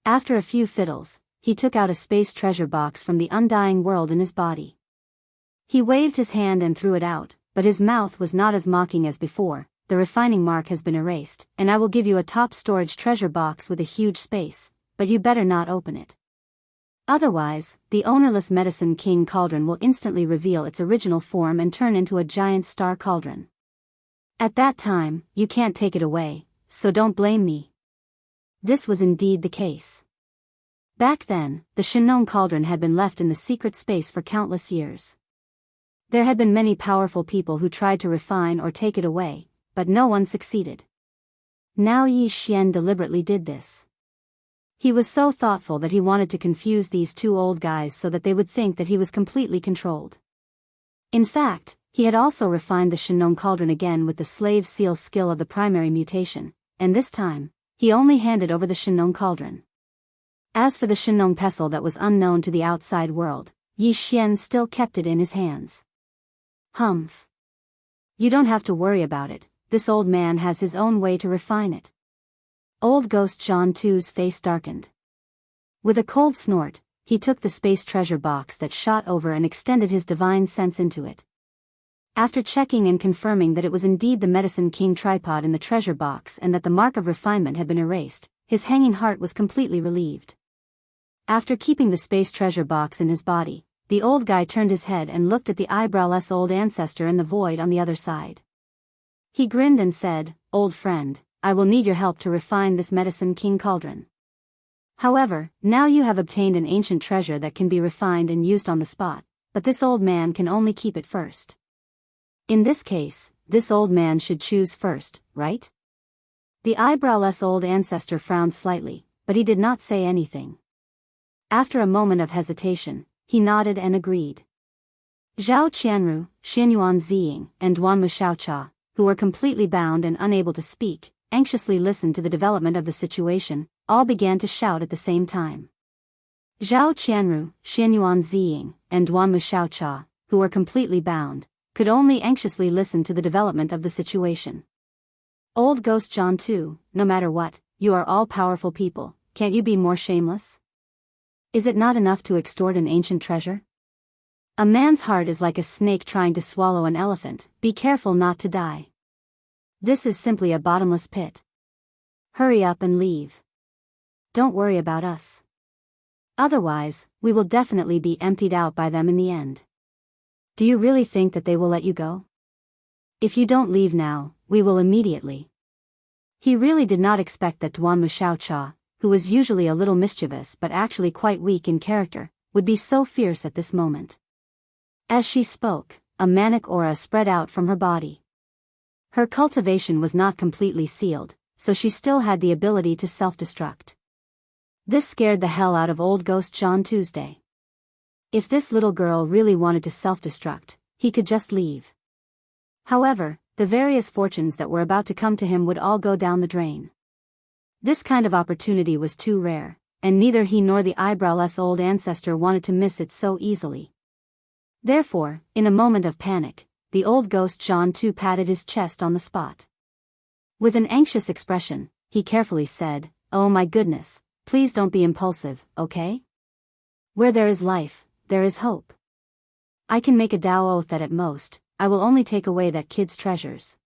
A: After a few fiddles, he took out a space treasure box from the undying world in his body. He waved his hand and threw it out, but his mouth was not as mocking as before. The refining mark has been erased, and I will give you a top storage treasure box with a huge space, but you better not open it. Otherwise, the ownerless Medicine King cauldron will instantly reveal its original form and turn into a giant star cauldron. At that time, you can't take it away, so don't blame me. This was indeed the case. Back then, the Shinong cauldron had been left in the secret space for countless years. There had been many powerful people who tried to refine or take it away, but no one succeeded. Now Yi Xian deliberately did this. He was so thoughtful that he wanted to confuse these two old guys so that they would think that he was completely controlled. In fact, he had also refined the Shinong cauldron again with the slave seal skill of the primary mutation, and this time, he only handed over the Shinong cauldron. As for the Shinong pestle that was unknown to the outside world, Yi Xian still kept it in his hands. Humph. You don't have to worry about it, this old man has his own way to refine it. Old Ghost John 2's face darkened. With a cold snort, he took the space treasure box that shot over and extended his divine sense into it. After checking and confirming that it was indeed the Medicine King tripod in the treasure box and that the mark of refinement had been erased, his hanging heart was completely relieved. After keeping the space treasure box in his body, the old guy turned his head and looked at the eyebrowless old ancestor in the void on the other side. He grinned and said, "Old friend, I will need your help to refine this Medicine King cauldron. However, now you have obtained an ancient treasure that can be refined and used on the spot, but this old man can only keep it first. In this case, this old man should choose first, right?" The eyebrowless old ancestor frowned slightly, but he did not say anything. After a moment of hesitation, he nodded and agreed. Zhao Qianru, Xianyuan Ziying, and Duanmu Xiaocha, who were completely bound and unable to speak, anxiously listened to the development of the situation. All began to shout at the same time. Zhao Qianru, Xianyuan Ziying, and Duanmu Xiaocha, who were completely bound, could only anxiously listen to the development of the situation. Old Ghost John 2, no matter what, you are all powerful people, can't you be more shameless? Is it not enough to extort an ancient treasure? A man's heart is like a snake trying to swallow an elephant, be careful not to die. This is simply a bottomless pit. Hurry up and leave. Don't worry about us. Otherwise, we will definitely be emptied out by them in the end. Do you really think that they will let you go? If you don't leave now, we will immediately. He really did not expect that Duanmu Xiaocha, who was usually a little mischievous but actually quite weak in character, would be so fierce at this moment. As she spoke, a manic aura spread out from her body. Her cultivation was not completely sealed, so she still had the ability to self-destruct. This scared the hell out of old Ghost John Tuesday. If this little girl really wanted to self-destruct, he could just leave. However, the various fortunes that were about to come to him would all go down the drain. This kind of opportunity was too rare, and neither he nor the eyebrowless old ancestor wanted to miss it so easily. Therefore, in a moment of panic, the old Ghost John 2 patted his chest on the spot. With an anxious expression, he carefully said, "Oh my goodness, please don't be impulsive, okay? Where there is life, there is hope. I can make a Tao oath that at most, I will only take away that kid's treasures.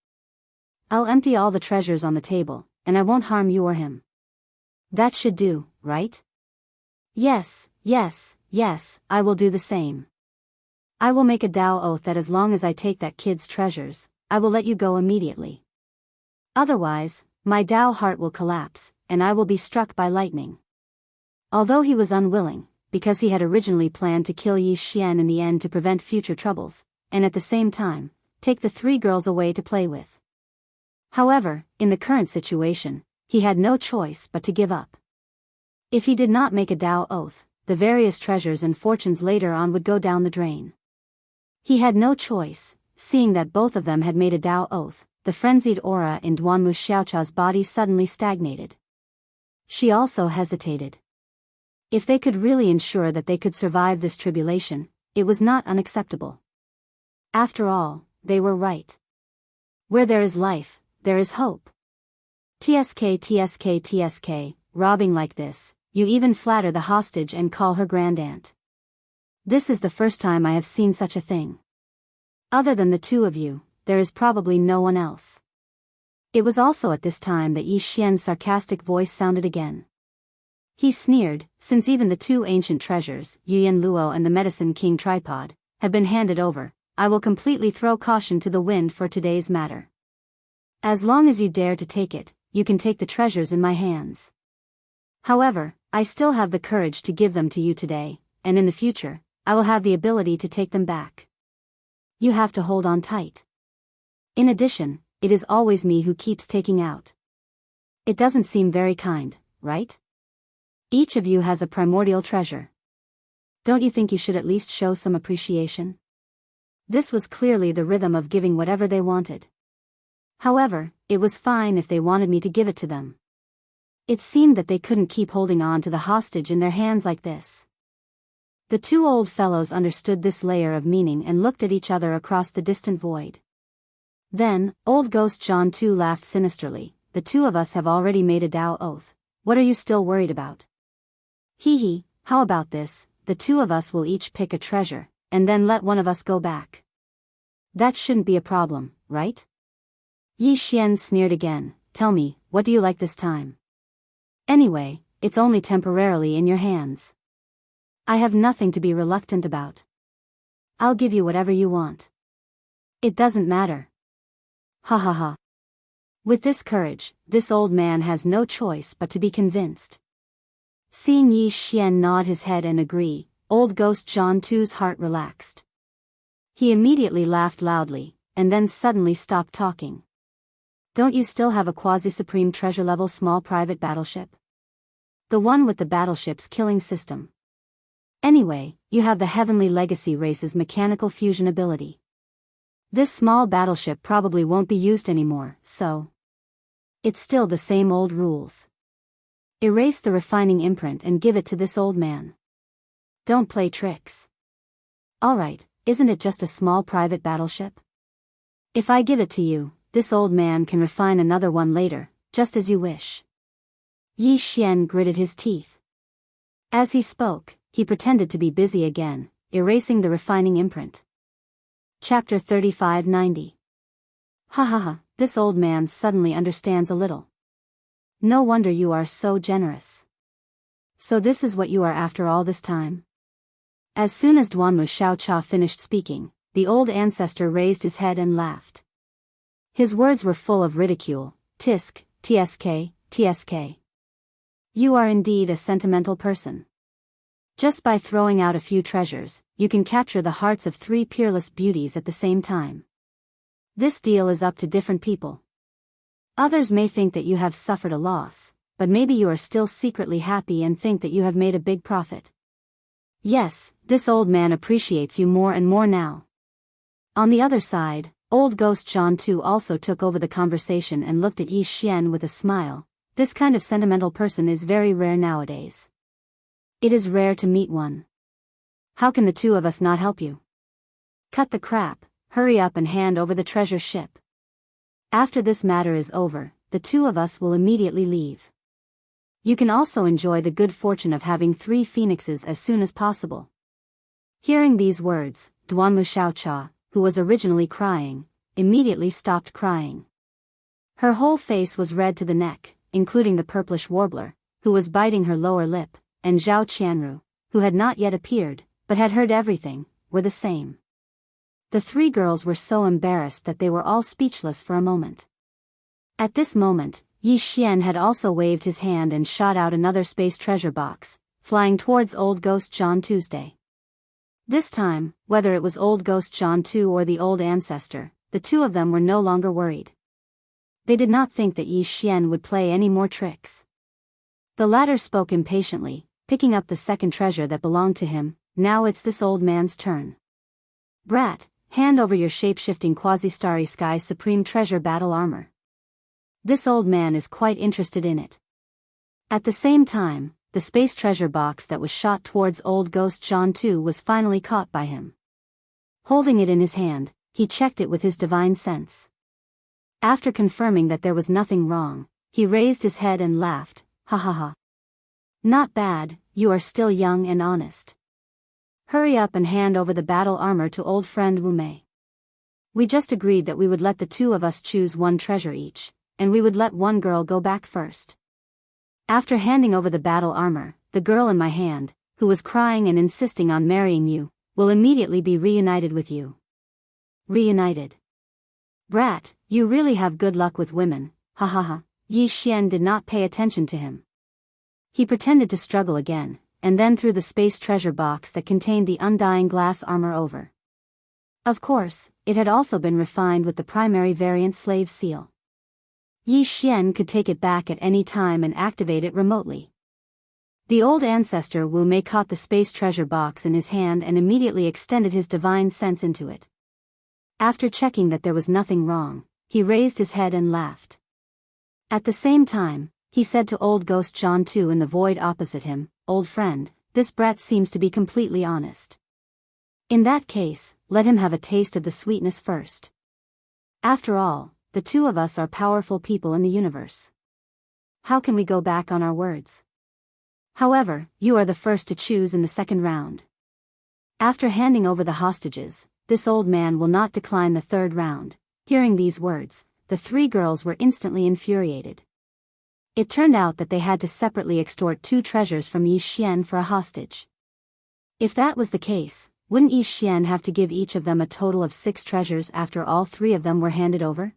A: I'll empty all the treasures on the table, and I won't harm you or him. That should do, right?" Yes, I will do the same. I will make a Tao oath that as long as I take that kid's treasures, I will let you go immediately. Otherwise, my Tao heart will collapse, and I will be struck by lightning. Although he was unwilling, because he had originally planned to kill Yi Xian in the end to prevent future troubles, and at the same time, take the three girls away to play with. However, in the current situation, he had no choice but to give up. If he did not make a Tao oath, the various treasures and fortunes later on would go down the drain. He had no choice, seeing that both of them had made a Tao oath. The frenzied aura in Duanmu Xiaocha's body suddenly stagnated. She also hesitated. If they could really ensure that they could survive this tribulation, it was not unacceptable. After all, they were right. Where there is life, there is hope. TSK, robbing like this, you even flatter the hostage and call her grandaunt. This is the first time I have seen such a thing. Other than the two of you, there is probably no one else. It was also at this time that Yi Xian's sarcastic voice sounded again. He sneered, since even the two ancient treasures, Yuyan Luo and the Medicine King tripod, have been handed over, I will completely throw caution to the wind for today's matter. As long as you dare to take it, you can take the treasures in my hands. However, I still have the courage to give them to you today, and in the future, I will have the ability to take them back. You have to hold on tight. In addition, it is always me who keeps taking out. It doesn't seem very kind, right? Each of you has a primordial treasure. Don't you think you should at least show some appreciation? This was clearly the rhythm of giving whatever they wanted. However, it was fine if they wanted me to give it to them. It seemed that they couldn't keep holding on to the hostage in their hands like this. The two old fellows understood this layer of meaning and looked at each other across the distant void. Then, old Ghost John too laughed sinisterly. The two of us have already made a Tao oath. What are you still worried about? Hee hee, how about this? The two of us will each pick a treasure, and then let one of us go back. That shouldn't be a problem, right? Yi Xian sneered again. Tell me, what do you like this time? Anyway, it's only temporarily in your hands. I have nothing to be reluctant about. I'll give you whatever you want. It doesn't matter. Ha ha ha. With this courage, this old man has no choice but to be convinced. Seeing Yi Xian nod his head and agree, old Ghost John too's heart relaxed. He immediately laughed loudly, and then suddenly stopped talking. Don't you still have a quasi-supreme treasure-level small private battleship? The one with the battleship's killing system. Anyway, you have the Heavenly Legacy race's mechanical fusion ability. This small battleship probably won't be used anymore, so... It's still the same old rules. Erase the refining imprint and give it to this old man. Don't play tricks. Alright, isn't it just a small private battleship? If I give it to you, this old man can refine another one later, just as you wish. Yi Xian gritted his teeth. As he spoke, he pretended to be busy again, erasing the refining imprint. Chapter 3590. Ha ha ha, this old man suddenly understands a little. No wonder you are so generous. So this is what you are after all this time? As soon as Duanmu Xiaocha finished speaking, the old ancestor raised his head and laughed. His words were full of ridicule. Tisk, tsk, tsk. You are indeed a sentimental person. Just by throwing out a few treasures, you can capture the hearts of 3 peerless beauties at the same time. This deal is up to different people. Others may think that you have suffered a loss, but maybe you are still secretly happy and think that you have made a big profit. Yes, this old man appreciates you more and more now. On the other side, old Ghost John too also took over the conversation and looked at Yi Xian with a smile. This kind of sentimental person is very rare nowadays. It is rare to meet one. How can the two of us not help you? Cut the crap, hurry up and hand over the treasure ship. After this matter is over, the two of us will immediately leave. You can also enjoy the good fortune of having 3 phoenixes as soon as possible. Hearing these words, Duanmu Xiaocha, who was originally crying, immediately stopped crying. Her whole face was red to the neck, including the purplish warbler, who was biting her lower lip, and Zhao Qianru, who had not yet appeared, but had heard everything, were the same. The 3 girls were so embarrassed that they were all speechless for a moment. At this moment, Yi Xian had also waved his hand and shot out another space treasure box, flying towards old Ghost John Tuesday. This time, whether it was old Ghost John Tu or the old ancestor, the two of them were no longer worried. They did not think that Yi Xian would play any more tricks. The latter spoke impatiently, picking up the second treasure that belonged to him. Now it's this old man's turn. Brat, hand over your shape-shifting quasi-starry sky supreme treasure battle armor. This old man is quite interested in it. At the same time, the space treasure box that was shot towards old Ghost John too was finally caught by him. Holding it in his hand, he checked it with his divine sense. After confirming that there was nothing wrong, he raised his head and laughed. Ha ha ha. Not bad, you are still young and honest. Hurry up and hand over the battle armor to old friend Wu Mei. We just agreed that we would let the two of us choose 1 treasure each, and we would let one girl go back first. After handing over the battle armor, the girl in my hand, who was crying and insisting on marrying you, will immediately be reunited with you. Reunited. Brat, you really have good luck with women, ha ha ha. Yi Xian did not pay attention to him. He pretended to struggle again, and then threw the space treasure box that contained the undying glass armor over. Of course, it had also been refined with the primary variant slave seal. Yi Xian could take it back at any time and activate it remotely. The old ancestor Wu Mei caught the space treasure box in his hand and immediately extended his divine sense into it. After checking that there was nothing wrong, he raised his head and laughed. At the same time, he said to old ghost John Tu in the void opposite him, "Old friend, this brat seems to be completely honest. In that case, let him have a taste of the sweetness first. After all, the two of us are powerful people in the universe. How can we go back on our words? However, you are the first to choose in the second round." After handing over the hostages, this old man will not decline the third round. Hearing these words, the three girls were instantly infuriated. It turned out that they had to separately extort 2 treasures from Yi Xian for a hostage. If that was the case, wouldn't Yi Xian have to give each of them a total of 6 treasures after all 3 of them were handed over?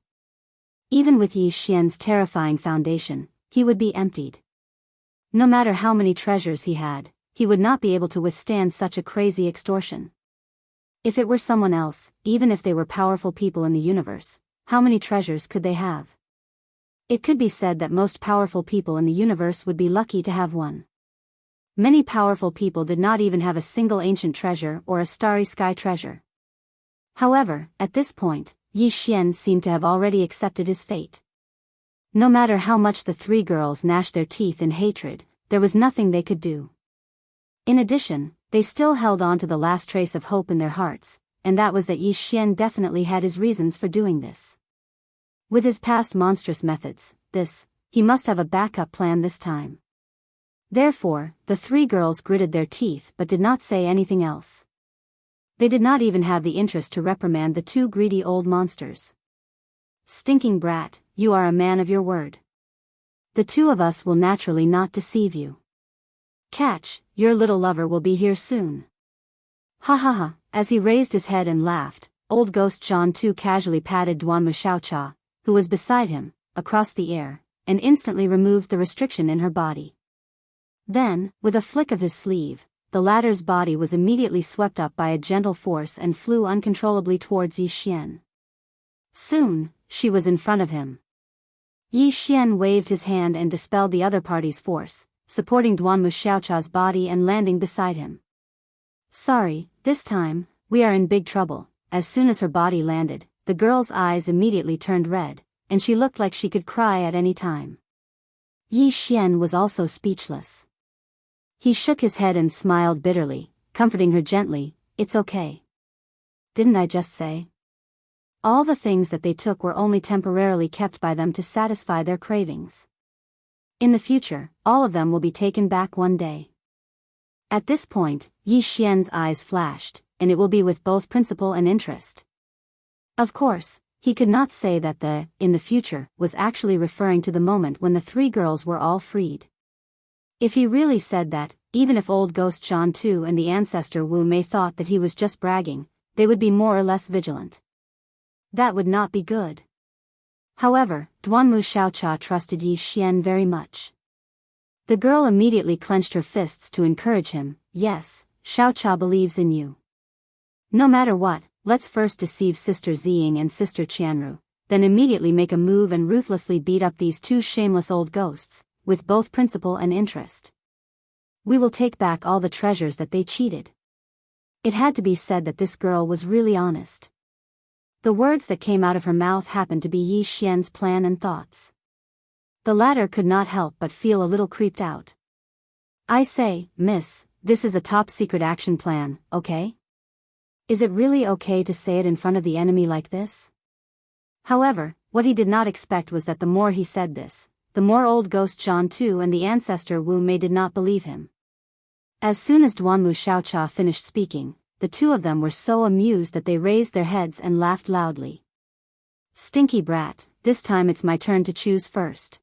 A: Even with Yi Xian's terrifying foundation, he would be emptied. No matter how many treasures he had, he would not be able to withstand such a crazy extortion. If it were someone else, even if they were powerful people in the universe, how many treasures could they have? It could be said that most powerful people in the universe would be lucky to have one. Many powerful people did not even have a single ancient treasure or a starry sky treasure. However, at this point, Yi Xian seemed to have already accepted his fate. No matter how much the 3 girls gnashed their teeth in hatred, there was nothing they could do. In addition, they still held on to the last trace of hope in their hearts, and that was that Yi Xian definitely had his reasons for doing this. With his past monstrous methods, he must have a backup plan this time. Therefore, the 3 girls gritted their teeth but did not say anything else. They did not even have the interest to reprimand the 2 greedy old monsters. "Stinking brat, you are a man of your word. The 2 of us will naturally not deceive you. Catch, your little lover will be here soon." Ha ha ha. As he raised his head and laughed, old ghost John Tu casually patted Duanmu Xiaocha, who was beside him, across the air, and instantly removed the restriction in her body. Then, with a flick of his sleeve, the latter's body was immediately swept up by a gentle force and flew uncontrollably towards Yi Xian. Soon, she was in front of him. Yi Xian waved his hand and dispelled the other party's force, supporting Duanmu Xiaocha's body and landing beside him. "Sorry, this time, we are in big trouble." As soon as her body landed, the girl's eyes immediately turned red, and she looked like she could cry at any time. Yi Xian was also speechless. He shook his head and smiled bitterly, comforting her gently, "It's okay. Didn't I just say? All the things that they took were only temporarily kept by them to satisfy their cravings. In the future, all of them will be taken back one day." At this point, Yi Xian's eyes flashed, and it will be with both principle and interest. Of course, he could not say that in the future was actually referring to the moment when the 3 girls were all freed. If he really said that, even if old ghost John Tu and the ancestor Wu Mei thought that he was just bragging, they would be more or less vigilant. That would not be good. However, Duanmu Xiaocha trusted Yi Xian very much. The girl immediately clenched her fists to encourage him. "Yes, Xiaocha believes in you. No matter what, let's first deceive Sister Ziying and Sister Qianru, then immediately make a move and ruthlessly beat up these 2 shameless old ghosts, with both principle and interest. We will take back all the treasures that they cheated." It had to be said that this girl was really honest. The words that came out of her mouth happened to be Yi Xian's plan and thoughts. The latter could not help but feel a little creeped out. "I say, miss, this is a top-secret action plan, okay? Is it really okay to say it in front of the enemy like this?" However, what he did not expect was that the more he said this, the more old ghost John Tu and the ancestor Wu Mei did not believe him. As soon as Duanmu Xiaocha finished speaking, the 2 of them were so amused that they raised their heads and laughed loudly. "Stinky brat, this time it's my turn to choose first.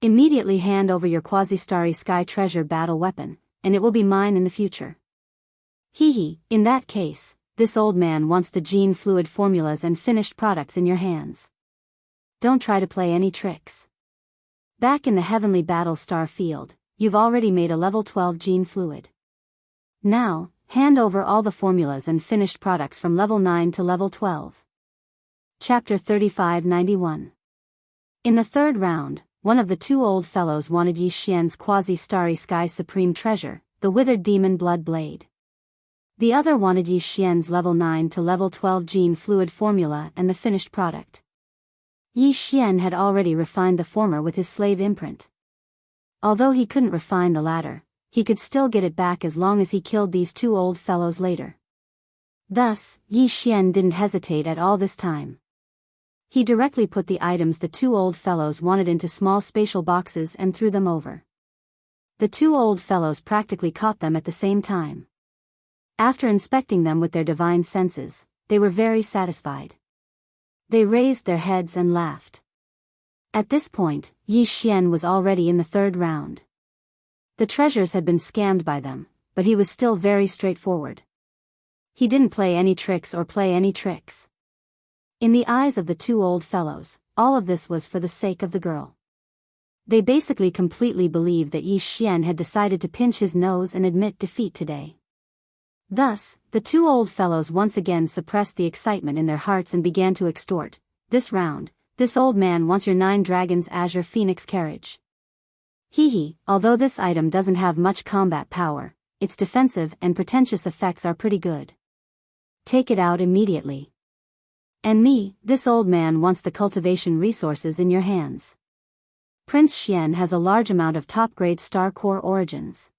A: Immediately hand over your quasi-starry sky treasure battle weapon, and it will be mine in the future." Hee, in that case, this old man wants the gene fluid formulas and finished products in your hands. Don't try to play any tricks. Back in the heavenly battle star field, you've already made a level 12 gene fluid. Now, hand over all the formulas and finished products from level 9 to level 12. Chapter 3591. In the third round, one of the two old fellows wanted Yi Xian's quasi-starry sky supreme treasure, the withered demon blood blade. The other wanted Yi Xian's level 9 to level 12 gene fluid formula and the finished product. Yi Xian had already refined the former with his slave imprint. Although he couldn't refine the latter, he could still get it back as long as he killed these two old fellows later. Thus, Yi Xian didn't hesitate at all this time. He directly put the items the two old fellows wanted into small spatial boxes and threw them over. The two old fellows practically caught them at the same time. After inspecting them with their divine senses, they were very satisfied. They raised their heads and laughed. At this point, Yi Xian was already in the third round. The treasures had been scammed by them, but he was still very straightforward. He didn't play any tricks. In the eyes of the two old fellows, all of this was for the sake of the girl. They basically completely believed that Yi Xian had decided to pinch his nose and admit defeat today. Thus, the two old fellows once again suppressed the excitement in their hearts and began to extort. This round, this old man wants your 9 dragons azure phoenix carriage. Hee, although this item doesn't have much combat power, its defensive and pretentious effects are pretty good. Take it out immediately. And me, this old man wants the cultivation resources in your hands. Prince Xian has a large amount of top-grade star core origins.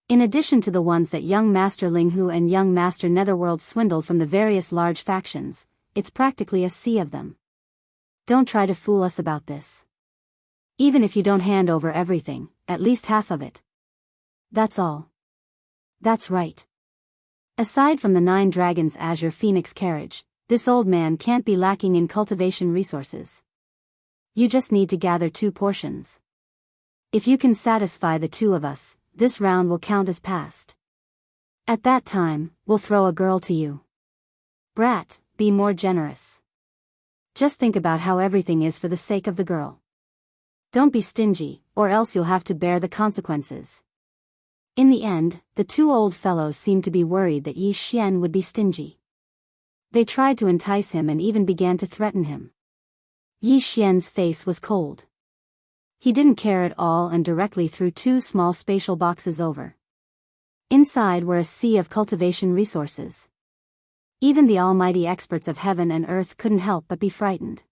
A: In addition to the ones that young Master Linghu and young Master Netherworld swindled from the various large factions, it's practically a sea of them. Don't try to fool us about this. Even if you don't hand over everything, at least half of it. That's all. That's right. Aside from the 9 dragons azure phoenix carriage, this old man can't be lacking in cultivation resources. You just need to gather 2 portions. If you can satisfy the 2 of us, this round will count as passed. At that time, we'll throw a girl to you. Brat, be more generous. Just think about how everything is for the sake of the girl. Don't be stingy, or else you'll have to bear the consequences. In the end, the two old fellows seemed to be worried that Yi Xian would be stingy. They tried to entice him and even began to threaten him. Yi Xian's face was cold. He didn't care at all and directly threw 2 small spatial boxes over. Inside were a sea of cultivation resources. Even the almighty experts of heaven and earth couldn't help but be frightened.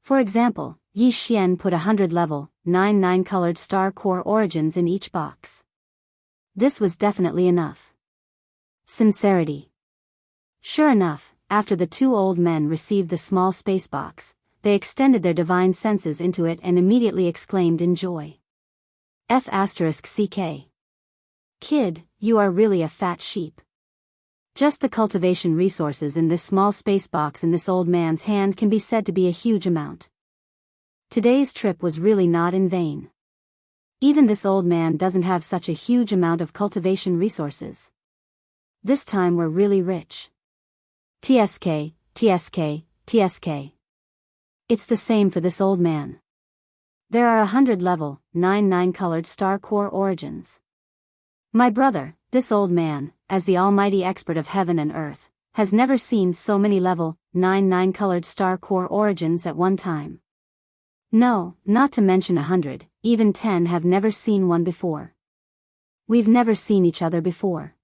A: For example, Yi Xian put 100 level, 9 colored star core origins in each box. This was definitely enough. Sincerity. Sure enough, after the 2 old men received the small space box, they extended their divine senses into it and immediately exclaimed in joy. F***CK. Kid, you are really a fat sheep. Just the cultivation resources in this small space box in this old man's hand can be said to be a huge amount. Today's trip was really not in vain. Even this old man doesn't have such a huge amount of cultivation resources. This time we're really rich. TSK. It's the same for this old man. There are 100 level, 9 colored star core origins. My brother, this old man, as the almighty expert of heaven and earth, has never seen so many level, 9 colored star core origins at one time. No, not to mention 100, even 10 have never seen one before. We've never seen each other before.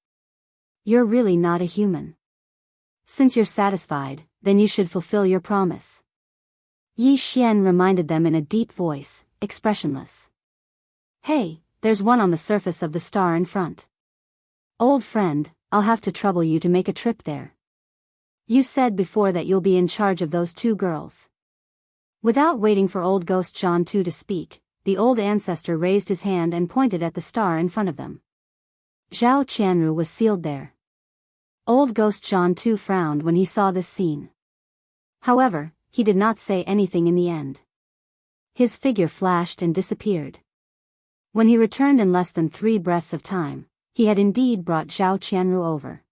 A: You're really not a human. Since you're satisfied, then you should fulfill your promise. Yi Xian reminded them in a deep voice, expressionless. Hey, there's one on the surface of the star in front. Old friend, I'll have to trouble you to make a trip there. You said before that you'll be in charge of those 2 girls. Without waiting for old Ghost John 2 to speak, the old ancestor raised his hand and pointed at the star in front of them. Zhao Qianru was sealed there. Old Ghost John 2 frowned when he saw this scene. However, he did not say anything in the end. His figure flashed and disappeared. When he returned in less than 3 breaths of time, he had indeed brought Zhao Qianru over.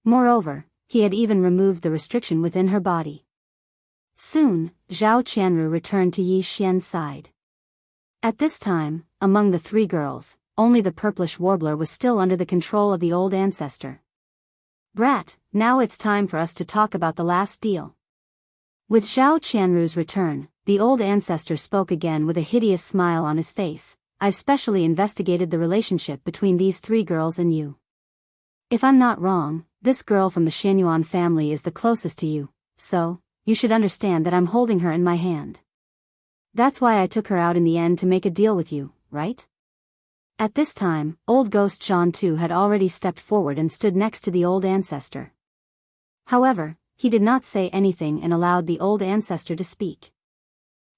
A: Moreover, he had even removed the restriction within her body. Soon, Zhao Qianru returned to Yi Xian's side. At this time, among the three girls, only the purplish warbler was still under the control of the old ancestor. Brat, now it's time for us to talk about the last deal. With Zhao Qianru's return, the old ancestor spoke again with a hideous smile on his face. I've specially investigated the relationship between these three girls and you. If I'm not wrong, this girl from the Xianyuan family is the closest to you, so, you should understand that I'm holding her in my hand. That's why I took her out in the end to make a deal with you, right? At this time, old ghost Zhan Tu had already stepped forward and stood next to the old ancestor. However, he did not say anything and allowed the old ancestor to speak.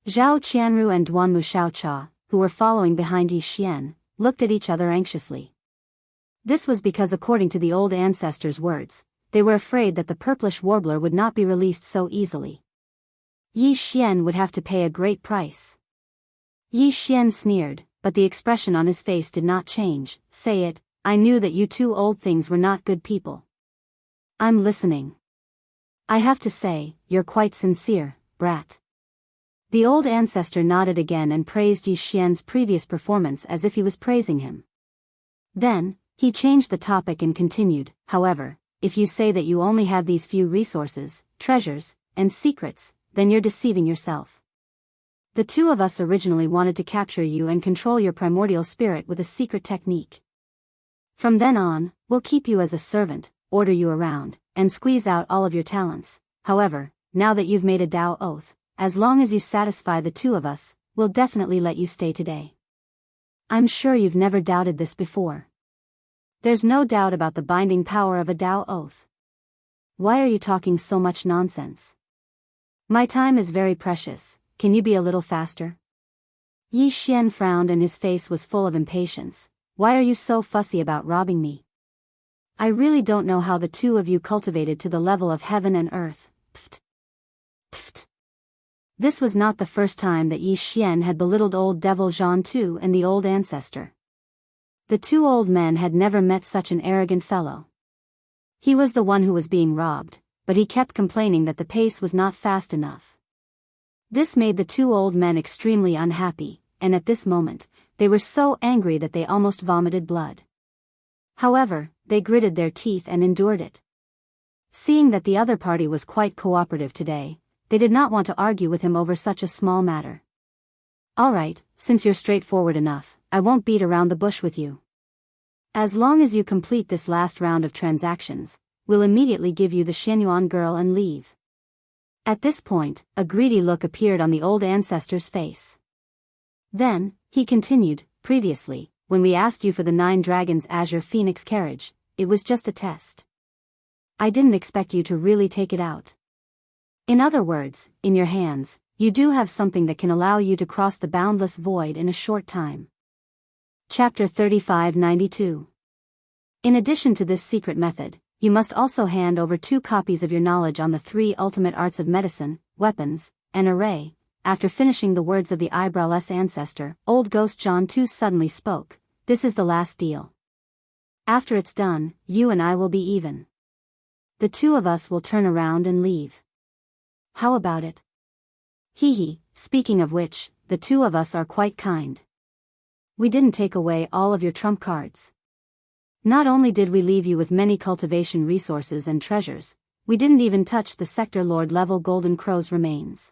A: Zhao Qianru and Duanmu Xiaocha, who were following behind Yi Xian, looked at each other anxiously. This was because according to the old ancestor's words, they were afraid that the purplish warbler would not be released so easily. Yi Xian would have to pay a great price. Yi Xian sneered, but the expression on his face did not change. Say it, I knew that you two old things were not good people. I'm listening. I have to say, you're quite sincere, brat. The old ancestor nodded again and praised Yi Xian's previous performance as if he was praising him. Then, he changed the topic and continued, however, if you say that you only have these few resources, treasures, and secrets, then you're deceiving yourself. The two of us originally wanted to capture you and control your primordial spirit with a secret technique. From then on, we'll keep you as a servant, order you around, and squeeze out all of your talents. However, now that you've made a Tao oath, as long as you satisfy the two of us, we'll definitely let you stay today. I'm sure you've never doubted this before. There's no doubt about the binding power of a Tao oath. Why are you talking so much nonsense? My time is very precious, can you be a little faster? Yi Xian frowned and his face was full of impatience. Why are you so fussy about robbing me? I really don't know how the two of you cultivated to the level of heaven and earth. Pft. Pft. This was not the first time that Yi Xian had belittled old devil Zhan Tu and the old ancestor. The two old men had never met such an arrogant fellow. He was the one who was being robbed, but he kept complaining that the pace was not fast enough. This made the two old men extremely unhappy, and at this moment, they were so angry that they almost vomited blood. However, they gritted their teeth and endured it. Seeing that the other party was quite cooperative today, they did not want to argue with him over such a small matter. Alright, since you're straightforward enough, I won't beat around the bush with you. As long as you complete this last round of transactions, we'll immediately give you the Xianyuan girl and leave. At this point, a greedy look appeared on the old ancestor's face. Then, he continued, previously, when we asked you for the 9 Dragons Azure Phoenix carriage, it was just a test. I didn't expect you to really take it out. In other words, in your hands, you do have something that can allow you to cross the boundless void in a short time. Chapter 3592. In addition to this secret method, you must also hand over 2 copies of your knowledge on the 3 ultimate arts of medicine, weapons, and array. After finishing the words of the eyebrowless ancestor, old ghost Zhan Tu suddenly spoke, this is the last deal. After it's done, you and I will be even. The two of us will turn around and leave. How about it? Hee hee, speaking of which, the two of us are quite kind. We didn't take away all of your trump cards. Not only did we leave you with many cultivation resources and treasures, we didn't even touch the Sector Lord level Golden Crow's remains.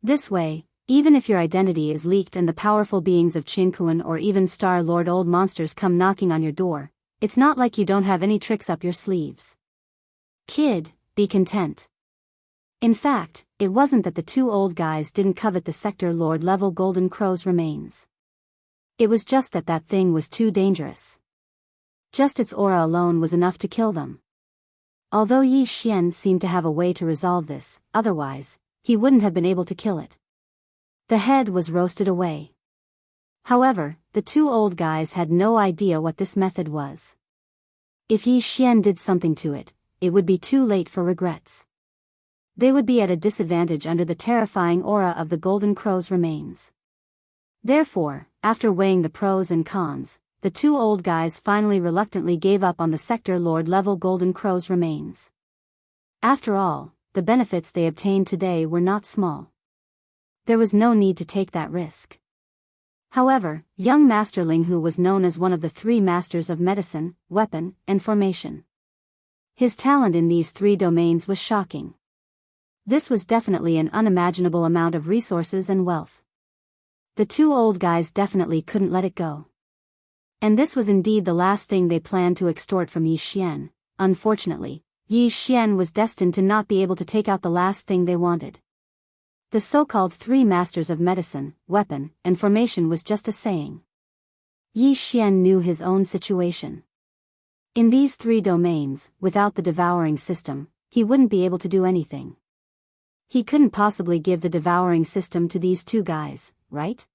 A: This way, even if your identity is leaked and the powerful beings of Qinkuan or even Star Lord old monsters come knocking on your door, it's not like you don't have any tricks up your sleeves. Kid, be content. In fact, it wasn't that the two old guys didn't covet the Sector Lord level Golden Crow's remains. It was just that that thing was too dangerous. Just its aura alone was enough to kill them. Although Yi Xian seemed to have a way to resolve this, otherwise, he wouldn't have been able to kill it. The head was roasted away. However, the two old guys had no idea what this method was. If Yi Xian did something to it, it would be too late for regrets. They would be at a disadvantage under the terrifying aura of the Golden Crow's remains. Therefore, after weighing the pros and cons, the two old guys finally reluctantly gave up on the Sector Lord level Golden Crow's remains. After all, the benefits they obtained today were not small. There was no need to take that risk. However, young Master Ling Hu was known as one of the three masters of medicine, weapon, and formation. His talent in these three domains was shocking. This was definitely an unimaginable amount of resources and wealth. The two old guys definitely couldn't let it go. And this was indeed the last thing they planned to extort from Yi Xian. Unfortunately, Yi Xian was destined to not be able to take out the last thing they wanted. The so-called three masters of medicine, weapon, and formation was just a saying. Yi Xian knew his own situation. In these three domains, without the devouring system, he wouldn't be able to do anything. He couldn't possibly give the devouring system to these two guys, right?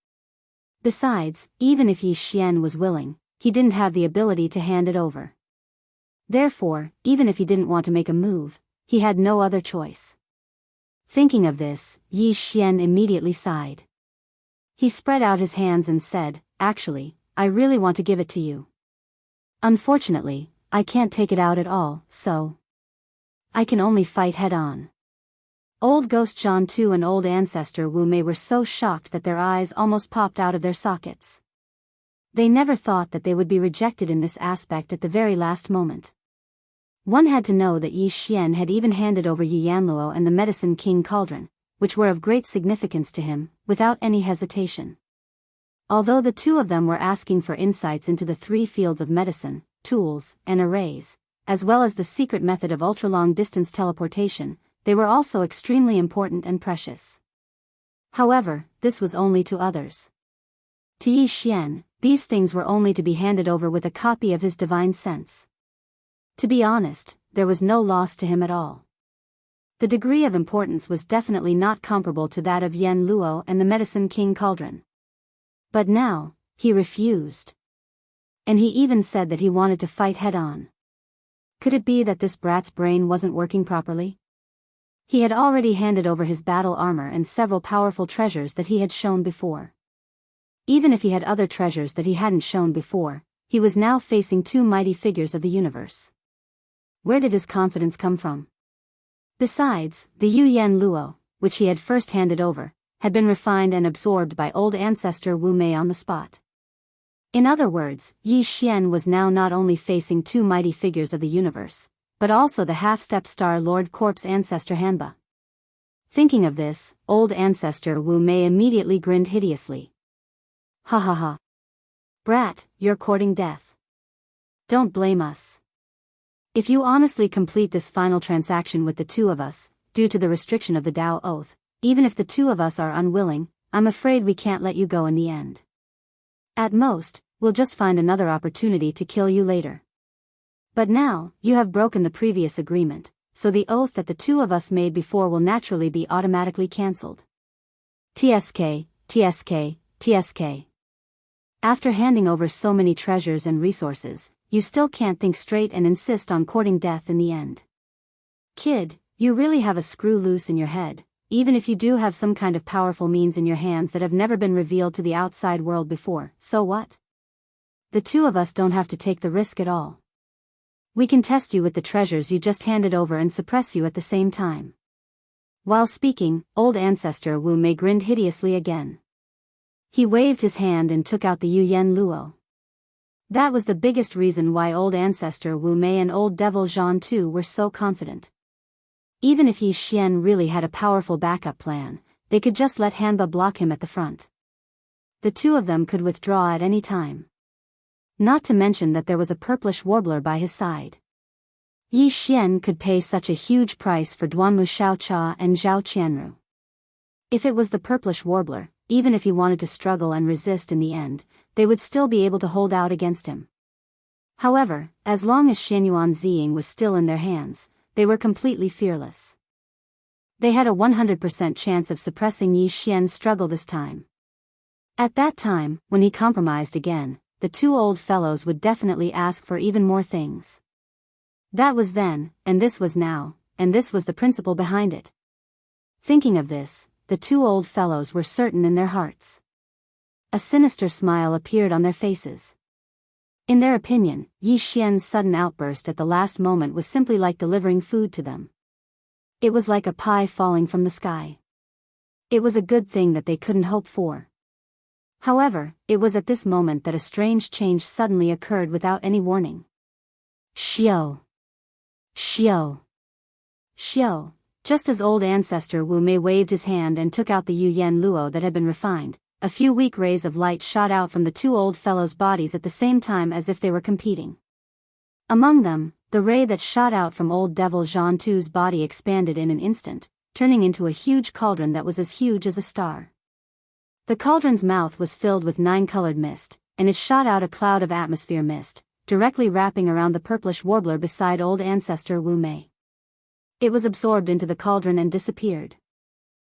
A: Besides, even if Yi Xian was willing, he didn't have the ability to hand it over. Therefore, even if he didn't want to make a move, he had no other choice. Thinking of this, Yi Xian immediately sighed. He spread out his hands and said, "Actually, I really want to give it to you. Unfortunately, I can't take it out at all, so I can only fight head-on." Old Ghost John Tu and Old Ancestor Wu Mei were so shocked that their eyes almost popped out of their sockets. They never thought that they would be rejected in this aspect at the very last moment. One had to know that Yi Xian had even handed over Yi Yanluo and the Medicine King Cauldron, which were of great significance to him, without any hesitation. Although the two of them were asking for insights into the three fields of medicine, tools, and arrays, as well as the secret method of ultra-long distance teleportation, they were also extremely important and precious. However, this was only to others. To Yi Xian, these things were only to be handed over with a copy of his divine sense. To be honest, there was no loss to him at all. The degree of importance was definitely not comparable to that of Yan Luo and the Medicine King Cauldron. But now, he refused. And he even said that he wanted to fight head-on. Could it be that this brat's brain wasn't working properly? He had already handed over his battle armor and several powerful treasures that he had shown before. Even if he had other treasures that he hadn't shown before, he was now facing two mighty figures of the universe. Where did his confidence come from? Besides, the Yu Yan Luo, which he had first handed over, had been refined and absorbed by Old Ancestor Wu Mei on the spot. In other words, Yi Xian was now not only facing two mighty figures of the universe, but also the half-step star Lord Corpse Ancestor Hanba. Thinking of this, Old Ancestor Wu Mei immediately grinned hideously. "Ha ha ha. Brat, you're courting death. Don't blame us. If you honestly complete this final transaction with the two of us, due to the restriction of the Tao Oath, even if the two of us are unwilling, I'm afraid we can't let you go in the end. At most, we'll just find another opportunity to kill you later. But now, you have broken the previous agreement, so the oath that the two of us made before will naturally be automatically cancelled. TSK, TSK, TSK. After handing over so many treasures and resources, you still can't think straight and insist on courting death in the end. Kid, you really have a screw loose in your head, even if you do have some kind of powerful means in your hands that have never been revealed to the outside world before, so what? The two of us don't have to take the risk at all. We can test you with the treasures you just handed over and suppress you at the same time." While speaking, Old Ancestor Wu Mei grinned hideously again. He waved his hand and took out the Yu Yan Luo. That was the biggest reason why Old Ancestor Wu Mei and Old Devil Zhan Tu were so confident. Even if Yi Xian really had a powerful backup plan, they could just let Hanba block him at the front. The two of them could withdraw at any time. Not to mention that there was a purplish warbler by his side. Yi Xian could pay such a huge price for Duanmu Xiaocha and Zhao Qianru. If it was the purplish warbler, even if he wanted to struggle and resist in the end, they would still be able to hold out against him. However, as long as Xianyuan Ziying was still in their hands, they were completely fearless. They had a 100% chance of suppressing Yi Xian's struggle this time. At that time, when he compromised again, the two old fellows would definitely ask for even more things. That was then, and this was now, and this was the principle behind it. Thinking of this, the two old fellows were certain in their hearts. A sinister smile appeared on their faces. In their opinion, Yi Xian's sudden outburst at the last moment was simply like delivering food to them. It was like a pie falling from the sky. It was a good thing that they couldn't hope for. However, it was at this moment that a strange change suddenly occurred without any warning. Xiao! Xiao! Xiao! Just as old ancestor Wu Mei waved his hand and took out the Yu Yen Luo that had been refined, a few weak rays of light shot out from the two old fellows' bodies at the same time as if they were competing. Among them, the ray that shot out from old devil Zhan Tu's body expanded in an instant, turning into a huge cauldron that was as huge as a star. The cauldron's mouth was filled with 9-colored mist, and it shot out a cloud of atmosphere mist, directly wrapping around the purplish warbler beside old ancestor Wu Mei. It was absorbed into the cauldron and disappeared.